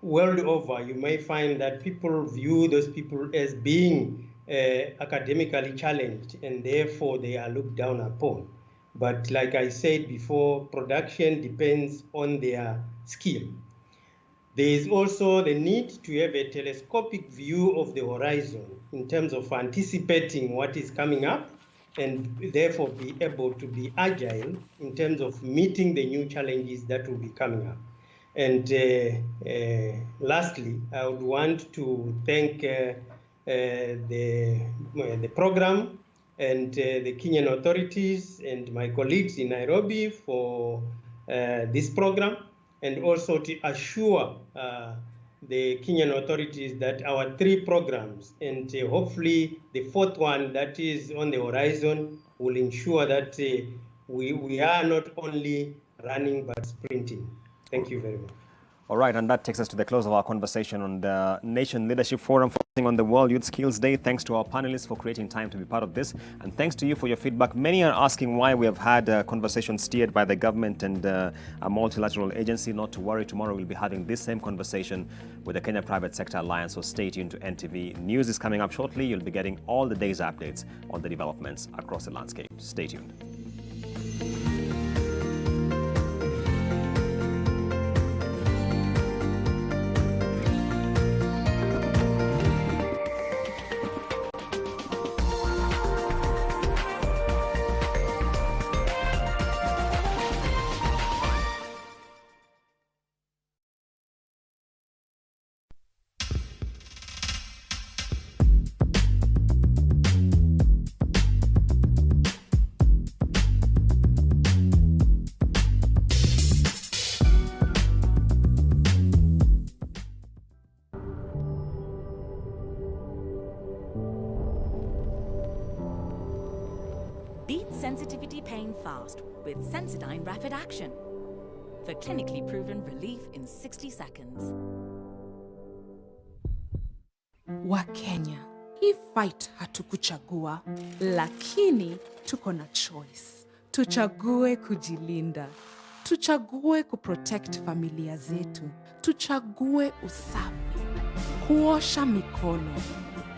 world over you may find that people view those people as being academically challenged, and therefore they are looked down upon. But like I said before, production depends on their skill. There is also the need to have a telescopic view of the horizon in terms of anticipating what is coming up, and therefore be able to be agile in terms of meeting the new challenges that will be coming up. And lastly, I would want to thank the program and the Kenyan authorities and my colleagues in Nairobi for this program, and also to assure the Kenyan authorities that our 3 programs, and hopefully the 4th one that is on the horizon, will ensure that we are not only running but sprinting. Thank you very much. All right, and that takes us to the close of our conversation on the Nation Leadership Forum focusing on the World Youth Skills Day. Thanks to our panelists for creating time to be part of this, and thanks to you for your feedback. Many are asking why we have had a conversation steered by the government and a multilateral agency. Not to worry, tomorrow we'll be having this same conversation with the Kenya Private Sector Alliance, so stay tuned to NTV. News is coming up shortly. You'll be getting all the day's updates on the developments across the landscape. Stay tuned. sensitivity pain fast with Sensodyne Rapid Action for clinically proven relief in 60 seconds. Wakenya, hii fight hatukuchagua, lakini tuko na choice. Tuchague kujilinda. Tuchague kuprotect familia zetu. Tuchague usafi. Kuosha mikono.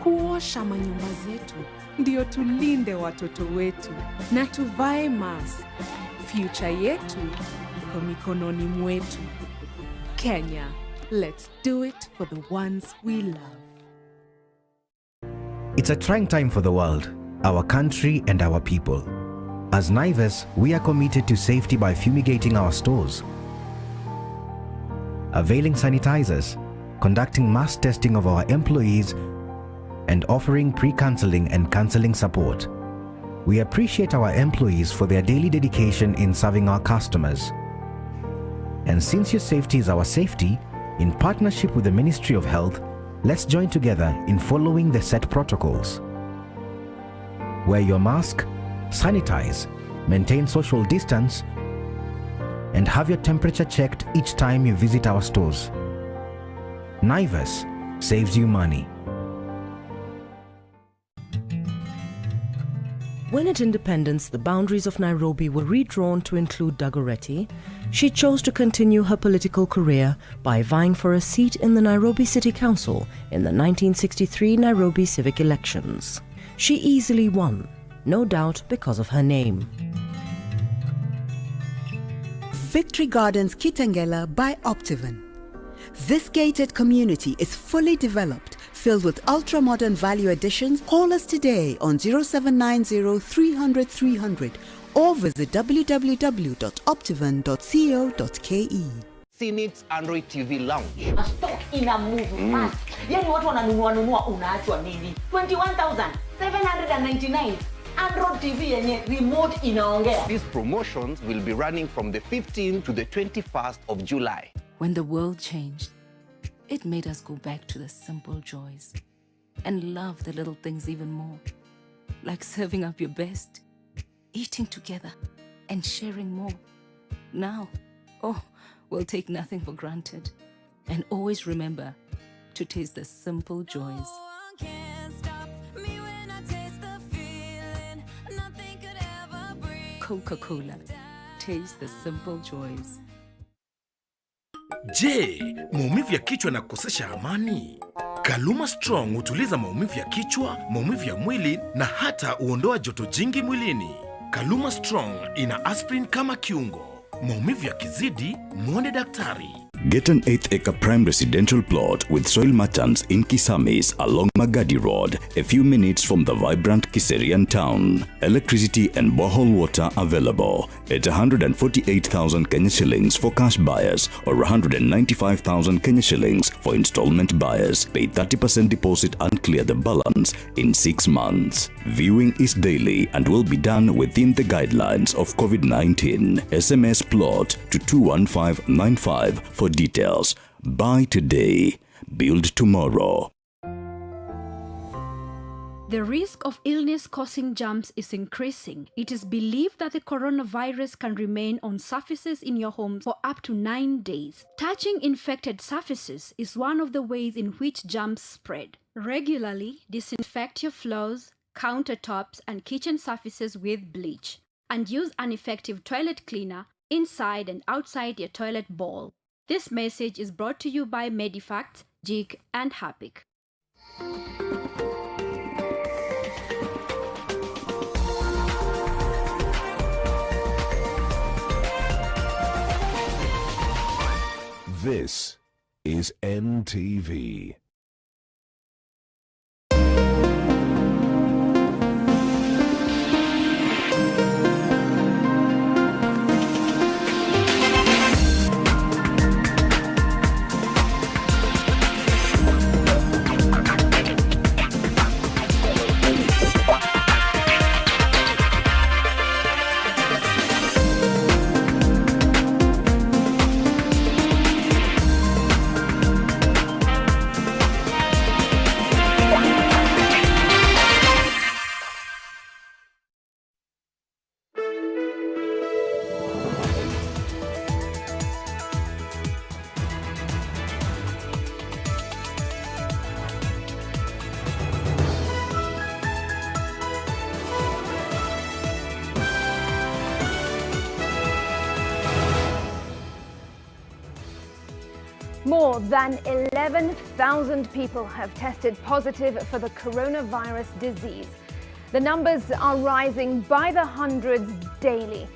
Kuosha manyumba zetu. Ndio tulinde watoto wetu. Na tuvae mask. Future yetu iko mikononi mwetu. Kenya, let's do it for the ones we love. It's a trying time for the world, our country and our people. As Naivas, we are committed to safety by fumigating our stores, availing sanitizers, conducting mass testing of our employees, and offering pre-counseling and counseling support. We appreciate our employees for their daily dedication in serving our customers. And since your safety is our safety, in partnership with the Ministry of Health, let's join together in following the set protocols. Wear your mask, sanitize, maintain social distance, and have your temperature checked each time you visit our stores. Naivas saves you money. When at independence the boundaries of Nairobi were redrawn to include Dagoretti, she chose to continue her political career by vying for a seat in the Nairobi City Council in the 1963 Nairobi civic elections. She easily won, no doubt because of her name. Victory Gardens Kitengela by Optivan. This gated community is fully developed, filled with ultra-modern value additions. Call us today on 0790 300 300 or visit www.optivan.co.ke. Phoenix Android TV launch. A stock in a move fast. Yani watu wananunua unaachwa nini? 21,799. Android TV yenye remote inaongea. These promotions will be running from the 15th to the 21st of July. When the world changed, it made us go back to the simple joys and love the little things even more. Like serving up your best, eating together, and sharing more. Now, we'll take nothing for granted and always remember to taste the simple joys. Coca-Cola. Taste the simple joys. Je, maumivu ya kichwa na kukosesha amani? Kaluma Strong hutuliza maumivu ya kichwa, maumivu ya mwili na hata huondoa joto jingi mwilini. Kaluma Strong ina aspirin kama kiungo. Maumivu yakizidi, muone daktari. Get an 8-acre prime residential plot with soil merchants in Kisamis along Magadi Road, a few minutes from the vibrant Kiserian town. Electricity and borehole water available at 148,000 Kenya shillings for cash buyers or 195,000 Kenya shillings for installment buyers. Pay 30% deposit and clear the balance in 6 months. Viewing is daily and will be done within the guidelines of COVID-19. SMS plot to 21595 for details. Buy today, build tomorrow. The risk of illness-causing germs is increasing. It is believed that the coronavirus can remain on surfaces in your home for up to 9 days. Touching infected surfaces is one of the ways in which germs spread. Regularly disinfect your floors, countertops, and kitchen surfaces with bleach, and use an effective toilet cleaner inside and outside your toilet bowl. This message is brought to you by Medifact, JIG, and HAPIC. This is NTV. More than 11,000 people have tested positive for the coronavirus disease. The numbers are rising by the hundreds daily.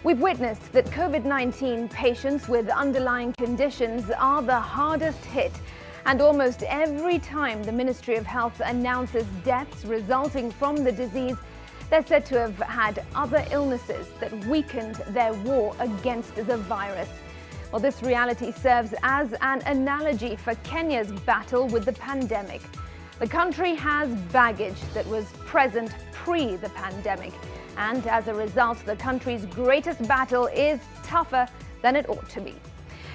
We've witnessed that COVID-19 patients with underlying conditions are the hardest hit. And almost every time the Ministry of Health announces deaths resulting from the disease, they're said to have had other illnesses that weakened their war against the virus. Well, this reality serves as an analogy for Kenya's battle with the pandemic. The country has baggage that was present pre the pandemic, and as a result, the country's greatest battle is tougher than it ought to be.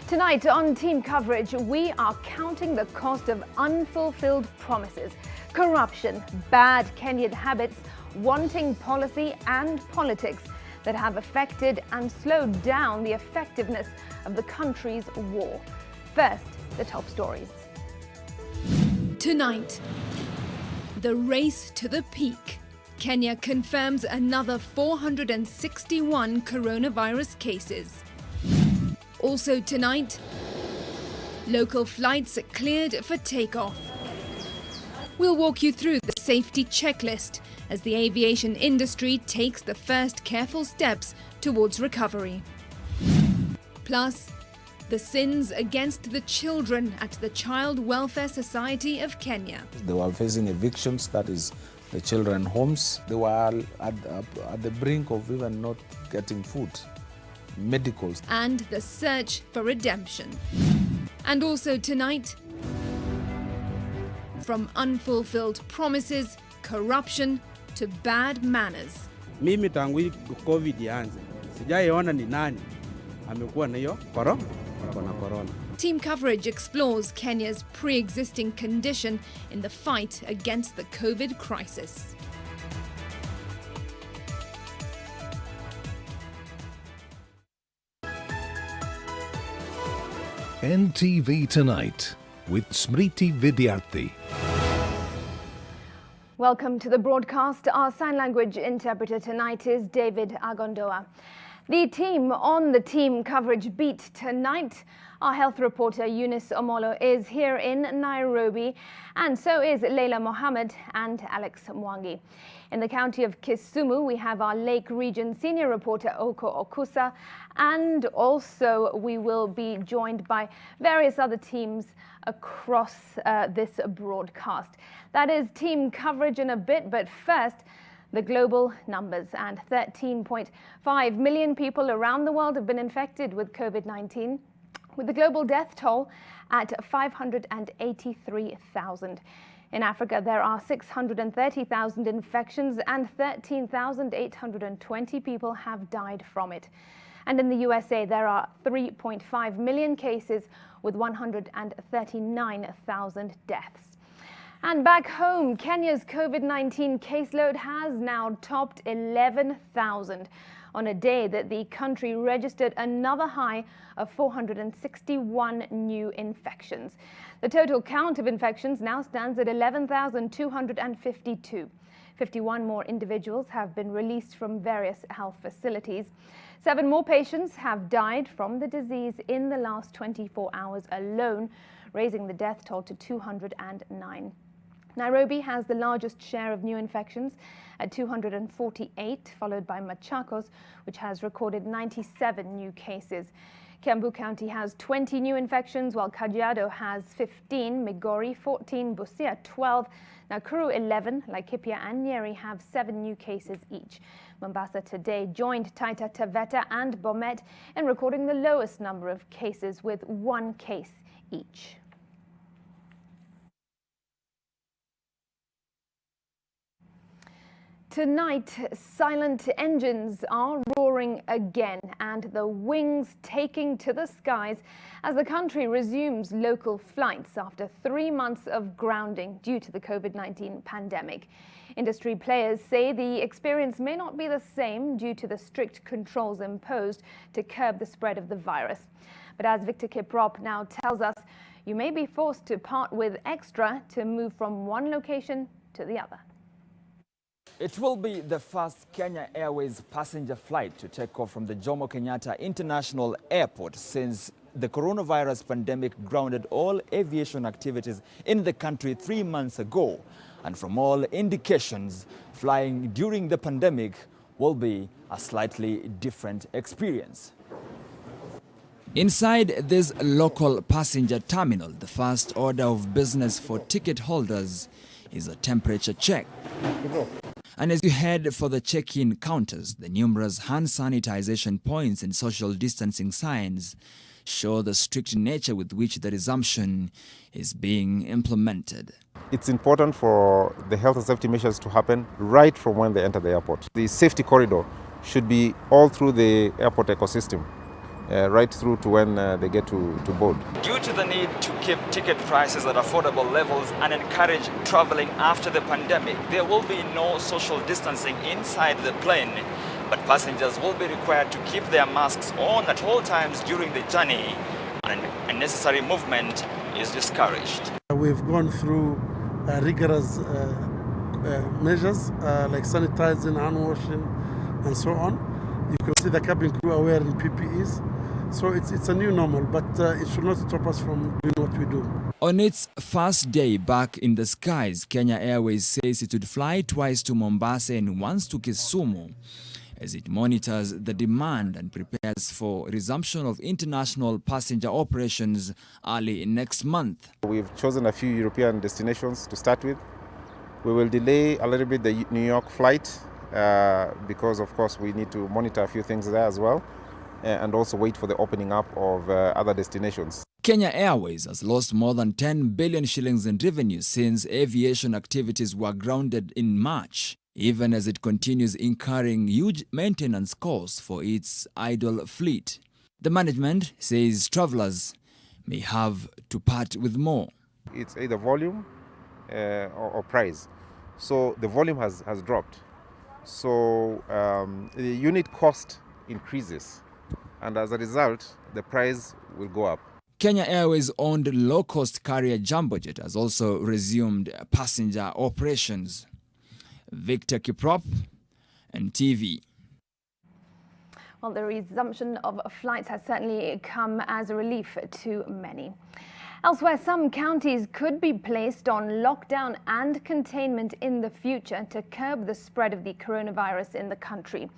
Tonight on Team Coverage, we are counting the cost of unfulfilled promises, corruption, bad Kenyan habits, wanting policy and politics that have affected and slowed down the effectiveness of the country's war. First, the top stories. Tonight, the race to the peak. Kenya confirms another 461 coronavirus cases. Also tonight, local flights cleared for takeoff. We'll walk you through the safety checklist as the aviation industry takes the first careful steps towards recovery. Plus, the sins against the children at the Child Welfare Society of Kenya. They were facing evictions, that is the children homes. They were at the brink of even not getting food, medicals. And the search for redemption. And also tonight, from unfulfilled promises, corruption to bad manners. Mimi tangu hii COVID ianze, sijaiona ni nani amekuwa na hiyo corona. Team Coverage explores Kenya's pre-existing condition in the fight against the COVID crisis. NTV Tonight with Smriti Vidyarthi. Welcome to the broadcast. Our sign language interpreter tonight is David Agondoa. The team on the Team Coverage beat tonight. Our health reporter Eunice Omolo is here in Nairobi, and so is Leila Mohammed and Alex Mwangi. In the county of Kisumu, we have our Lake Region senior reporter Oko Okusa, and also we will be joined by various other teams across this broadcast. That is Team Coverage in a bit, but first, the global numbers. And 13.5 million people around the world have been infected with COVID-19, with the global death toll at 583,000. In Africa, there are 630,000 infections and 13,820 people have died from it. And in the USA, there are 3.5 million cases with 139,000 deaths. And back home, Kenya's COVID-19 caseload has now topped 11,000 on a day that the country registered another high of 461 new infections. The total count of infections now stands at 11,252. 51 more individuals have been released from various health facilities. 7 more patients have died from the disease in the last 24 hours alone, raising the death toll to 209. Nairobi has the largest share of new infections at 248, followed by Machakos, which has recorded 97 new cases. Kiambu County has 20 new infections, while Kajiado has 15, Migori 14, Busia 12, Nakuru 11, Laikipia and Nyeri have 7 new cases each. Mombasa today joined Taita Taveta and Bomet in recording the lowest number of cases with 1 case each. Tonight, silent engines are roaring again and the wings taking to the skies as the country resumes local flights after 3 months of grounding due to the COVID-19 pandemic. Industry players say the experience may not be the same due to the strict controls imposed to curb the spread of the virus. But as Victor Kiprop now tells us, you may be forced to part with extra to move from one location to the other. It will be the first Kenya Airways passenger flight to take off from the Jomo Kenyatta International Airport since the coronavirus pandemic grounded all aviation activities in the country 3 months ago. And from all indications, flying during the pandemic will be a slightly different experience. Inside this local passenger terminal, the first order of business for ticket holders is a temperature check. And as you head for the check-in counters, the numerous hand sanitization points and social distancing signs show the strict nature with which the resumption is being implemented. It's important for the health and safety measures to happen right from when they enter the airport. The safety corridor should be all through the airport ecosystem, right through to when they get to board. Due to the need to keep ticket prices at affordable levels and encourage traveling after the pandemic, there will be no social distancing inside the plane, but passengers will be required to keep their masks on at all times during the journey, and unnecessary movement is discouraged. We've gone through rigorous measures like sanitizing, hand washing, and so on. You can see the cabin crew are wearing PPEs. So it's a new normal, but it should not stop us from doing what we do. On its first day back in the skies, Kenya Airways says it would fly twice to Mombasa and once to Kisumu as it monitors the demand and prepares for resumption of international passenger operations early next month. We've chosen a few European destinations to start with. We will delay a little bit the New York flight because, of course, we need to monitor a few things there as well, and also wait for the opening up of other destinations. Kenya Airways has lost more than 10 billion shillings in revenue since aviation activities were grounded in March, even as it continues incurring huge maintenance costs for its idle fleet. The management says travelers may have to part with more. It's either volume or price. So the volume has dropped. So the unit cost increases. And as a result, the price will go up. Kenya Airways-owned low-cost carrier Jambojet has also resumed passenger operations. Victor Kiprop, NTV. Well, the resumption of flights has certainly come as a relief to many. Elsewhere, some counties could be placed on lockdown and containment in the future to curb the spread of the coronavirus in the country.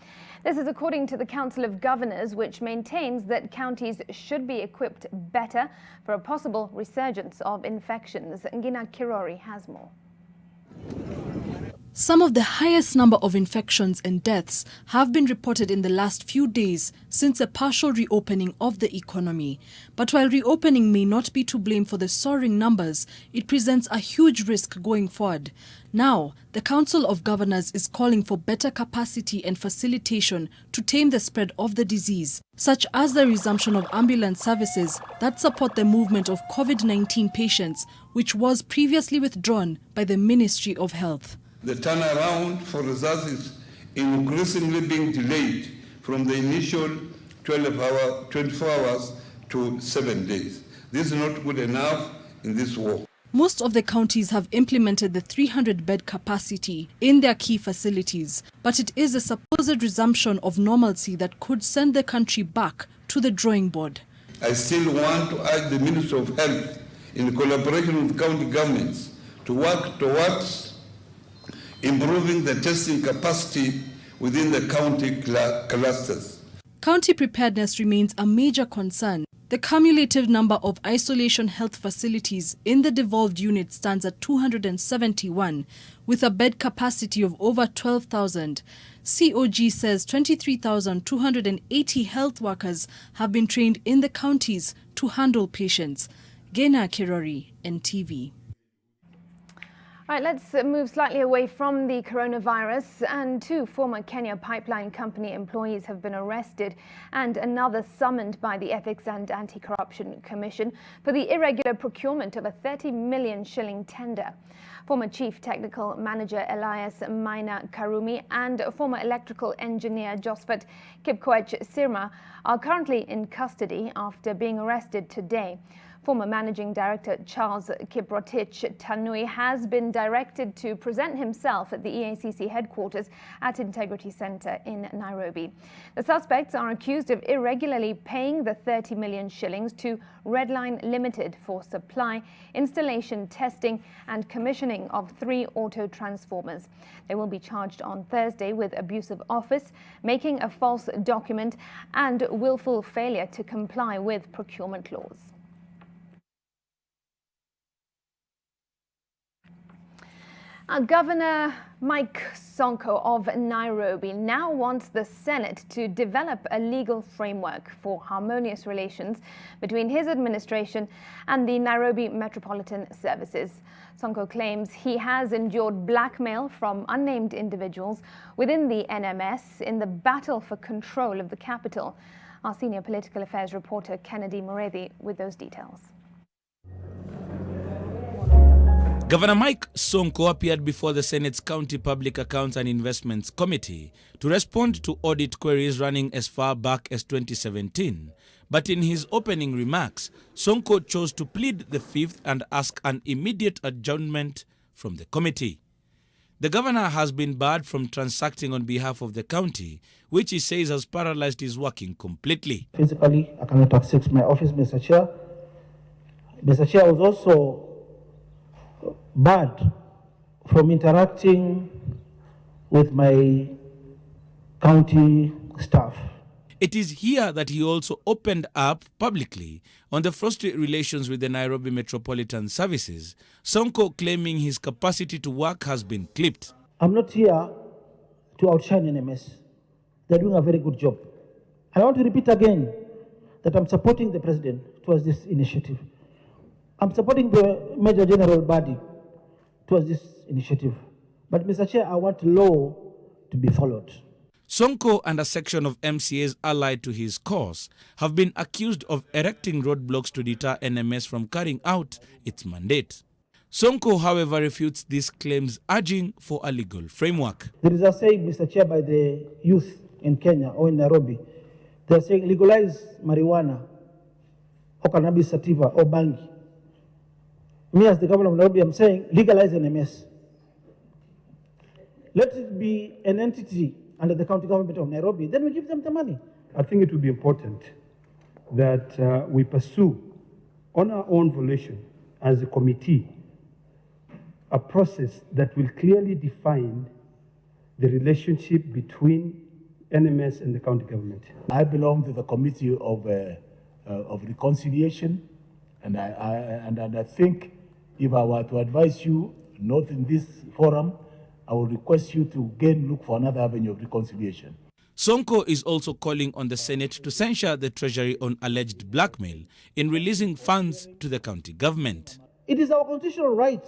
This is according to the Council of Governors, which maintains that counties should be equipped better for a possible resurgence of infections. Ngina Kirori has more. Some of the highest number of infections and deaths have been reported in the last few days since a partial reopening of the economy. But while reopening may not be to blame for the soaring numbers, it presents a huge risk going forward. Now, the Council of Governors is calling for better capacity and facilitation to tame the spread of the disease, such as the resumption of ambulance services that support the movement of COVID-19 patients, which was previously withdrawn by the Ministry of Health. The turnaround for results is increasingly being delayed from the initial 24 hours to 7 days. This is not good enough in this war. Most of the counties have implemented the 300-bed capacity in their key facilities, but it is a supposed resumption of normalcy that could send the country back to the drawing board. I still want to urge the Ministry of Health, in collaboration with county governments, to work towards improving the testing capacity within the county clusters. County preparedness remains a major concern. The cumulative number of isolation health facilities in the devolved unit stands at 271, with a bed capacity of over 12,000. COG says 23,280 health workers have been trained in the counties to handle patients. Gena Kirori, NTV. All right, let's move slightly away from the coronavirus. And 2 former Kenya Pipeline Company employees have been arrested and another summoned by the Ethics and Anti-Corruption Commission for the irregular procurement of a 30 million shilling tender. Former Chief Technical Manager Elias Maina Karumi and former electrical engineer Josphat Kipkoech Sirma are currently in custody after being arrested today. Former Managing Director Charles Kiprotich Tanui has been directed to present himself at the EACC headquarters at Integrity Centre in Nairobi. The suspects are accused of irregularly paying the 30 million shillings to Redline Limited for supply, installation, testing and commissioning of 3 auto transformers. They will be charged on Thursday with abuse of office, making a false document and willful failure to comply with procurement laws. Governor Mike Sonko of Nairobi now wants the Senate to develop a legal framework for harmonious relations between his administration and the Nairobi Metropolitan Services. Sonko claims he has endured blackmail from unnamed individuals within the NMS in the battle for control of the capital. Our senior political affairs reporter Kennedy Mureithi with those details. Governor Mike Sonko appeared before the Senate's County Public Accounts and Investments Committee to respond to audit queries running as far back as 2017. But in his opening remarks, Sonko chose to plead the fifth and ask an immediate adjournment from the committee. The governor has been barred from transacting on behalf of the county, which he says has paralyzed his working completely. Physically, I cannot access my office, Mr. Chair. Mr. Chair was also barred from interacting with my county staff. It is here that he also opened up publicly on the frosty relations with the Nairobi Metropolitan Services, Sonko claiming his capacity to work has been clipped. I'm not here to outshine NMS. They're doing a very good job. I want to repeat again that I'm supporting the president towards this initiative. I'm supporting the Major General body towards this initiative. But Mr. Chair, I want law to be followed. Sonko and a section of MCAs allied to his cause have been accused of erecting roadblocks to deter NMS from carrying out its mandate. Sonko, however, refutes these claims, urging for a legal framework. There is a saying, Mr. Chair, by the youth in Kenya or in Nairobi. They are saying legalize marijuana or cannabis sativa or bangi. Me as the governor of Nairobi, I'm saying legalize NMS. Let it be an entity under the county government of Nairobi, then we give them the money. I think it would be important that we pursue on our own volition as a committee a process that will clearly define the relationship between NMS and the county government. I belong to the committee of reconciliation, and I think if I were to advise you, not in this forum, I will request you to again look for another avenue of reconciliation. Sonko is also calling on the Senate to censure the Treasury on alleged blackmail in releasing funds to the county government. It is our constitutional right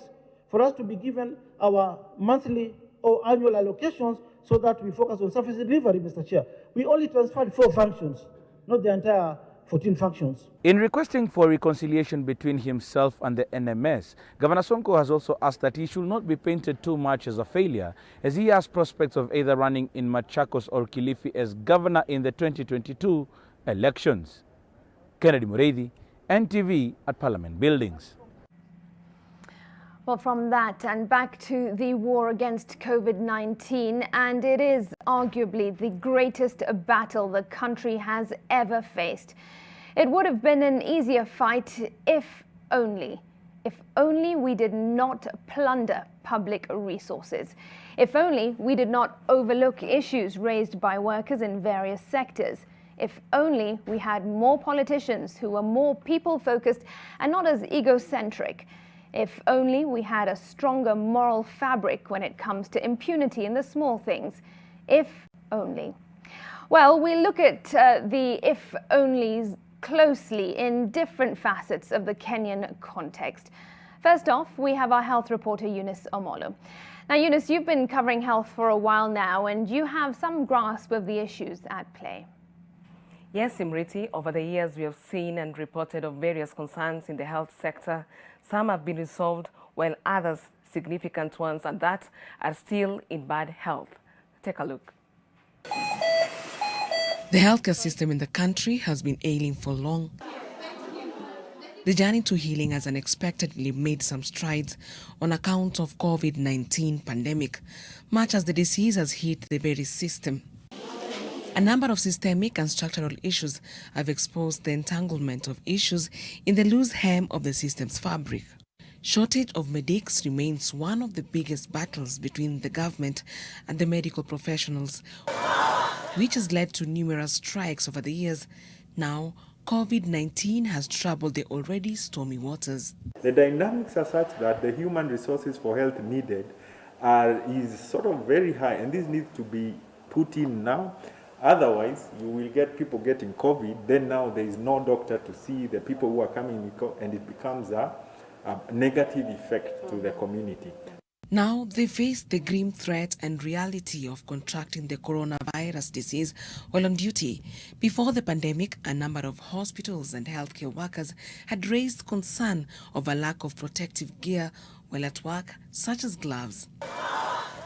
for us to be given our monthly or annual allocations so that we focus on service delivery, Mr. Chair. We only transferred 4 functions, not the entire 14 functions. In requesting for reconciliation between himself and the NMS, Governor Sonko has also asked that he should not be painted too much as a failure, as he has prospects of either running in Machakos or Kilifi as governor in the 2022 elections. Kennedy Mureithi, NTV at Parliament Buildings. Well, from that and back to the war against COVID-19, and it is arguably the greatest battle the country has ever faced. It would have been an easier fight if only we did not plunder public resources. If only we did not overlook issues raised by workers in various sectors. If only we had more politicians who were more people-focused and not as egocentric. If only we had a stronger moral fabric when it comes to impunity in the small things. If only. Well, we look at the if-onlys closely in different facets of the Kenyan context. First off, we have our health reporter, Eunice Omolo. Now, Eunice, you've been covering health for a while now, and you have some grasp of the issues at play. Yes, Smriti, over the years we have seen and reported of various concerns in the health sector. Some have been resolved, while others, significant ones, and that are still in bad health. Take a look. The healthcare system in the country has been ailing for long. The journey to healing has unexpectedly made some strides on account of COVID-19 pandemic, much as the disease has hit the very system. A number of systemic and structural issues have exposed the entanglement of issues in the loose hem of the system's fabric. Shortage of medics remains one of the biggest battles between the government and the medical professionals, which has led to numerous strikes over the years. Now, COVID-19 has troubled the already stormy waters. The dynamics are such that the human resources for health needed is sort of very high, and this needs to be put in now. Otherwise, you will get people getting COVID, then now there is no doctor to see the people who are coming, and it becomes a negative effect to the community. Now they face the grim threat and reality of contracting the coronavirus disease while on duty. Before the pandemic, a number of hospitals and healthcare workers had raised concern of a lack of protective gear while at work, such as gloves.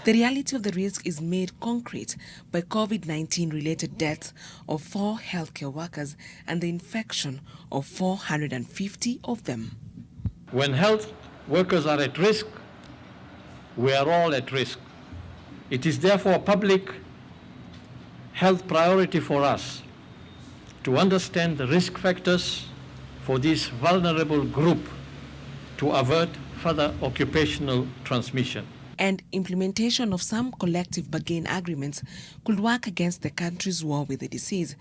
The reality of the risk is made concrete by COVID-19 related deaths of 4 healthcare workers and the infection of 450 of them. When health workers are at risk, we are all at risk. It is therefore a public health priority for us to understand the risk factors for this vulnerable group to avert further occupational transmission. And implementation of some collective bargain agreements could work against the country's war with the disease.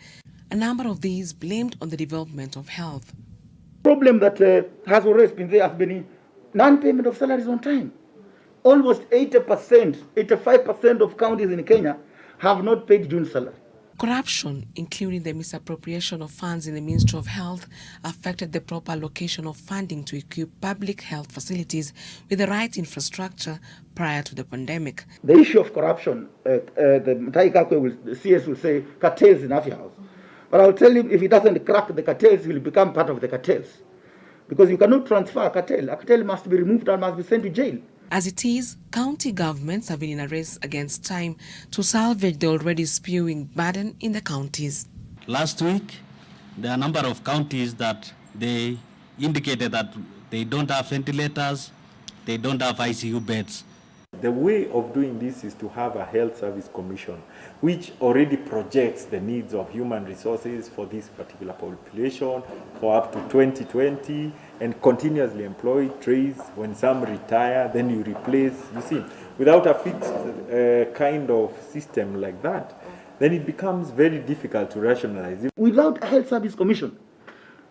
A number of these blamed on the development of health. Problem that has always been there has been non-payment of salaries on time. Almost 80%, 85% of counties in Kenya have not paid June salary. Corruption, including the misappropriation of funds in the Ministry of Health, affected the proper allocation of funding to equip public health facilities with the right infrastructure prior to the pandemic. The issue of corruption, the CS will say cartels in Afya House. But I'll tell him if he doesn't crack the cartels, he will become part of the cartels. Because you cannot transfer a cartel. A cartel must be removed and must be sent to jail. As it is, county governments have been in a race against time to salvage the already spewing burden in the counties. Last week, there are a number of counties that they indicated that they don't have ventilators, they don't have ICU beds. The way of doing this is to have a health service commission, which already projects the needs of human resources for this particular population for up to 2020, and continuously employ trays. When some retire, then you replace. You see, without a fixed kind of system like that, then it becomes very difficult to rationalize. Without a health service commission,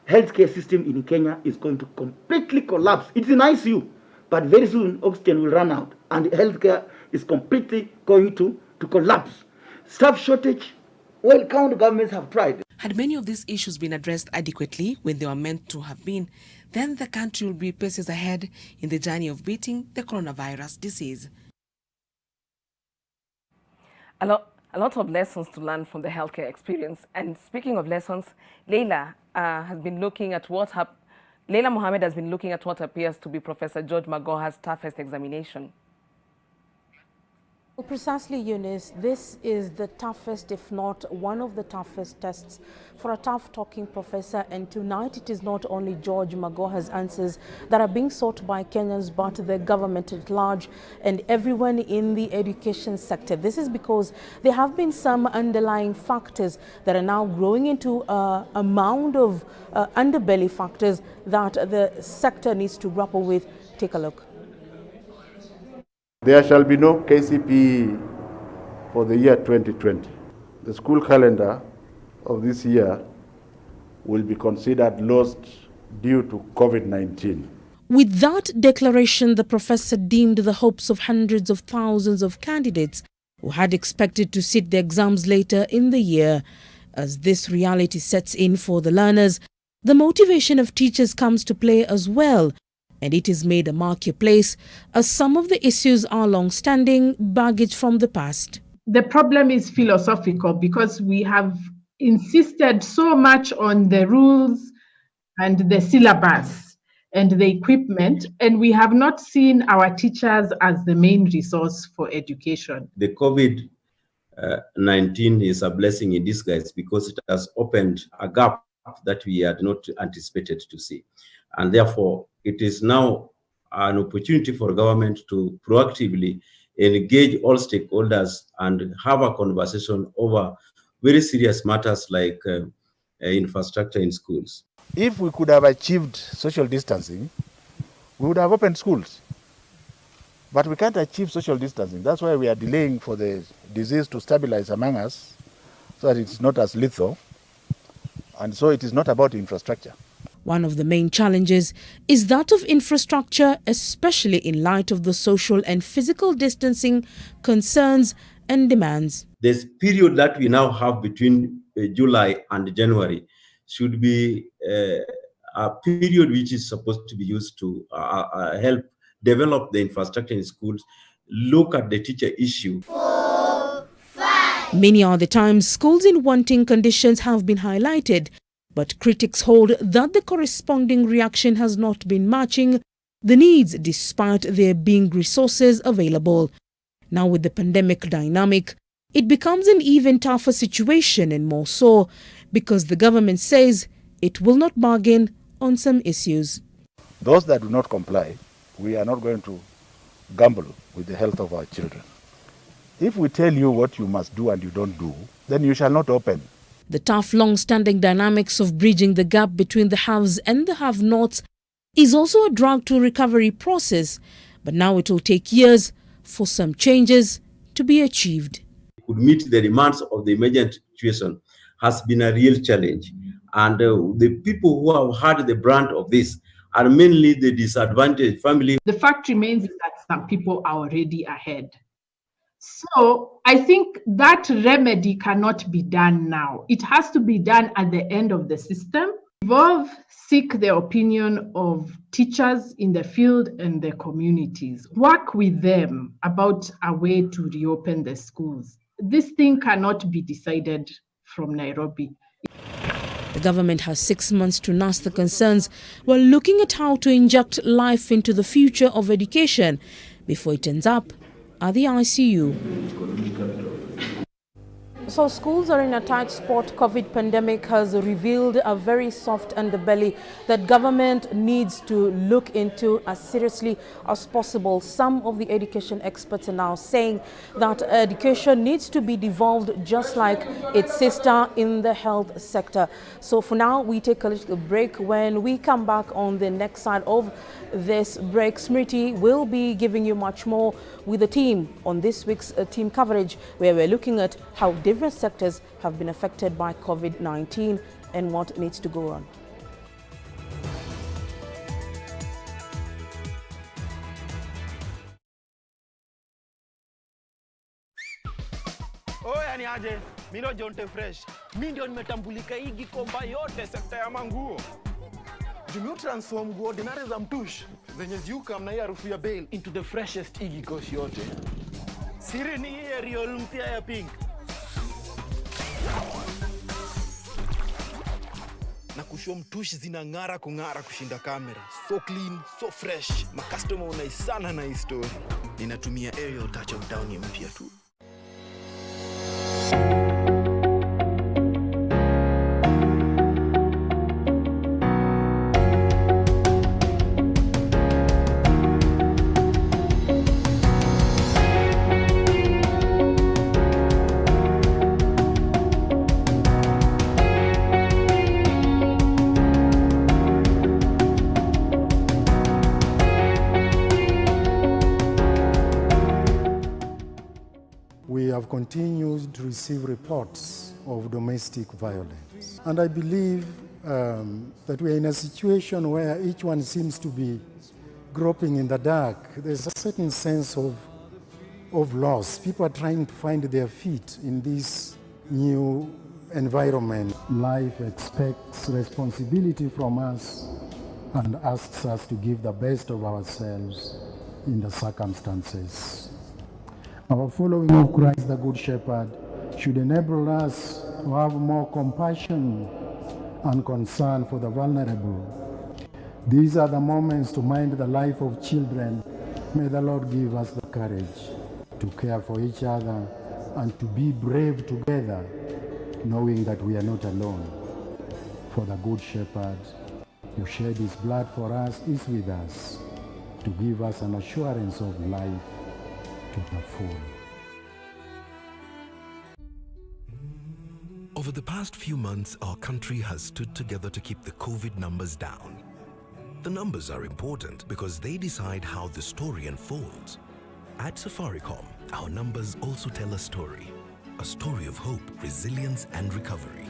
healthcare system in Kenya is going to completely collapse. It's in ICU, but very soon oxygen will run out, and healthcare is completely going to collapse. Staff shortage, well, county governments have tried. Had many of these issues been addressed adequately when they were meant to have been, then the country will be paces ahead in the journey of beating the coronavirus disease. A lot of lessons to learn from the healthcare experience. And speaking of lessons, Leila has been looking at Leila Mohammed has been looking at what appears to be Professor George Magoha's toughest examination. Well, precisely, Eunice, this is the toughest, if not one of the toughest tests for a tough-talking professor. And tonight, it is not only George Magoha's answers that are being sought by Kenyans, but the government at large and everyone in the education sector. This is because there have been some underlying factors that are now growing into a mound of underbelly factors that the sector needs to grapple with. Take a look. There shall be no KCPE for the year 2020. The school calendar of this year will be considered lost due to COVID-19. With that declaration, the professor deemed the hopes of hundreds of thousands of candidates who had expected to sit the exams later in the year. As this reality sets in for the learners, the motivation of teachers comes to play as well. And it is made a marketplace as some of the issues are long-standing baggage from the past. The problem is philosophical because we have insisted so much on the rules and the syllabus and the equipment, and we have not seen our teachers as the main resource for education. The COVID-19 is a blessing in disguise because it has opened a gap that we had not anticipated to see. And therefore, it is now an opportunity for government to proactively engage all stakeholders and have a conversation over very serious matters like infrastructure in schools. If we could have achieved social distancing, we would have opened schools. But we can't achieve social distancing. That's why we are delaying for the disease to stabilize among us so that it's not as lethal. And so it is not about infrastructure. One of the main challenges is that of infrastructure, especially in light of the social and physical distancing concerns and demands. This period that we now have between July and January should be a period which is supposed to be used to help develop the infrastructure in schools, look at the teacher issue. Many are the times schools in wanting conditions have been highlighted, but critics hold that the corresponding reaction has not been matching the needs despite there being resources available. Now with the pandemic dynamic, it becomes an even tougher situation, and more so because the government says it will not bargain on some issues. Those that do not comply, we are not going to gamble with the health of our children. If we tell you what you must do and you don't do, then you shall not open. The tough, long-standing dynamics of bridging the gap between the haves and the have-nots is also a drag to recovery process, but now it will take years for some changes to be achieved. Could meet the demands of the emergent situation has been a real challenge. And the people who have had the brunt of this are mainly the disadvantaged family. The fact remains that some people are already ahead. So I think that remedy cannot be done now. It has to be done at the end of the system. Involve, seek the opinion of teachers in the field and the communities. Work with them about a way to reopen the schools. This thing cannot be decided from Nairobi. The government has 6 months to nurse the concerns while looking at how to inject life into the future of education before it ends up at the ICU. So schools are in a tight spot. COVID pandemic has revealed a very soft underbelly that government needs to look into as seriously as possible. Some of the education experts are now saying that education needs to be devolved just like its sister in the health sector. So for now, we take a little break. When we come back on the next side of this break, Smriti will be giving you much more with the team on this week's team coverage, where we're looking at how different sectors have been affected by COVID-19 and what needs to go on. Oya ni aje, mimi ndo Jonte Fresh. Mimi ndio nimetambulika hii Gikomba yote sekta ya manguo. Jumio transform nguo ordinary za mtush zenye ziuka mna hii harufu ya bail into the freshest igi kosi yote. Siri ni hii real mpya ya pink. Na kushow mtush zinang'ara kung'ara kushinda kamera. So clean, so fresh. Ma customer unaisana na hii story. Ninatumia aerial touch of down mpya tu. We have continued to receive reports of domestic violence. And I believe that we are in a situation where each one seems to be groping in the dark. There's a certain sense of loss. People are trying to find their feet in this new environment. Life expects responsibility from us and asks us to give the best of ourselves in the circumstances. Our following of Christ the Good Shepherd should enable us to have more compassion and concern for the vulnerable. These are the moments to mind the life of children. May the Lord give us the courage to care for each other and to be brave together, knowing that we are not alone. For the Good Shepherd who shed his blood for us, is with us to give us an assurance of life to the full. Over the past few months, our country has stood together to keep the COVID numbers down. The numbers are important because they decide how the story unfolds. At Safaricom, our numbers also tell a story of hope, resilience, and recovery.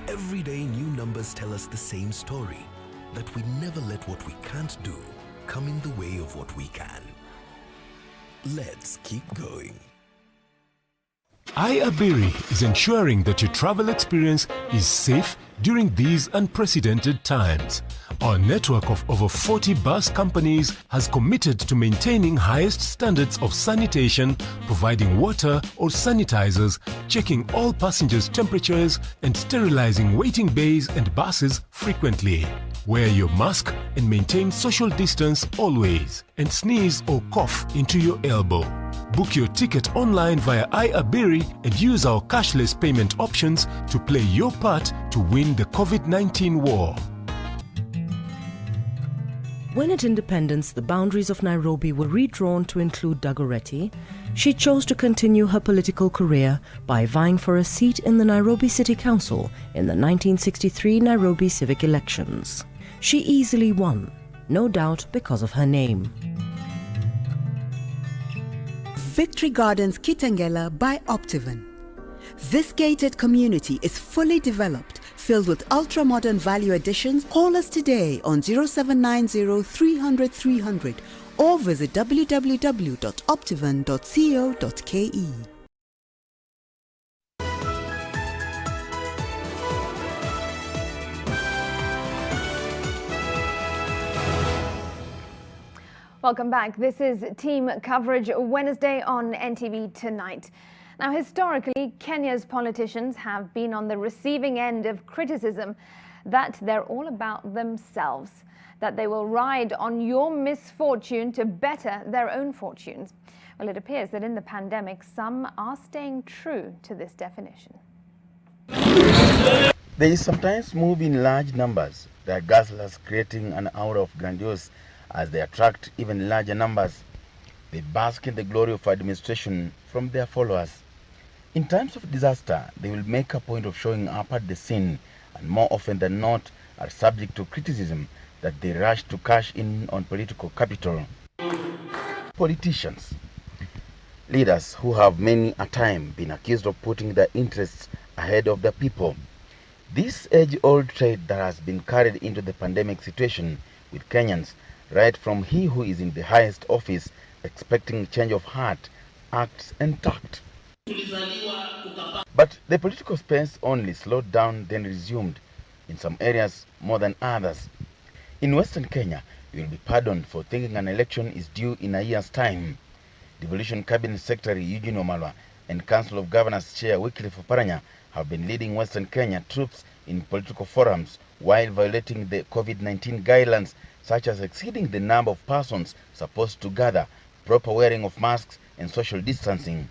Every day, new numbers tell us the same story, that we never let what we can't do come in the way of what we can. Let's keep going. iAbiri is ensuring that your travel experience is safe during these unprecedented times. Our network of over 40 bus companies has committed to maintaining highest standards of sanitation, providing water or sanitizers, checking all passengers' temperatures, and sterilizing waiting bays and buses frequently. Wear your mask and maintain social distance always, and sneeze or cough into your elbow. Book your ticket online via iAbiri and use our cashless payment options to play your part to win the COVID-19 war. When at independence the boundaries of Nairobi were redrawn to include Dagoretti, she chose to continue her political career by vying for a seat in the Nairobi City Council in the 1963 Nairobi civic elections. She easily won, no doubt because of her name. Victory Gardens Kitengela by Optivan. This gated community is fully developed, filled with ultra-modern value additions. Call us today on 0790 300 300 or visit www.optivan.co.ke. Welcome back. This is Team Coverage Wednesday on NTV Tonight. Now, historically, Kenya's politicians have been on the receiving end of criticism that they're all about themselves, that they will ride on your misfortune to better their own fortunes. Well, it appears that in the pandemic, some are staying true to this definition. They sometimes move in large numbers, their guzzlers creating an aura of grandiose as they attract even larger numbers. They bask in the glory of administration from their followers. In times of disaster, they will make a point of showing up at the scene, and more often than not are subject to criticism that they rush to cash in on political capital. Politicians, leaders who have many a time been accused of putting their interests ahead of the people. This age-old trait that has been carried into the pandemic situation with Kenyans, right from he who is in the highest office expecting change of heart, acts and tact. But the political space only slowed down then resumed, in some areas more than others. In Western Kenya, you will be pardoned for thinking an election is due in a year's time. Devolution Cabinet Secretary Eugene Wamalwa and Council of Governors Chair Wycliffe Oparanya have been leading Western Kenya troops in political forums while violating the COVID-19 guidelines, such as exceeding the number of persons supposed to gather, proper wearing of masks, and social distancing.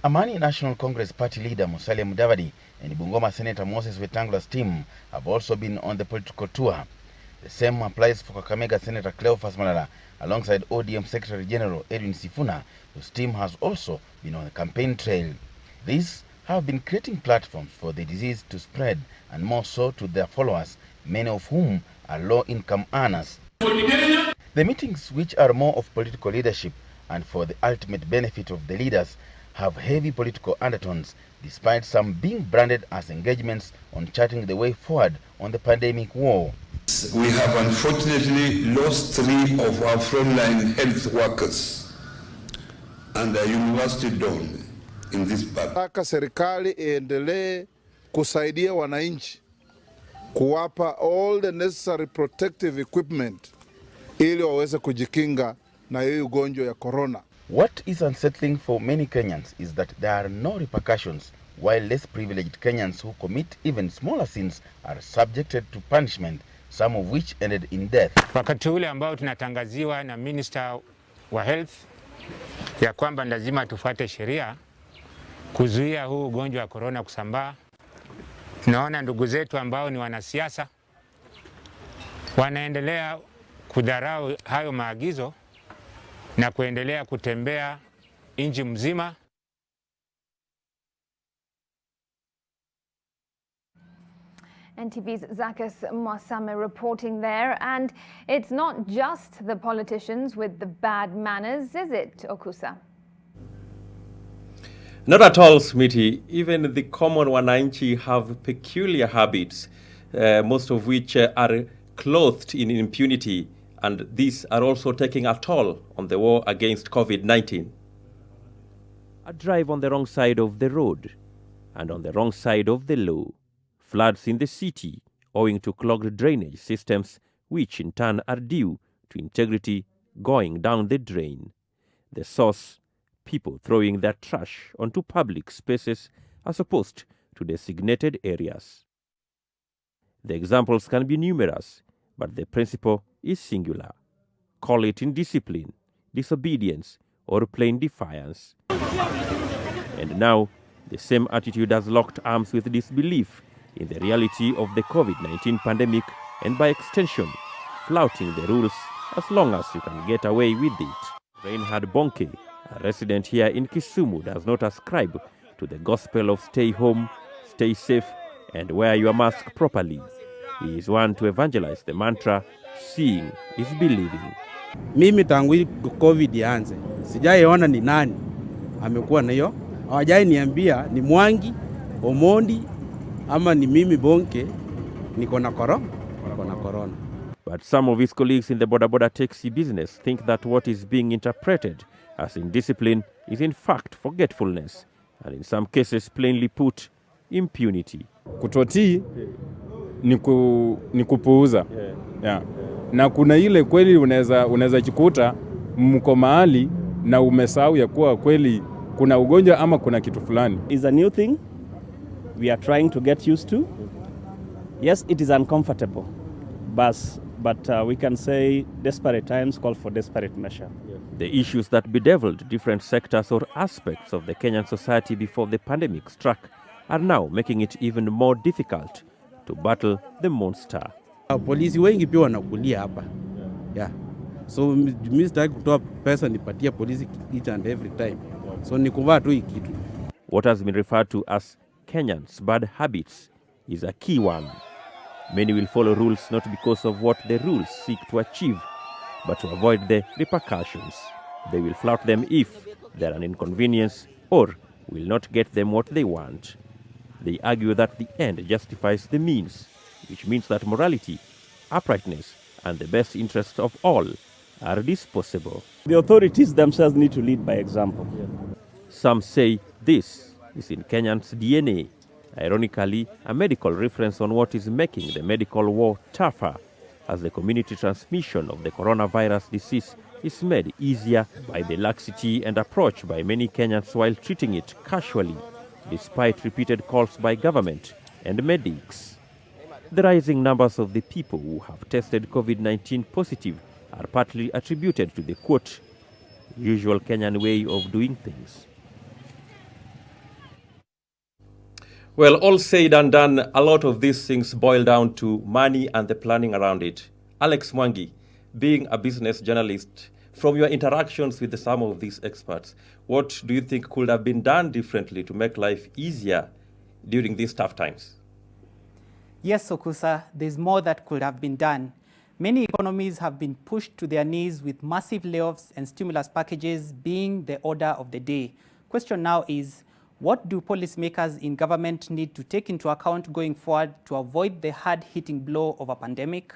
Amani National Congress Party leader Musalia Mudavadi and Bungoma Senator Moses Wetangula's team have also been on the political tour. The same applies for Kakamega Senator Cleophas Malala, alongside ODM Secretary General Edwin Sifuna, whose team has also been on the campaign trail. These have been creating platforms for the disease to spread, and more so to their followers, many of whom are low-income earners. The meetings, which are more of political leadership and for the ultimate benefit of the leaders, have heavy political undertones, despite some being branded as engagements on charting the way forward on the pandemic war. We have unfortunately lost 3 of our frontline health workers and a university don in this part. Serikali iendelee kusaidia wananchi kuwapa all the necessary protective equipment ili waweze kujikinga na hii ugonjwa ya corona. What is unsettling for many Kenyans is that there are no repercussions, while less privileged Kenyans who commit even smaller sins are subjected to punishment, some of which ended in death. Wakati ule ambao tunatangaziwa na Minister wa Health ya kwamba lazima tufuate sheria kuzuia huu ugonjwa wa corona kusambaa, naona ndugu zetu ambao ni wanasiasa wanaendelea kudharau hayo maagizo na kuendelea kutembea nchi mzima. NTV's Zakas Mwasame reporting there. And it's not just the politicians with the bad manners, is it, Okusa? Not at all, Smriti. Even the common wananchi have peculiar habits, most of which are clothed in impunity, and these are also taking a toll on the war against COVID-19. A drive on the wrong side of the road and on the wrong side of the law. Floods in the city owing to clogged drainage systems, which in turn are due to integrity going down the drain. The source, people throwing their trash onto public spaces as opposed to designated areas. The examples can be numerous, but the principle is singular. Call it indiscipline, disobedience, or plain defiance. And now, the same attitude has locked arms with disbelief in the reality of the COVID-19 pandemic, and by extension, flouting the rules as long as you can get away with it. Reinhard Bonke, a resident here in Kisumu, does not ascribe to the gospel of stay home, stay safe, and wear your mask properly. He is one to evangelize the mantra, seeing is believing. Mimi tangu COVID ianze, sijaiona ni nani amekuwa na hiyo. Hawajai niambia ni Mwangi, Omondi, ama ni mimi Bonke niko na corona. But some of his colleagues in the boda taxi business think that what is being interpreted as indiscipline is in fact forgetfulness, and in some cases plainly put, impunity. Kutotii ni kupuuza. Yeah. Na kuna ile kweli unaweza chikuta mko mahali na umesahau ya kuwa kweli kuna ugonjwa ama kuna kitu fulani. Is a new thing we are trying to get used to. Yes, it is uncomfortable, but we can say desperate times call for desperate measure. The issues that bedeviled different sectors or aspects of the Kenyan society before the pandemic struck are now making it even more difficult to battle the monster. Polisi wengi pia wanakulia hapa. Yeah. So mimi sitaki kutoa pesa nipatia polisi each and every time. So nikuvaa tu kitu. What has been referred to as Kenyans' bad habits is a key one. Many will follow rules not because of what the rules seek to achieve, but to avoid the repercussions. They will flout them if they're an inconvenience or will not get them what they want. They argue that the end justifies the means, which means that morality, uprightness, and the best interests of all are disposable. The authorities themselves need to lead by example. Some say this is in Kenyans' DNA. Ironically, a medical reference on what is making the medical war tougher, as the community transmission of the coronavirus disease is made easier by the laxity and approach by many Kenyans while treating it casually, despite repeated calls by government and medics. The rising numbers of the people who have tested COVID-19 positive are partly attributed to the, quote, usual Kenyan way of doing things. Well, all said and done, a lot of these things boil down to money and the planning around it. Alex Mwangi, being a business journalist, from your interactions with some of these experts, what do you think could have been done differently to make life easier during these tough times? Yes, Okusa, there's more that could have been done. Many economies have been pushed to their knees with massive layoffs and stimulus packages being the order of the day. Question now is, what do policymakers in government need to take into account going forward to avoid the hard-hitting blow of a pandemic?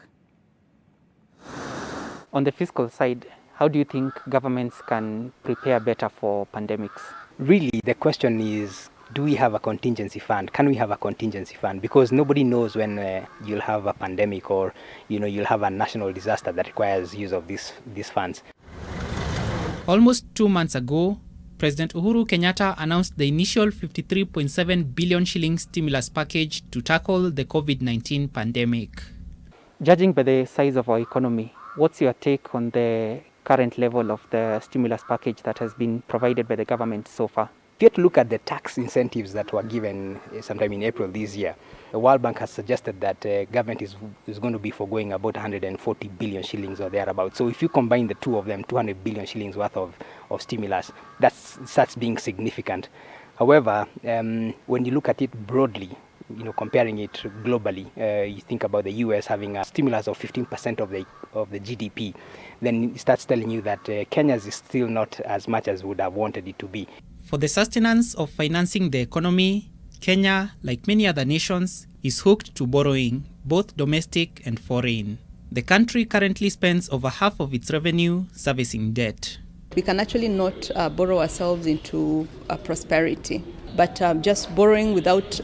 On the fiscal side, how do you think governments can prepare better for pandemics? Really, the question is do we have a contingency fund? Can we have a contingency fund? Because nobody knows when you'll have a pandemic or you'll have a national disaster that requires use of these funds. Almost 2 months ago, President Uhuru Kenyatta announced the initial 53.7 billion shilling stimulus package to tackle the COVID-19 pandemic. Judging by the size of our economy, what's your take on the current level of the stimulus package that has been provided by the government so far? If you have to look at the tax incentives that were given sometime in April this year, the World Bank has suggested that government is going to be foregoing about 140 billion shillings or thereabouts. So if you combine the two of them, 200 billion shillings worth of stimulus, that starts being significant. However, when you look at it broadly, comparing it globally, you think about the US having a stimulus of 15% of the GDP, then it starts telling you that Kenya's is still not as much as would have wanted it to be. For the sustenance of financing the economy, Kenya, like many other nations, is hooked to borrowing, both domestic and foreign. The country currently spends over half of its revenue servicing debt. We can actually not borrow ourselves into prosperity, but just borrowing without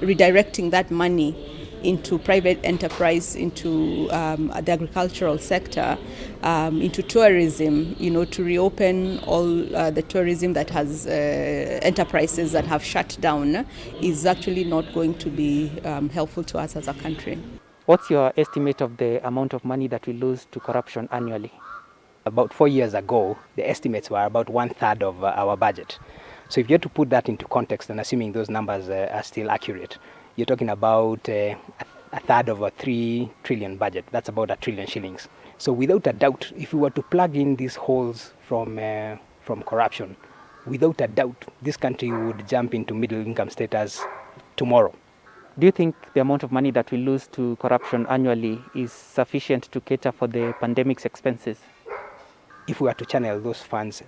redirecting that money into private enterprise, into the agricultural sector, into tourism, to reopen all the tourism that has enterprises that have shut down is actually not going to be helpful to us as a country. What's your estimate of the amount of money that we lose to corruption annually? About 4 years ago, the estimates were about 1/3 of our budget. So if you had to put that into context, and assuming those numbers are still accurate, you're talking about a third of a 3 trillion budget. That's about 1 trillion shillings. So without a doubt, if we were to plug in these holes from corruption, without a doubt, this country would jump into middle income status tomorrow. Do you think the amount of money that we lose to corruption annually is sufficient to cater for the pandemic's expenses? If we were to channel those funds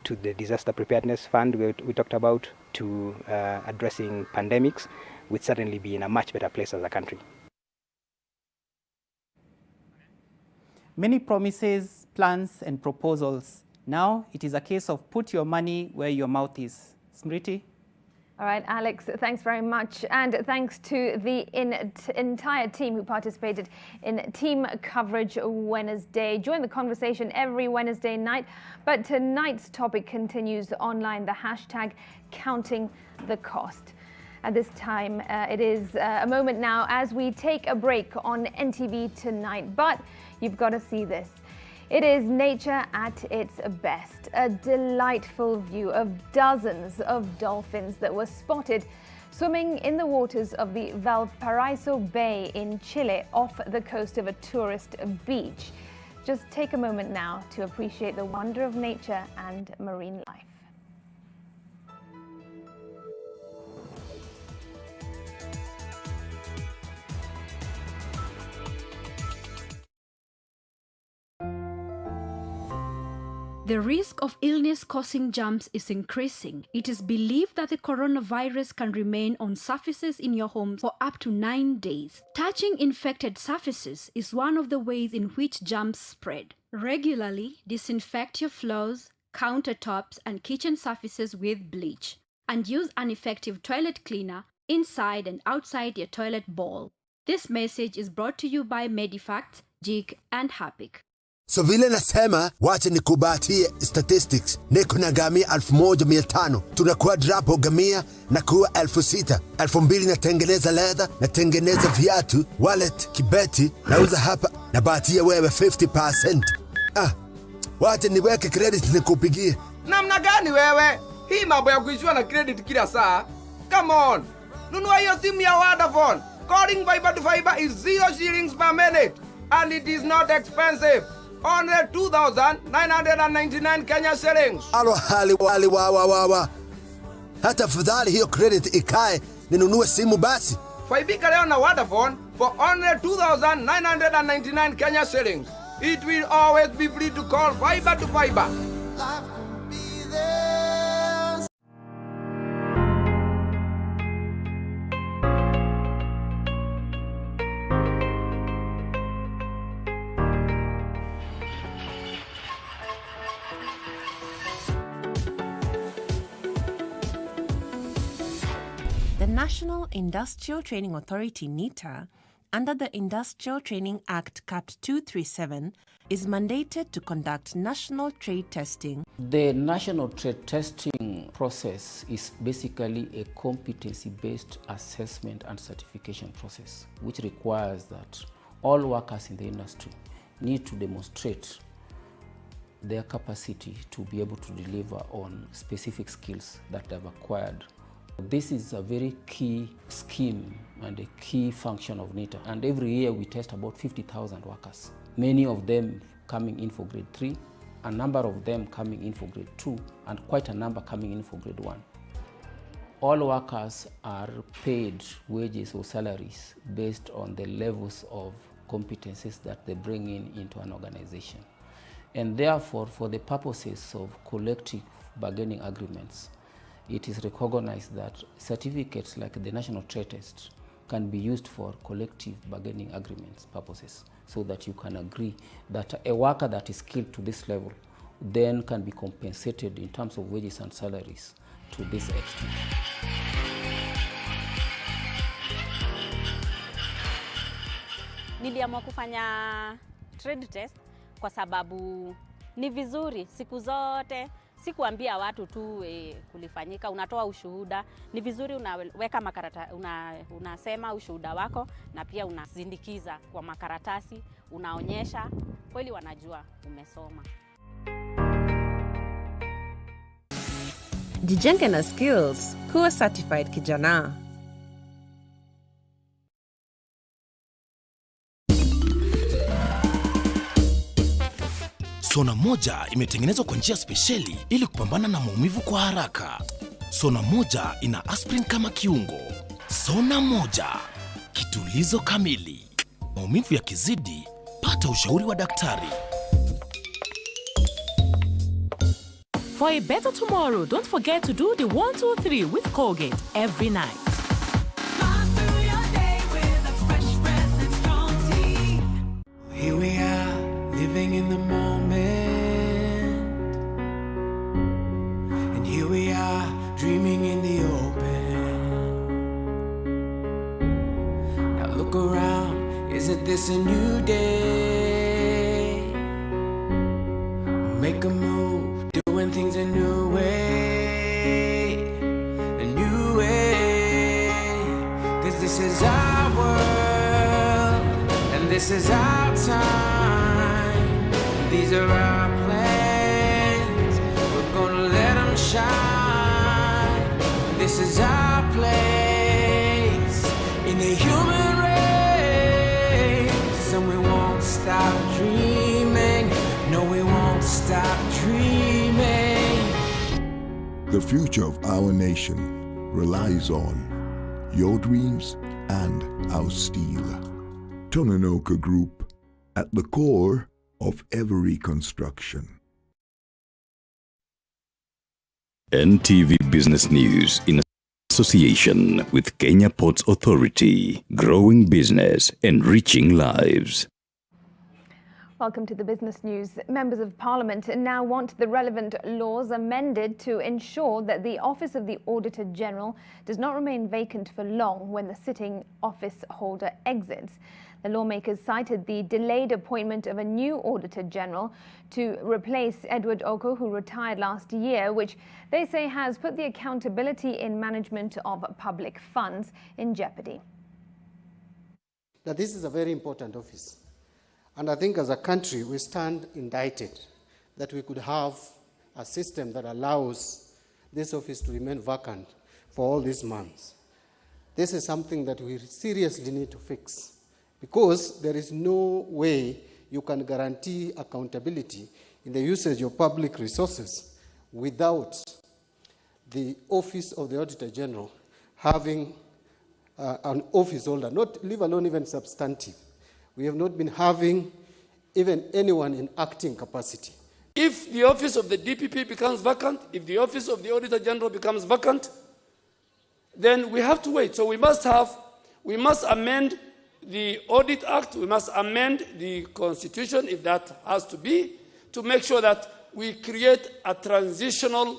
to the disaster preparedness fund we talked about, to addressing pandemics, we'd certainly be in a much better place as a country. Many promises, plans and proposals. Now it is a case of put your money where your mouth is. Smriti? All right, Alex, thanks very much. And thanks to the entire team who participated in Team Coverage Wednesday. Join the conversation every Wednesday night. But tonight's topic continues online, the hashtag counting the cost. At this time, it is a moment now as we take a break on NTV Tonight. But you've got to see this. It is nature at its best, a delightful view of dozens of dolphins that were spotted swimming in the waters of the Valparaiso Bay in Chile off the coast of a tourist beach. Just take a moment now to appreciate the wonder of nature and marine life. The risk of illness-causing germs is increasing. It is believed that the coronavirus can remain on surfaces in your home for up to 9 days. Touching infected surfaces is one of the ways in which germs spread. Regularly disinfect your floors, countertops, and kitchen surfaces with bleach, and use an effective toilet cleaner inside and outside your toilet bowl. This message is brought to you by Medifacts, Jig, and Hapik. So vile nasema, wacha nikubatie statistics. Niko na gamia 1,500. Tunakuwa drapo gamia na kuwa 6,000. 2,000 natengeneza leather, natengeneza viatu, wallet, kibeti, nauza hapa, na batia wewe 50%. Wacha niweke credit nikupigie. Namna gani wewe? Hii mambo ya kuishiwa na credit kila saa? Come on. Nunua hiyo simu ya Vodafone. Calling fiber to fiber is 0 shillings per minute. And it is not expensive. Only 2,999 Kenya shillings. Alo hali wa. Hata fadhali hiyo credit ikae ninunue simu basi. Faibika leo na Vodafone for only 2,999 Kenya shillings. It will always be free to call fiber to fiber. National Industrial Training Authority, NITA, under the Industrial Training Act Cap 237, is mandated to conduct national trade testing. The national trade testing process is basically a competency-based assessment and certification process, which requires that all workers in the industry need to demonstrate their capacity to be able to deliver on specific skills that they've acquired. This is a very key scheme and a key function of NITA, and every year we test about 50,000 workers, many of them coming in for grade 3, a number of them coming in for grade 2, and quite a number coming in for grade 1. All workers are paid wages or salaries based on the levels of competencies that they bring into an organization. And therefore, for the purposes of collective bargaining agreements, it is recognized that certificates like the national trade test can be used for collective bargaining agreements purposes, so that you can agree that a worker that is skilled to this level then can be compensated in terms of wages and salaries to this extent. Niliamua kufanya trade test kwa sababu ni vizuri siku zote. Sikuambia watu tu kulifanyika, unatoa ushuhuda. Ni vizuri unaweka unasema ushuhuda wako na pia unazindikiza kwa makaratasi, unaonyesha kweli wanajua umesoma. Jijenge na skills, kuwa certified kijana. Sona moja imetengenezwa kwa njia spesheli ili kupambana na maumivu kwa haraka. Sona moja ina aspirin kama kiungo. Sona moja, kitulizo kamili. Maumivu yakizidi, pata ushauri wa daktari. For a better tomorrow, don't forget to do the 1, 2, 3 with Colgate every night. Here we are, living in the moment. And here we are, dreaming in the open. Now look around, isn't this a new day? Make a move, doing things a new way. A new way. 'Cause this is our world, and this is our time. These are our plans, we're gonna let them shine. This is our place in the human race, and we won't stop dreaming. No, we won't stop dreaming. The future of our nation relies on your dreams and our steel. Sonko Group, at the core of every construction. NTV Business News in association with Kenya Ports Authority, growing business, enriching lives. Welcome to the business news. Members of Parliament now want the relevant laws amended to ensure that the Office of the Auditor General does not remain vacant for long when the sitting office holder exits. The lawmakers cited the delayed appointment of a new Auditor General to replace Edward Oko, who retired last year, which they say has put the accountability in management of public funds in jeopardy. That this is a very important office. And I think as a country, we stand indicted that we could have a system that allows this office to remain vacant for all these months. This is something that we seriously need to fix, because there is no way you can guarantee accountability in the usage of public resources without the Office of the Auditor General having an office holder, not leave alone even substantive. We have not been having even anyone in acting capacity. If the office of the DPP becomes vacant, if the office of the Auditor General becomes vacant, then we have to wait. So we must amend the Audit Act, we must amend the Constitution, if that has to be, to make sure that we create a transitional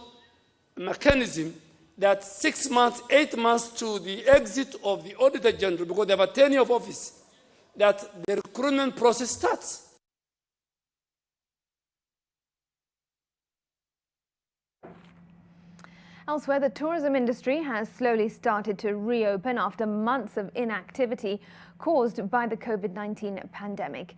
mechanism that 6 months, 8 months to the exit of the Auditor General, because they have a tenure of office, that the recruitment process starts. Elsewhere, the tourism industry has slowly started to reopen after months of inactivity caused by the COVID-19 pandemic.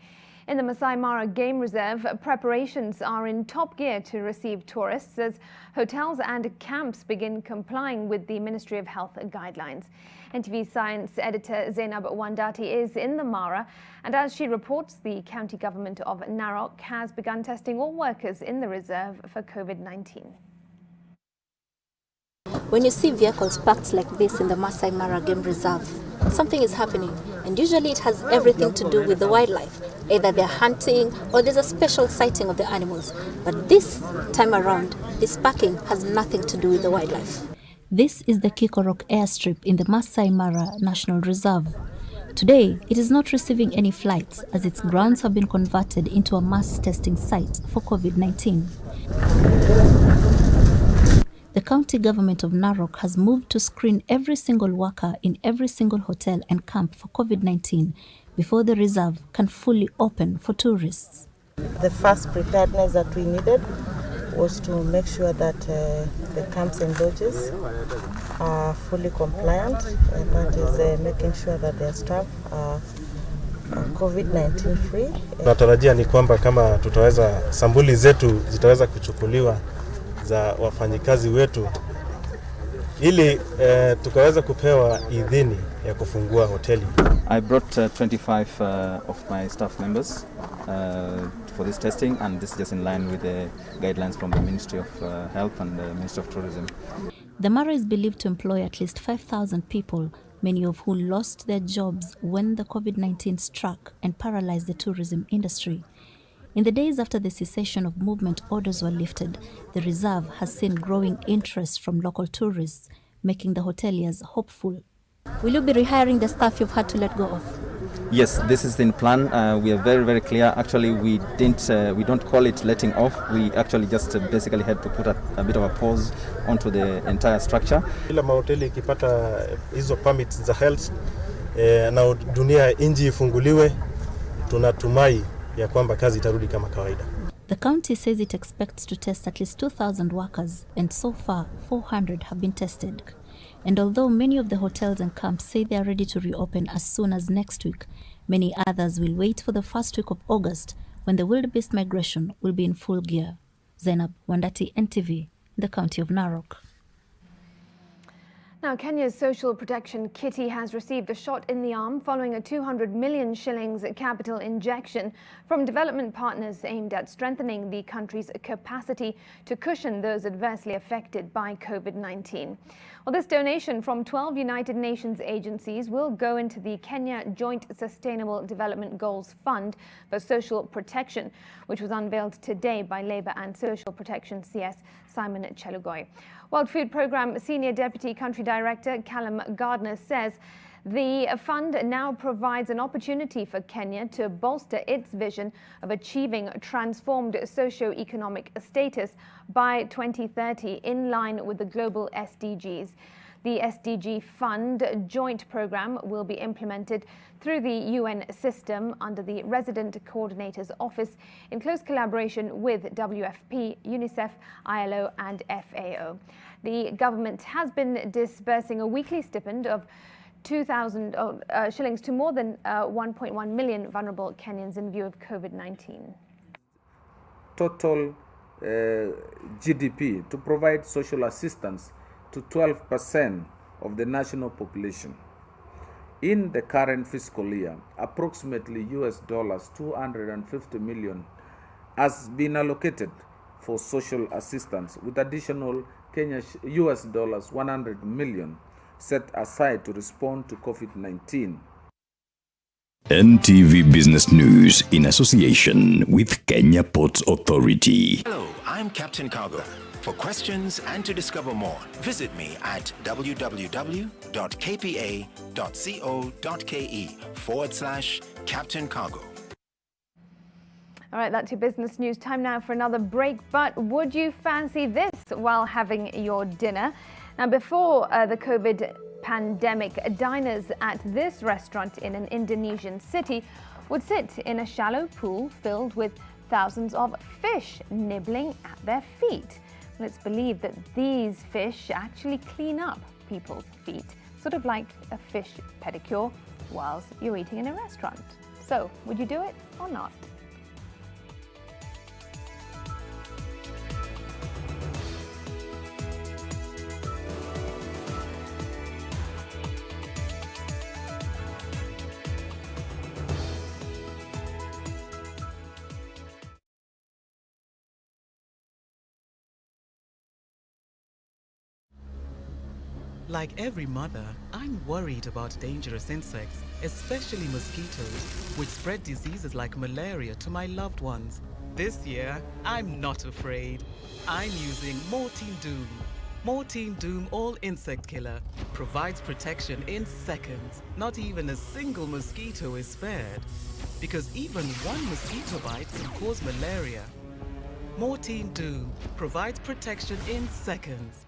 In the Masai Mara Game Reserve, preparations are in top gear to receive tourists as hotels and camps begin complying with the Ministry of Health guidelines. NTV Science editor Zainab Wandati is in the Mara, and as she reports, the county government of Narok has begun testing all workers in the reserve for COVID-19. When you see vehicles parked like this in the Masai Mara Game Reserve, something is happening, and usually it has everything to do with the wildlife. Either they're hunting or there's a special sighting of the animals. But this time around, this parking has nothing to do with the wildlife. This is the Kikorok airstrip in the Masai Mara National Reserve. Today, it is not receiving any flights as its grounds have been converted into a mass testing site for COVID-19. The county government of Narok has moved to screen every single worker in every single hotel and camp for COVID-19 before the reserve can fully open for tourists. The first preparedness that we needed was to make sure that the camps and lodges are fully compliant, and that is making sure that their staff are COVID-19 free. Tunatarajia ni kwamba kama tutaweza, sampuli zetu zitaweza kuchukuliwa za wafanyikazi wetu ili tukaweza kupewa idhini ya kufungua hoteli. I brought 25 of my staff members for this testing, and this is just in line with the guidelines from the Ministry of Health and the Ministry of Tourism. The Mara is believed to employ at least 5,000 people, many of who lost their jobs when the COVID-19 struck and paralyzed the tourism industry. In the days after the cessation of movement orders were lifted, the reserve has seen growing interest from local tourists, making the hoteliers hopeful. Will you be rehiring the staff you've had to let go of? Yes, this is in plan. We are very, very clear. Actually, we don't call it letting off. We actually just basically had to put a bit of a pause onto the entire structure. Kila mahoteli ikipata hizo permits za health na dunia inji ifunguliwe, tunatumai ya kwamba kazi itarudi kama kawaida. The county says it expects to test at least 2,000 workers, and so far 400 have been tested. And although many of the hotels and camps say they are ready to reopen as soon as next week, many others will wait for the first week of August when the wildebeest migration will be in full gear. Zainab Wandati, NTV, the county of Narok. Now, Kenya's social protection kitty has received a shot in the arm following a 200 million shillings capital injection from development partners aimed at strengthening the country's capacity to cushion those adversely affected by COVID-19. Well, this donation from 12 United Nations agencies will go into the Kenya Joint Sustainable Development Goals Fund for Social Protection, which was unveiled today by Labour and Social Protection CS Simon Chelugoi. World Food Programme Senior Deputy Country Director Callum Gardner says the fund now provides an opportunity for Kenya to bolster its vision of achieving transformed socio-economic status by 2030 in line with the global SDGs. The SDG Fund joint program will be implemented through the UN system under the Resident Coordinator's Office in close collaboration with WFP, UNICEF, ILO and FAO. The government has been disbursing a weekly stipend of 2,000 shillings to more than 1.1 million vulnerable Kenyans in view of COVID-19. Total GDP to provide social assistance to 12% of the national population. In the current fiscal year, approximately $250 million has been allocated for social assistance, with additional $100 million set aside to respond to COVID-19. NTV Business News in association with Kenya Ports Authority. Hello, I'm Captain Cargo. For questions and to discover more, visit me at www.kpa.co.ke/Captain Cargo. All right, that's your business news. Time now for another break. But would you fancy this while having your dinner? Now, before the COVID pandemic, diners at this restaurant in an Indonesian city would sit in a shallow pool filled with thousands of fish nibbling at their feet. Well, it's believed that these fish actually clean up people's feet, sort of like a fish pedicure whilst you're eating in a restaurant. So, would you do it or not? Like every mother, I'm worried about dangerous insects, especially mosquitoes, which spread diseases like malaria to my loved ones. This year, I'm not afraid. I'm using Mortein Doom. Mortein Doom All Insect Killer provides protection in seconds. Not even a single mosquito is spared, because even one mosquito bite can cause malaria. Mortein Doom provides protection in seconds.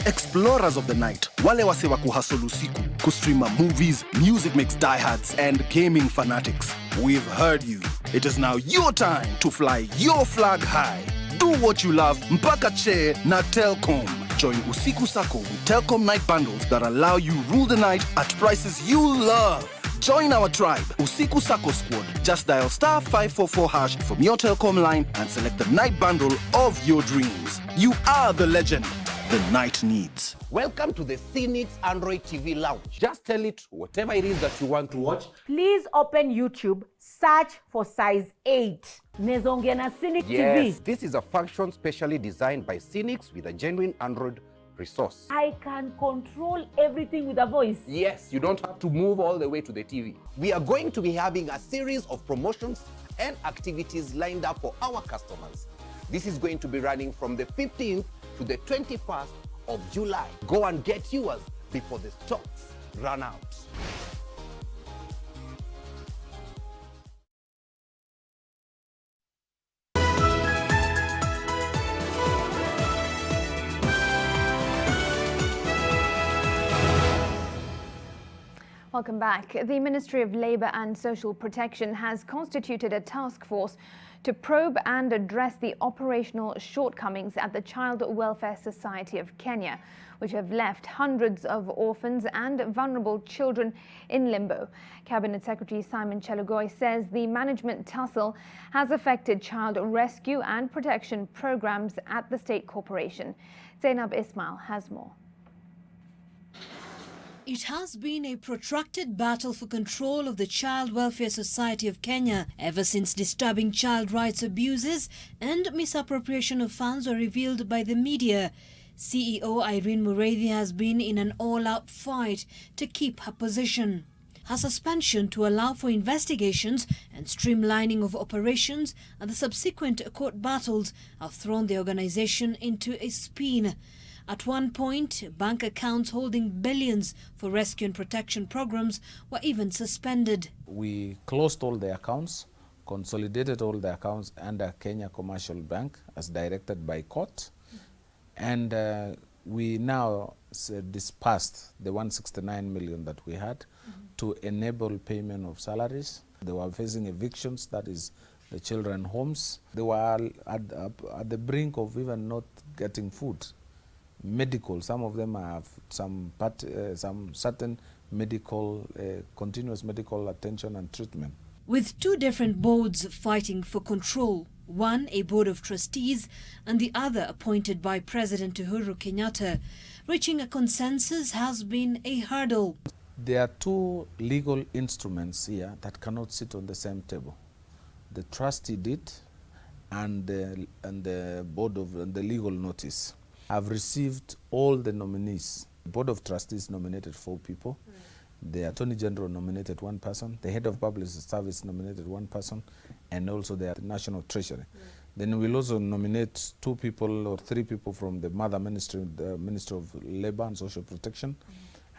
Explorers of the night, wale wase wa kuhustle usiku, kustreama movies, music mix diehards, and gaming fanatics. We've heard you. It is now your time to fly your flag high. Do what you love, mpaka che na Telkom. Join Usiku Sako with Telkom night bundles that allow you rule the night at prices you love. Join our tribe, Usiku Sako Squad. Just dial *544# from your Telkom line and select the night bundle of your dreams. You are the legend the night needs. Welcome to the Cynics Android TV Lounge. Just tell it whatever it is that you want to watch. Please open YouTube, search for size 8. Nezongea na Cynics TV. Yes, this is a function specially designed by Cynics with a genuine Android resource. I can control everything with a voice. Yes, you don't have to move all the way to the TV. We are going to be having a series of promotions and activities lined up for our customers. This is going to be running from the 15th to the 21st of July. Go and get yours before the stocks run out. Welcome back. The Ministry of Labour and Social Protection has constituted a task force to probe and address the operational shortcomings at the Child Welfare Society of Kenya, which have left hundreds of orphans and vulnerable children in limbo. Cabinet Secretary Simon Chelugoi says the management tussle has affected child rescue and protection programs at the state corporation. Zainab Ismail has more. It has been a protracted battle for control of the Child Welfare Society of Kenya ever since disturbing child rights abuses and misappropriation of funds were revealed by the media. CEO Irene Mureithi has been in an all-out fight to keep her position. Her suspension to allow for investigations and streamlining of operations and the subsequent court battles have thrown the organization into a spin. At one point, bank accounts holding billions for rescue and protection programs were even suspended. We closed all the accounts, consolidated all the accounts under Kenya Commercial Bank as directed by court, and we now dispersed the 169 million that we had to enable payment of salaries. They were facing evictions, that is the children homes. They were at the brink of even not getting food. Medical, some of them have some certain medical, continuous medical attention and treatment. With two different boards fighting for control, one a board of trustees and the other appointed by President Uhuru Kenyatta, reaching a consensus has been a hurdle. There are two legal instruments here that cannot sit on the same table. The trustee deed and the board of the legal notice. I've received all the nominees. The board of trustees nominated 4 people. The attorney general nominated 1 person. The head of public service nominated 1 person, and also the national treasury. Then we'll also nominate 2 people or 3 people from the mother ministry, the Ministry of Labor and Social Protection.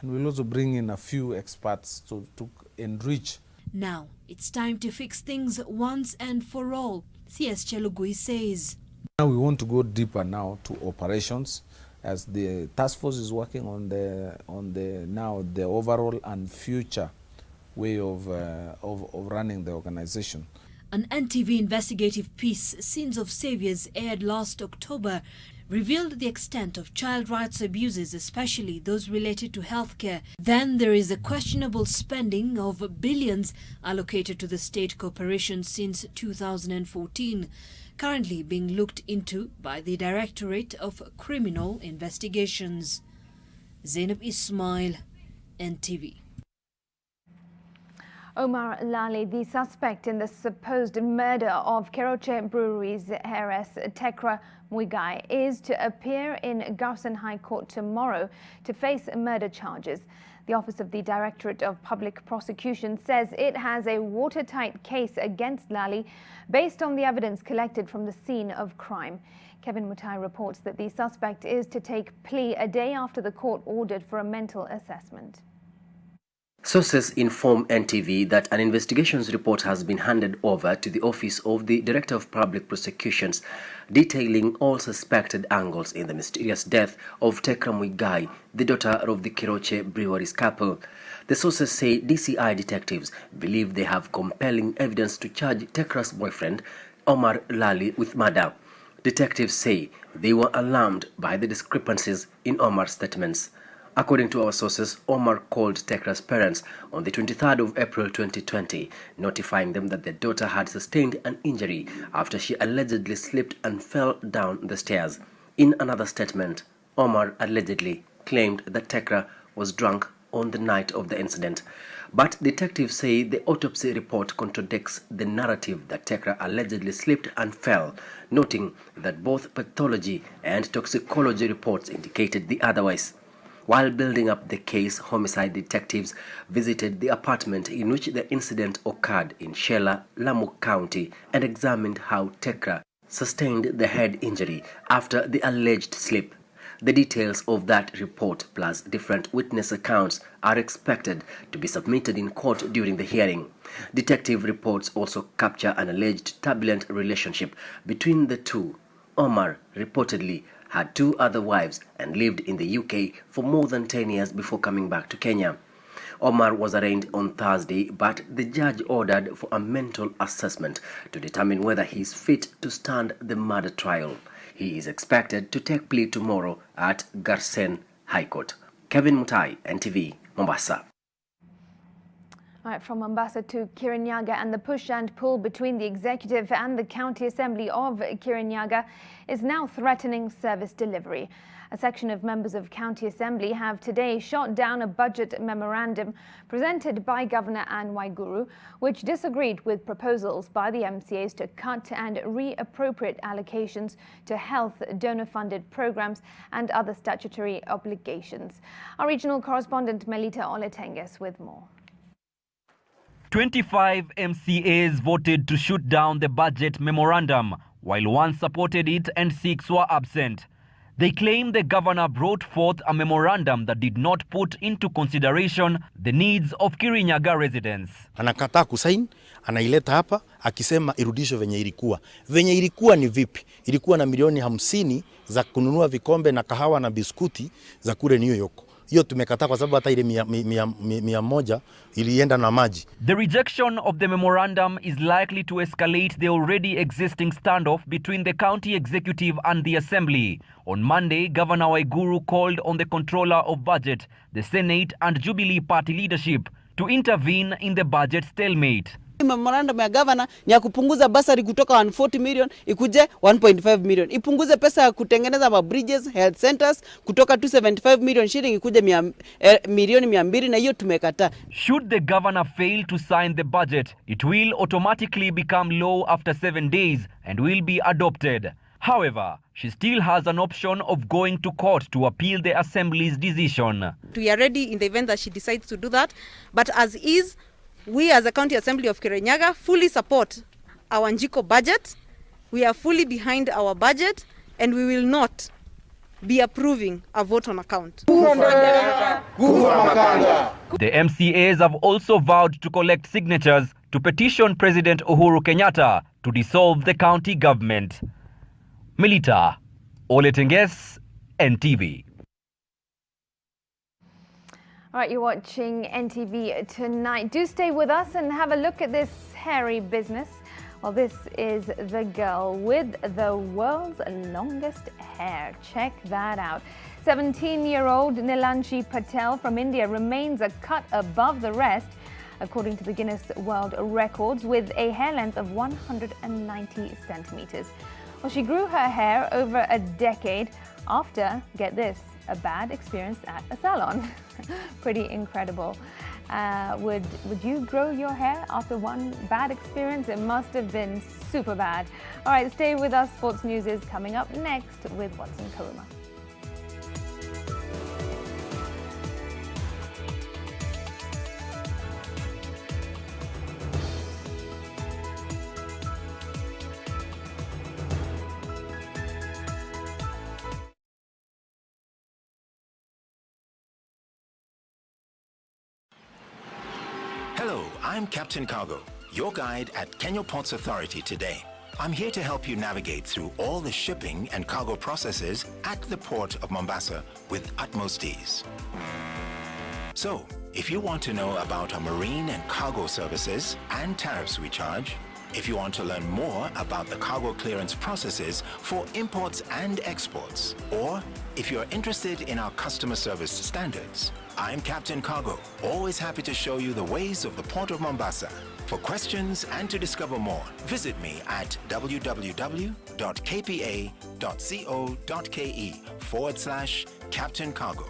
And we'll also bring in a few experts to enrich. Now, it's time to fix things once and for all, CS Chelugui says. Now we want to go deeper now to operations, as the task force is working on the overall and future way of running the organization. An NTV investigative piece, Sins of Saviors, aired last October, revealed the extent of child rights abuses, especially those related to healthcare. Then there is a questionable spending of billions allocated to the state corporation since 2014, currently being looked into by the Directorate of Criminal Investigations. Zainab Ismail, NTV. Omar Lali, the suspect in the supposed murder of Keroche Brewery's heiress Tekra Muigai, is to appear in Garsen High Court tomorrow to face murder charges. The Office of the Directorate of Public Prosecution says it has a watertight case against Lali based on the evidence collected from the scene of crime. Kevin Mutai reports that the suspect is to take plea a day after the court ordered for a mental assessment. Sources inform NTV that an investigations report has been handed over to the Office of the Director of Public Prosecutions, detailing all suspected angles in the mysterious death of Tekra Muigai, the daughter of the Keroche Breweries couple. The sources say DCI detectives believe they have compelling evidence to charge Tekra's boyfriend, Omar Lali, with murder. Detectives say they were alarmed by the discrepancies in Omar's statements. According to our sources, Omar called Tekra's parents on the 23rd of April 2020, notifying them that their daughter had sustained an injury after she allegedly slipped and fell down the stairs. In another statement, Omar allegedly claimed that Tekra was drunk on the night of the incident. But detectives say the autopsy report contradicts the narrative that Tekra allegedly slipped and fell, noting that both pathology and toxicology reports indicated the otherwise. While building up the case, homicide detectives visited the apartment in which the incident occurred in Shela, Lamu County, and examined how Tekra sustained the head injury after the alleged slip. The details of that report, plus different witness accounts, are expected to be submitted in court during the hearing. Detective reports also capture an alleged turbulent relationship between the two. Omar reportedly had 2 other wives and lived in the UK for more than 10 years before coming back to Kenya. Omar was arraigned on Thursday, but the judge ordered for a mental assessment to determine whether he is fit to stand the murder trial. He is expected to take plea tomorrow at Garsen High Court. Kevin Mutai, NTV, Mombasa. All right, from Mombasa to Kirinyaga, and the push and pull between the executive and the county assembly of Kirinyaga is now threatening service delivery. A section of members of county assembly have today shot down a budget memorandum presented by Governor Anne Waiguru, which disagreed with proposals by the MCAs to cut and reappropriate allocations to health, donor-funded programs and other statutory obligations. Our regional correspondent Melita Oletenges with more. 25 MCAs voted to shoot down the budget memorandum, while 1 supported it and 6 were absent. They claim the governor brought forth a memorandum that did not put into consideration the needs of Kirinyaga residents. Anakataa kusaini, anaileta hapa akisema irudishwe venye ilikuwa. Venye ilikuwa ni vipi? Ilikuwa na milioni 50 za kununua vikombe na kahawa na biskuti za kule New York. Hiyo tumekataa kwa sababu hata ile 100 ilienda na maji. The rejection of the memorandum is likely to escalate the already existing standoff between the county executive and the assembly. On Monday, Governor Waiguru called on the controller of budget, the Senate and Jubilee party leadership to intervene in the budget stalemate. Memorandum ya governor ni ya kupunguza basari kutoka 140 million ikuje 1.5 million. Ipunguze pesa ya kutengeneza ma bridges, health centers kutoka 275 million shilling ikuje milioni 200 na hiyo tumekataa. Should the governor fail to sign the budget, it will automatically become law after 7 days and will be adopted. However, she still has an option of going to court to appeal the assembly's decision. We are ready in the event that she decides to do that, but as is, we as a County Assembly of Kirinyaga fully support our Njiko budget. We are fully behind our budget and we will not be approving a vote on account. The MCAs have also vowed to collect signatures to petition President Uhuru Kenyatta to dissolve the county government. Milita Oletenges, NTV. All right, you're watching NTV tonight. Do stay with us and have a look at this hairy business. Well, this is the girl with the world's longest hair. Check that out. 17-year-old Nilanshi Patel from India remains a cut above the rest, according to the Guinness World Records, with a hair length of 190 centimeters. Well, she grew her hair over a decade after, get this, a bad experience at a salon. Pretty incredible. Would you grow your hair after one bad experience? It must have been super bad. All right, stay with us. Sports news is coming up next with Watson Karuma. Hello, I'm Captain Cargo, your guide at Kenya Ports Authority today. I'm here to help you navigate through all the shipping and cargo processes at the port of Mombasa with utmost ease. So, if you want to know about our marine and cargo services and tariffs we charge, if you want to learn more about the cargo clearance processes for imports and exports, or if you're interested in our customer service standards, I'm Captain Cargo, always happy to show you the ways of the Port of Mombasa. For questions and to discover more, visit me at www.kpa.co.ke/Captain Cargo.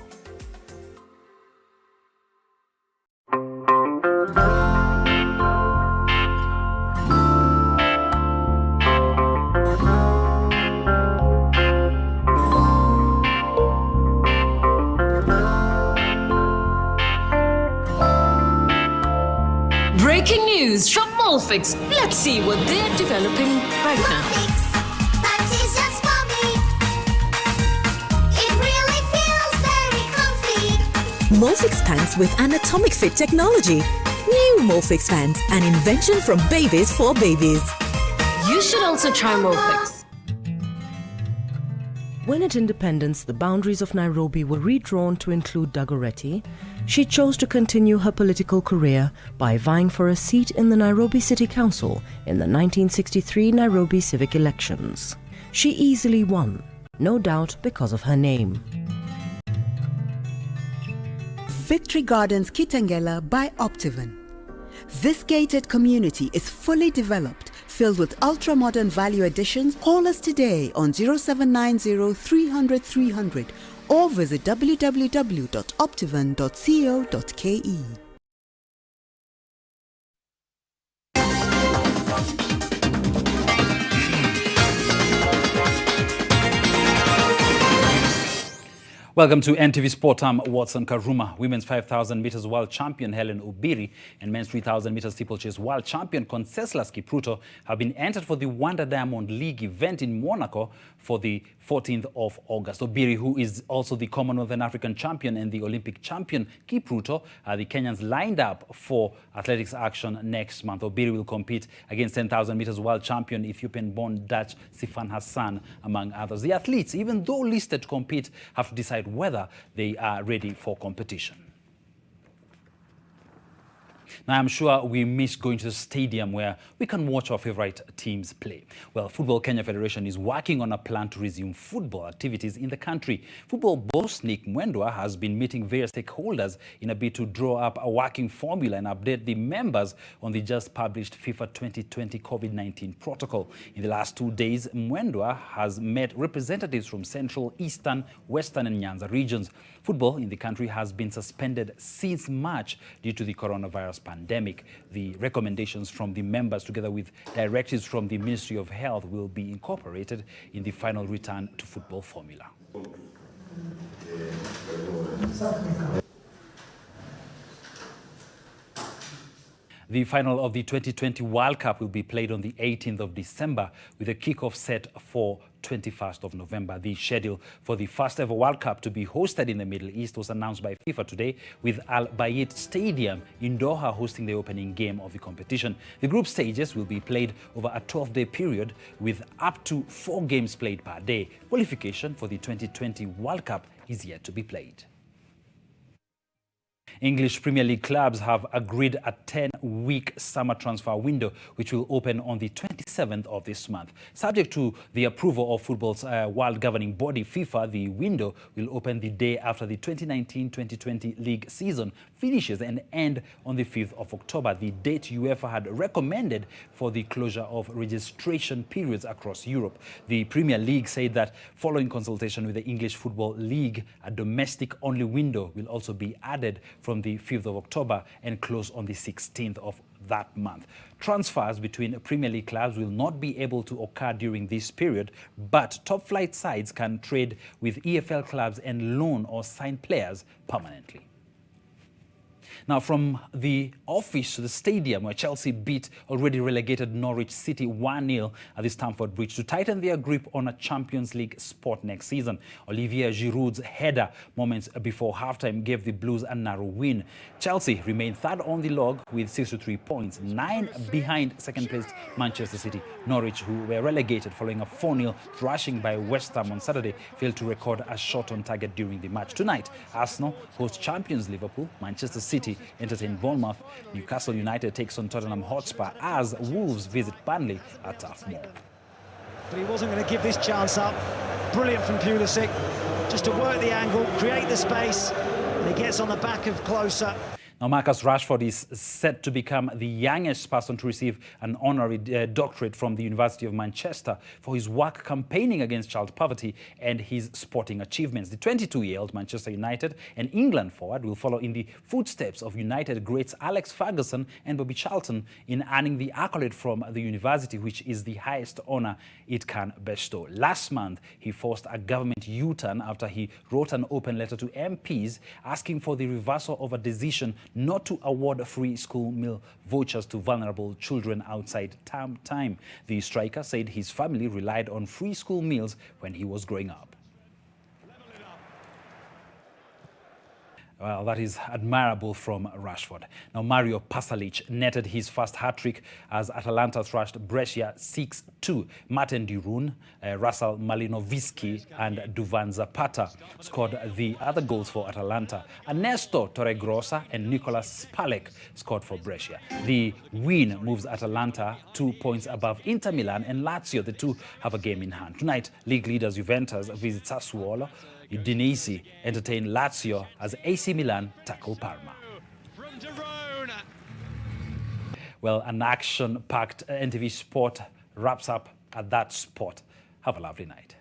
Breaking news from Molfix. Let's see what they're developing right now. Pants is just for me. It really feels very comfy. Molfix pants with anatomic fit technology. New Molfix pants, an invention from babies for babies. You should also try Molfix. When at independence the boundaries of Nairobi were redrawn to include Dagoretti, she chose to continue her political career by vying for a seat in the Nairobi City Council in the 1963 Nairobi civic elections. She easily won, no doubt because of her name. Victory Gardens Kitengela by Optivan. This gated community is fully developed, filled with ultra-modern value additions. Call us today on 0790 300 300 or visit www.optivan.co.ke. Welcome to NTV Sport. I'm Watson Karuma. Women's 5,000 meters world champion Helen Obiri and men's 3,000 meters steeplechase world champion Conseslus Kipruto have been entered for the Wonder Diamond League event in Monaco for the 14th of August. Obiri, who is also the Commonwealth and African champion and the Olympic champion Kipruto, are the Kenyans lined up for athletics action next month. Obiri will compete against 10,000 meters world champion Ethiopian-born Dutch Sifan Hassan, among others. The athletes, even though listed to compete, have to decide whether they are ready for competition. Now, I'm sure we miss going to the stadium where we can watch our favorite teams play. Well, Football Kenya Federation is working on a plan to resume football activities in the country. Football boss Nick Mwendwa has been meeting various stakeholders in a bid to draw up a working formula and update the members on the just published FIFA 2020 COVID-19 protocol. In the last 2 days, Mwendwa has met representatives from Central, Eastern, Western and Nyanza regions. Football in the country has been suspended since March due to the coronavirus pandemic. The recommendations from the members, together with directives from the Ministry of Health, will be incorporated in the final return to football formula. The final of the 2020 World Cup will be played on the 18th of December with a kickoff set for 21st of November. The schedule for the first ever World Cup to be hosted in the Middle East was announced by FIFA today, with Al Bayt Stadium in Doha hosting the opening game of the competition. The group stages will be played over a 12-day period with up to 4 games played per day. Qualification for the 2020 World Cup is yet to be played. English Premier League clubs have agreed a 10-week summer transfer window, which will open on the 27th of this month. Subject to the approval of football's world governing body, FIFA, the window will open the day after the 2019-2020 league season finishes and end on the 5th of October, the date UEFA had recommended for the closure of registration periods across Europe. The Premier League said that following consultation with the English Football League, a domestic-only window will also be added from the 5th of October and close on the 16th of that month. Transfers between Premier League clubs will not be able to occur during this period, but top-flight sides can trade with EFL clubs and loan or sign players permanently. Now, from the office to the stadium, where Chelsea beat already relegated Norwich City 1-0 at the Stamford Bridge to tighten their grip on a Champions League spot next season. Olivier Giroud's header moments before halftime gave the Blues a narrow win. Chelsea remained third on the log with 63 points, 9 behind second-placed Manchester City. Norwich, who were relegated following a 4-0 thrashing by West Ham on Saturday, failed to record a shot on target during the match. Tonight, Arsenal host champions Liverpool, Manchester City entertain Bournemouth, Newcastle United takes on Tottenham Hotspur as Wolves visit Burnley at Turf Moor. But he wasn't going to give this chance up. Brilliant from Pulisic, just to work the angle, create the space, and he gets on the back of Closer. Now, Marcus Rashford is set to become the youngest person to receive an honorary doctorate from the University of Manchester for his work campaigning against child poverty and his sporting achievements. The 22-year-old Manchester United and England forward will follow in the footsteps of United greats Alex Ferguson and Bobby Charlton in earning the accolade from the university, which is the highest honor it can bestow. Last month, he forced a government U-turn after he wrote an open letter to MPs asking for the reversal of a decision not to award free school meal vouchers to vulnerable children outside term time. The striker said his family relied on free school meals when he was growing up. Well, that is admirable from Rashford. Now, Mario Pasalic netted his first hat-trick as Atalanta thrashed Brescia 6-2. Martin Dirun, Russell Malinovski and Duvan Zapata scored the other goals for Atalanta. Ernesto Torregrossa and Nicolas Spalek scored for Brescia. The win moves Atalanta 2 points above Inter Milan and Lazio. The two have a game in hand. Tonight, league leaders Juventus visit Sassuolo. Udinese entertain Lazio as AC Milan tackle Parma. Well, an action-packed NTV Sport wraps up at that spot. Have a lovely night.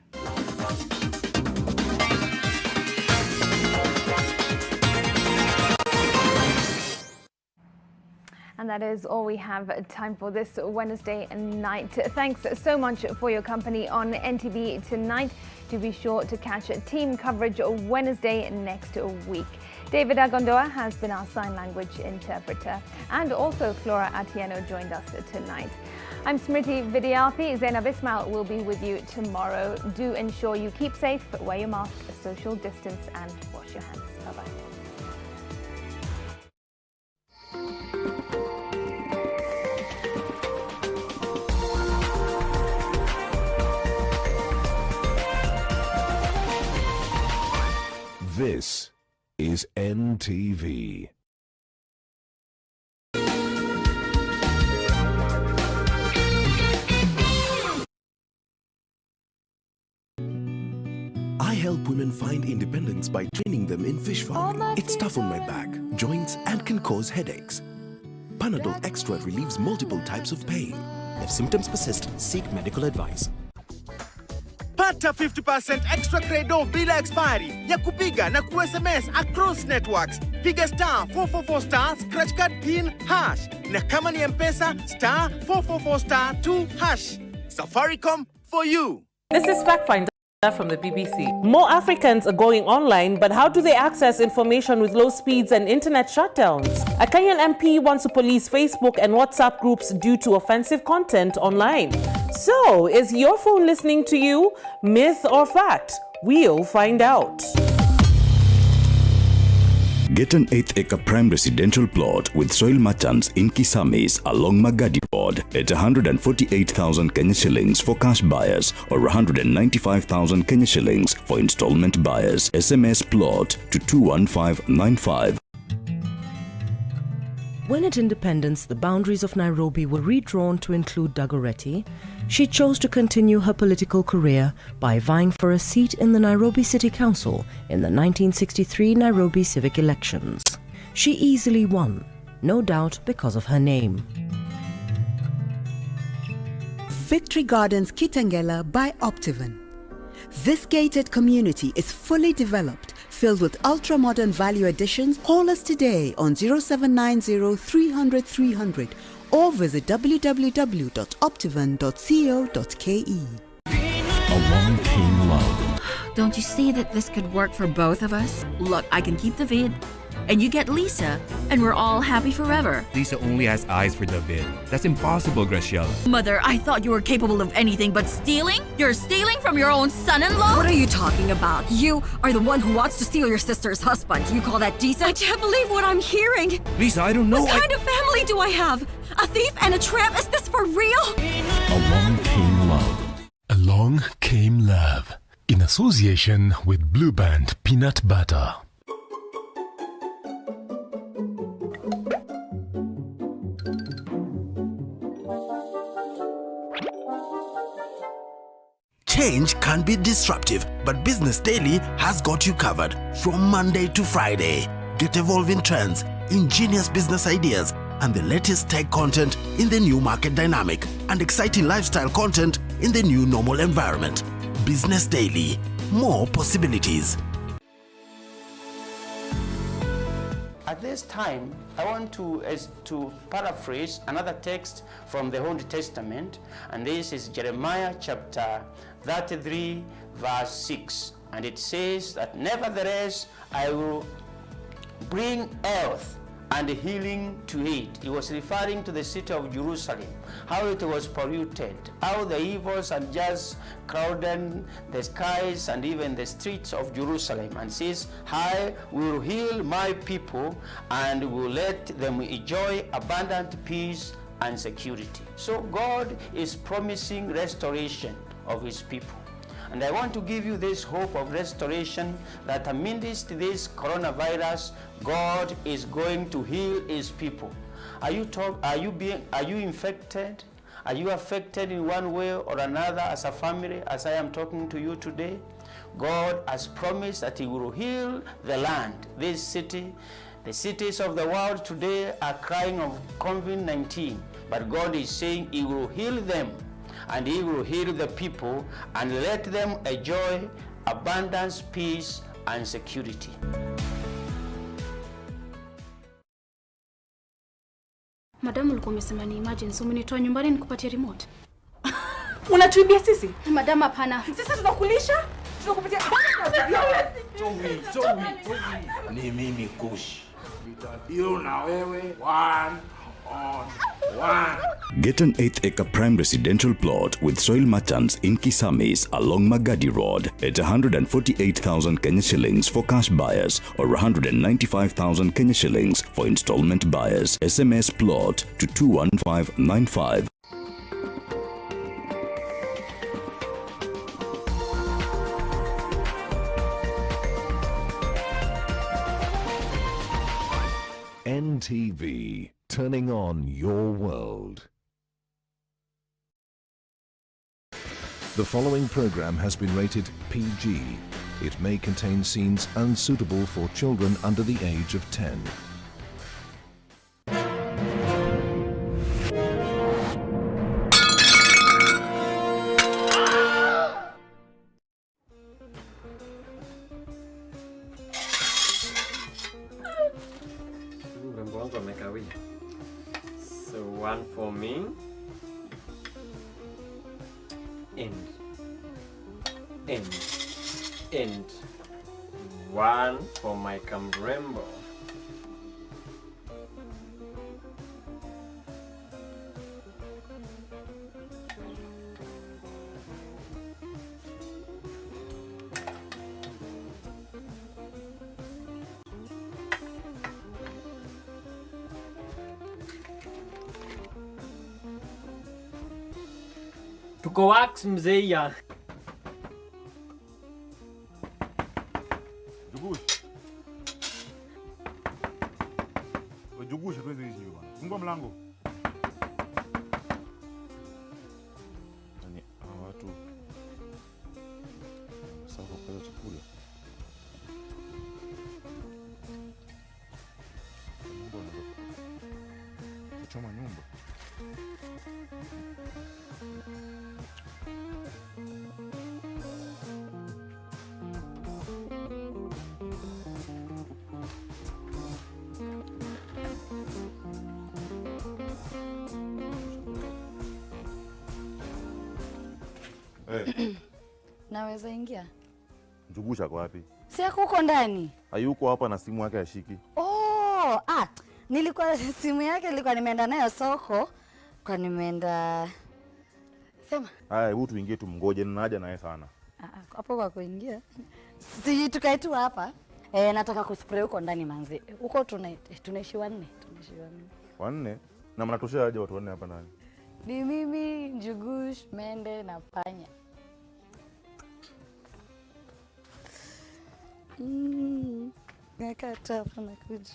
And that is all we have time for this Wednesday night. Thanks so much for your company on NTV tonight. Do be sure to catch team coverage Wednesday next week. David Agondoa has been our sign language interpreter, and also Flora Atieno joined us tonight. I'm Smriti Vidyarthi. Zainab Ismail will be with you tomorrow. Do ensure you keep safe, wear your mask, social distance, and wash your hands. Bye-bye. This is NTV. help women find independence by training them in fish farming. It's tough on my back, joints, and can cause headaches. Panadol Extra relieves multiple types of pain. If symptoms persist, seek medical advice. Pata 50% extra credo bila expiry ya kupiga na ku-SMS across networks. Piga star 444 star scratch card pin hash. Na kama ni M-Pesa star 444 star 2 hash. Safaricom for you. This is Fact Finder from the BBC. More Africans are going online, but how do they access information with low speeds and internet shutdowns? A Kenyan MP wants to police Facebook and WhatsApp groups due to offensive content online. So, is your phone listening to you? Myth or fact? We'll find out. Get an 8-acre prime residential plot with soil merchants in Kisamis along Magadi Road at 148,000 Kenya shillings for cash buyers or 195,000 Kenya shillings for installment buyers. SMS plot to 21595. When at independence the boundaries of Nairobi were redrawn to include Dagoretti, she chose to continue her political career by vying for a seat in the Nairobi City Council in the 1963 Nairobi civic elections. She easily won, no doubt because of her name. Victory Gardens Kitengela by Optiven. This gated community is fully developed, filled with ultra-modern value additions. Call us today on 0790 300 300 or visit www.optiven.co.ke. Along came love. Don't you see that this could work for both of us? Look, I can keep the vid, and you get Lisa, and we're all happy forever. Lisa only has eyes for David. That's impossible, Graciela. Mother, I thought you were capable of anything but stealing? You're stealing from your own son-in-law? What are you talking about? You are the one who wants to steal your sister's husband. You call that decent? I can't believe what I'm hearing. Lisa, I don't know. What kind of family do I have? A thief and a tramp? Is this for real? Along came love. Along came love. In association with Blue Band Peanut Butter. Change can be disruptive, but Business Daily has got you covered from Monday to Friday. Get evolving trends, ingenious business ideas, and the latest tech content in the new market dynamic, and exciting lifestyle content in the new normal environment. Business Daily, more possibilities. At this time, I want to paraphrase another text from the Old Testament, and this is Jeremiah chapter 33, verse 6. And it says that, nevertheless, I will bring health and healing to it. He was referring to the city of Jerusalem, how it was polluted, how the evils and just crowded the skies and even the streets of Jerusalem, and says, I will heal my people and will let them enjoy abundant peace and security. So God is promising restoration of his people. And I want to give you this hope of restoration, that amidst this coronavirus, God is going to heal his people. Are you infected? Are you affected in one way or another as a family, as I am talking to you today? God has promised that he will heal the land, this city. The cities of the world today are crying of COVID-19, but God is saying he will heal them, and he will heal the people and let them enjoy abundance, peace, and security. Madam, ulikuwa umesema ni emergency, umenitoa nyumbani nikupatie remote. Unatuibia sisi? Madam, hapana. Sisi tunakulisha? Tunakupatia. Tomi. Ni mimi Kush. Nitadeal na wewe one on one. Get an 8-acre prime residential plot with soil merchants in Kisamis along Magadi Road at 148,000 Kenya shillings for cash buyers or 195,000 Kenya shillings for installment buyers. SMS plot to 21595. NTV, turning on your world. The following program has been rated PG. It may contain scenes unsuitable for children under the age of 10. So one for me and one for my camrembo. Tuko wax mzeya. Jugushi tuweze hizi bwana. Fungua mlango. Yaani watu sasa kwa chakula. Choma nyumba. Naweza ingia? Njugusha kwa wapi? Si yako huko ndani? Hayuko hapa na simu yake ashiki. Oh, nilikuwa simu yake nilikuwa nimeenda nayo soko. Kwa nimeenda sema. Haya, hebu tuingie tumngoje, ninaja naye sana. Hapo kwa kuingia. Si tukae tu hapa. Nataka kuspray huko ndani manzi. Huko tunaishi wanne, Wanne? Na mnatoshea aje watu wanne hapa ndani? Ni mimi, Njugush, Mende na Panya. Nakata hapa nakuja.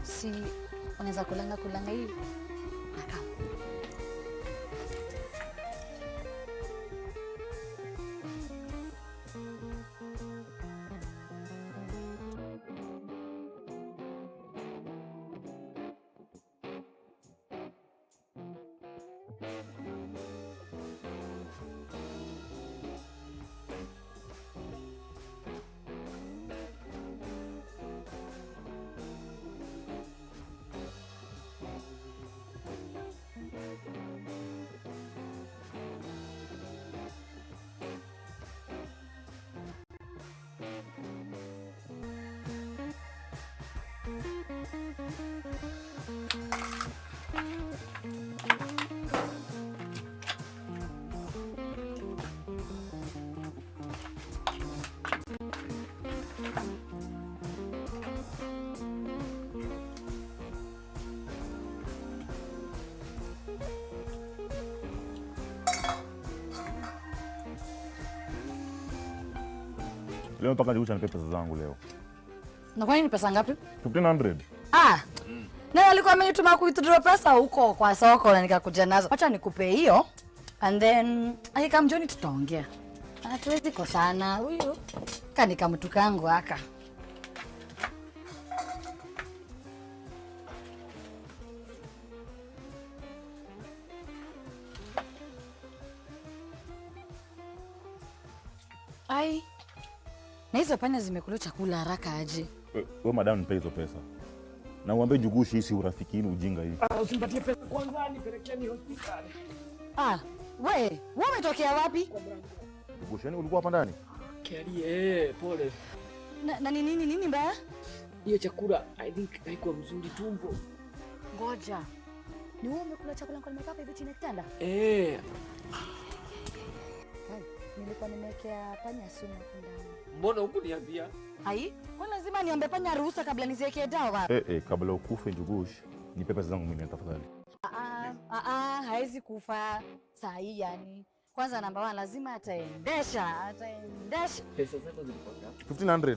Si unaweza kulanga hii. Leo mpaka niucha nipe pesa zangu leo. Na kwa nini pesa ngapi? 1500. Na alikuwa amenituma kuwithdraw pesa huko kwa soko na nikakuja nazo. Acha nikupe hiyo and then akikamjoni tutaongea. Hatuwezi kosana huyu. Kanika mtu kangu haka. Ai. Na hizo panya zimekula chakula haraka aje? Wewe madam nipe hizo pesa. Na uambie Jugushi hii si urafiki ni ujinga hii. Usimpatie pesa kwanza nipelekeni hospitali. Wewe umetokea wapi? Jugushi, yani ulikuwa hapa ndani? Kali pole. Na nini mbaya? Hiyo chakula I think haikuwa mzuri tumbo. Ngoja. Ni wewe umekula chakula kwa nimekapa hivi chini kitanda? Nilikuwa nimekea panya sumu ndani. Mbona hukuniambia? Kwa lazima niombe panya ruhusa kabla niziweke dawa. Kabla ukufe Jugushi, nipe pesa zangu mimi tafadhali. Haizi kufa saa hii yani. Kwanza namba 1 lazima ataendesha. Pesa zako zilikuwa ngapi? 1500.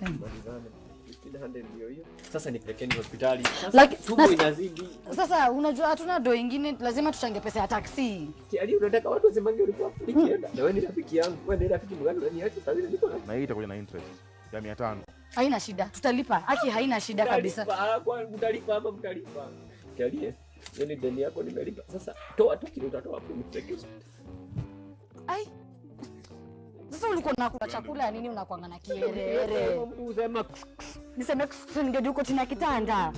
Malizane. 1500 ndio hiyo. Sasa nipelekeni hospitali. Tumbo inazidi. Sasa unajua hatuna do ingine, lazima tuchange pesa ya taksi. Kiali unataka watu wasemange ulikuwa nikienda. Na wewe ni rafiki yangu. Wewe ni rafiki mgani unaniacha sasa hivi niko na hii itakuja na interest ya 500. Haina shida. Tutalipa. Haki haina shida kabisa. Kwa utalipa ama mtalipa. Kiali. Yaani deni yako nimelipa. Sasa toa tu kile utatoa hapo nipeleke hospitali. Sasa ulikuwa unakula chakula ya nini unakuanga na kierere? Niseme ningejua uko chini ya kitanda.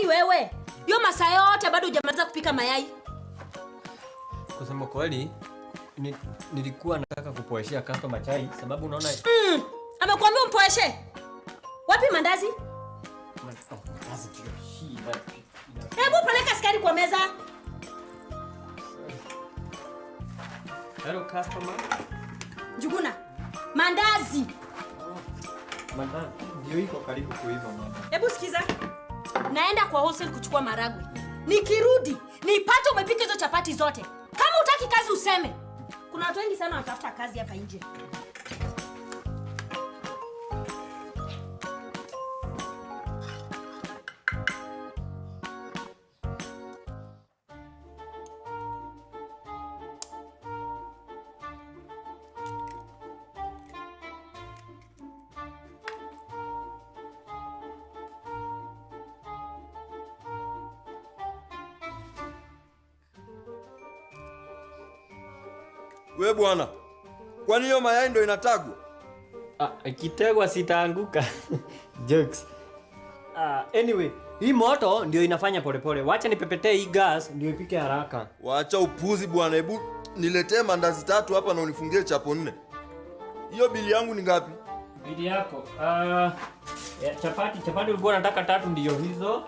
Wewe, hiyo masaa yote bado hujamaliza kupika mayai. Kusema kweli, nilikuwa nataka kupoeshea customer chai sababu unaona amekuambia umpoeshe. Wapi mandazi? Mandazi ndio hii. Hebu peleka sukari kwa meza. Hello customer. Njuguna, mandazi. Mandazi ndio iko karibu kuiva mama. Hebu sikiza. Naenda kwa wholesale kuchukua maragwe. Nikirudi, nipate umepika hizo chapati zote. Kama utaki kazi useme. Kuna watu wengi sana wanatafuta kazi hapa nje. We bwana, kwani hiyo mayai ndio inatagwa? Ikitegwa sitaanguka. Jokes. Anyway, hii moto ndio inafanya polepole. Wacha nipepetee hii gas ndio ipike haraka. Wacha upuzi bwana, hebu niletee mandazi 3 hapa na unifungie chapo 4. Hiyo bili yangu ni ngapi? Bili yako. Chapati ulikuwa unataka 3 ndio hizo.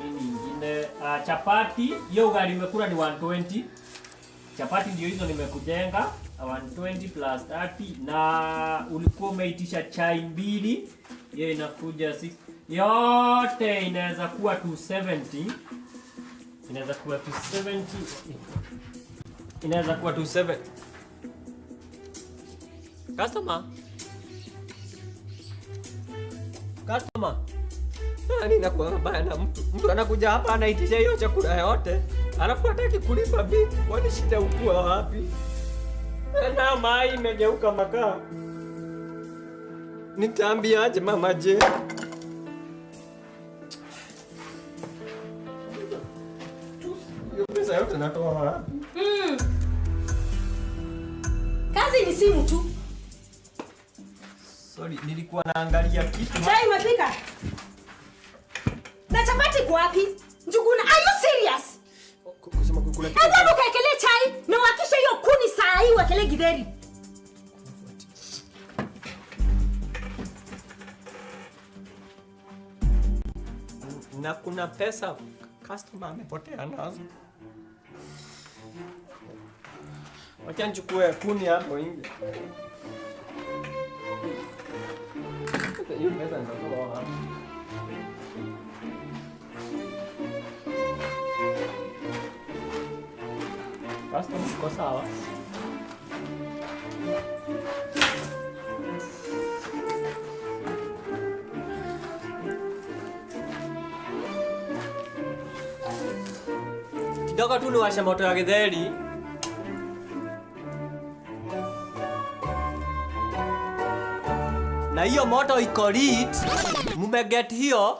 Nini nyingine? Chapati, hiyo ugali nimekula ni 120. Chapati ndio hizo nimekujenga 120 plus 30 na ulikuwa umeitisha chai 2, hiyo inakuja 6. Yote inaweza kuwa 270. Inaweza kuwa 270. Inaweza kuwa 27. Customer. Nani nakuwa mbaya na mtu anakuja hapa anaitisha hiyo chakula yote. Alafu hataki kulipa bill. Kwani shida ukua wapi? Na mai imegeuka makaa. Nitaambiaje mama je? Hiyo pesa yote natoa wapi? Kazi ni simu tu. Sorry, nilikuwa naangalia kitu. Chai umepika? Na chapati kwa wapi? Njuguna, are you serious? Kusema kukula kitu. Hebu ukaekelee chai na uhakishe hiyo kuni saa hii uwekelee githeri. Na kuna pesa customer amepotea nazo. Wacha nichukue kuni hapo nje. Hiyo pesa nitatoa wapi? Basta mko sawa. Kidogo tu niwashe moto ya githeri. Na hiyo moto iko lit. Mumeget hiyo.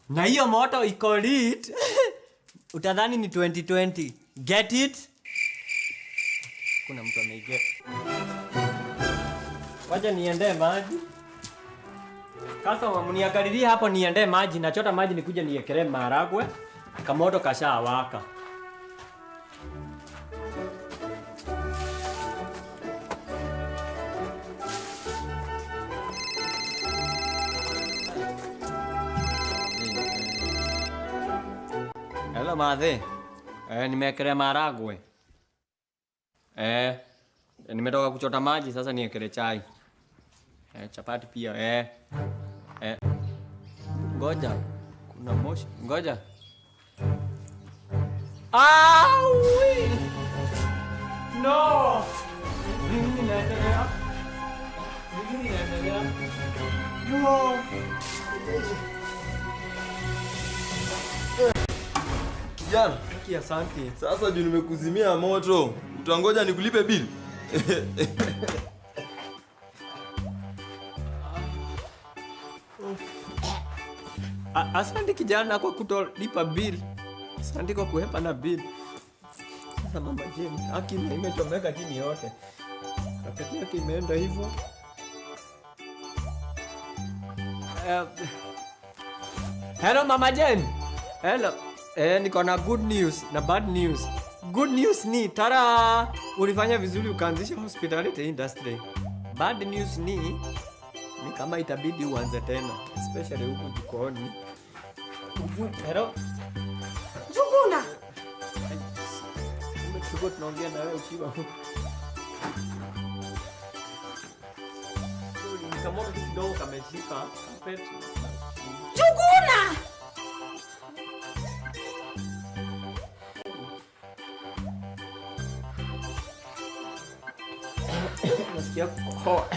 Na hiyo moto iko lit. Utadhani ni 2020. Get it? Kuna mtu ameiget. Wacha niende maji. Sasa mniangalilie hapo niende maji, nachota maji nikuja niekelee maharagwe. Kamoto kashawaka. Hello madhe. Nimekelea maharagwe. Nimetoka kuchota maji, sasa niekelee chai. Chapati pia. Ngoja. Kuna moshi. Ngoja. Aui! No! Nini inaendelea? Nini inaendelea? No! Kijana, asante. Sasa juu nimekuzimia moto, utangoja nikulipe bili? Asante kijana kwa kutolipa bill. Asante kwa kuhepa na bill. Sasa mama Jane, haki imechomeka chini yote. Kapeti yake imeenda hivyo. Hello mama Jane. Hello. Niko na good news na bad news. Good news ni tara ulifanya vizuri ukaanzisha hospitality industry. Bad news ni kama itabidi uanze tena, especially huku jikoni. Hello. Juguna. Tuko tunaongea na wewe ukiwa huko. Kama mtu kidogo kameshika kapeti. Juguna. Nasikia kukohoa.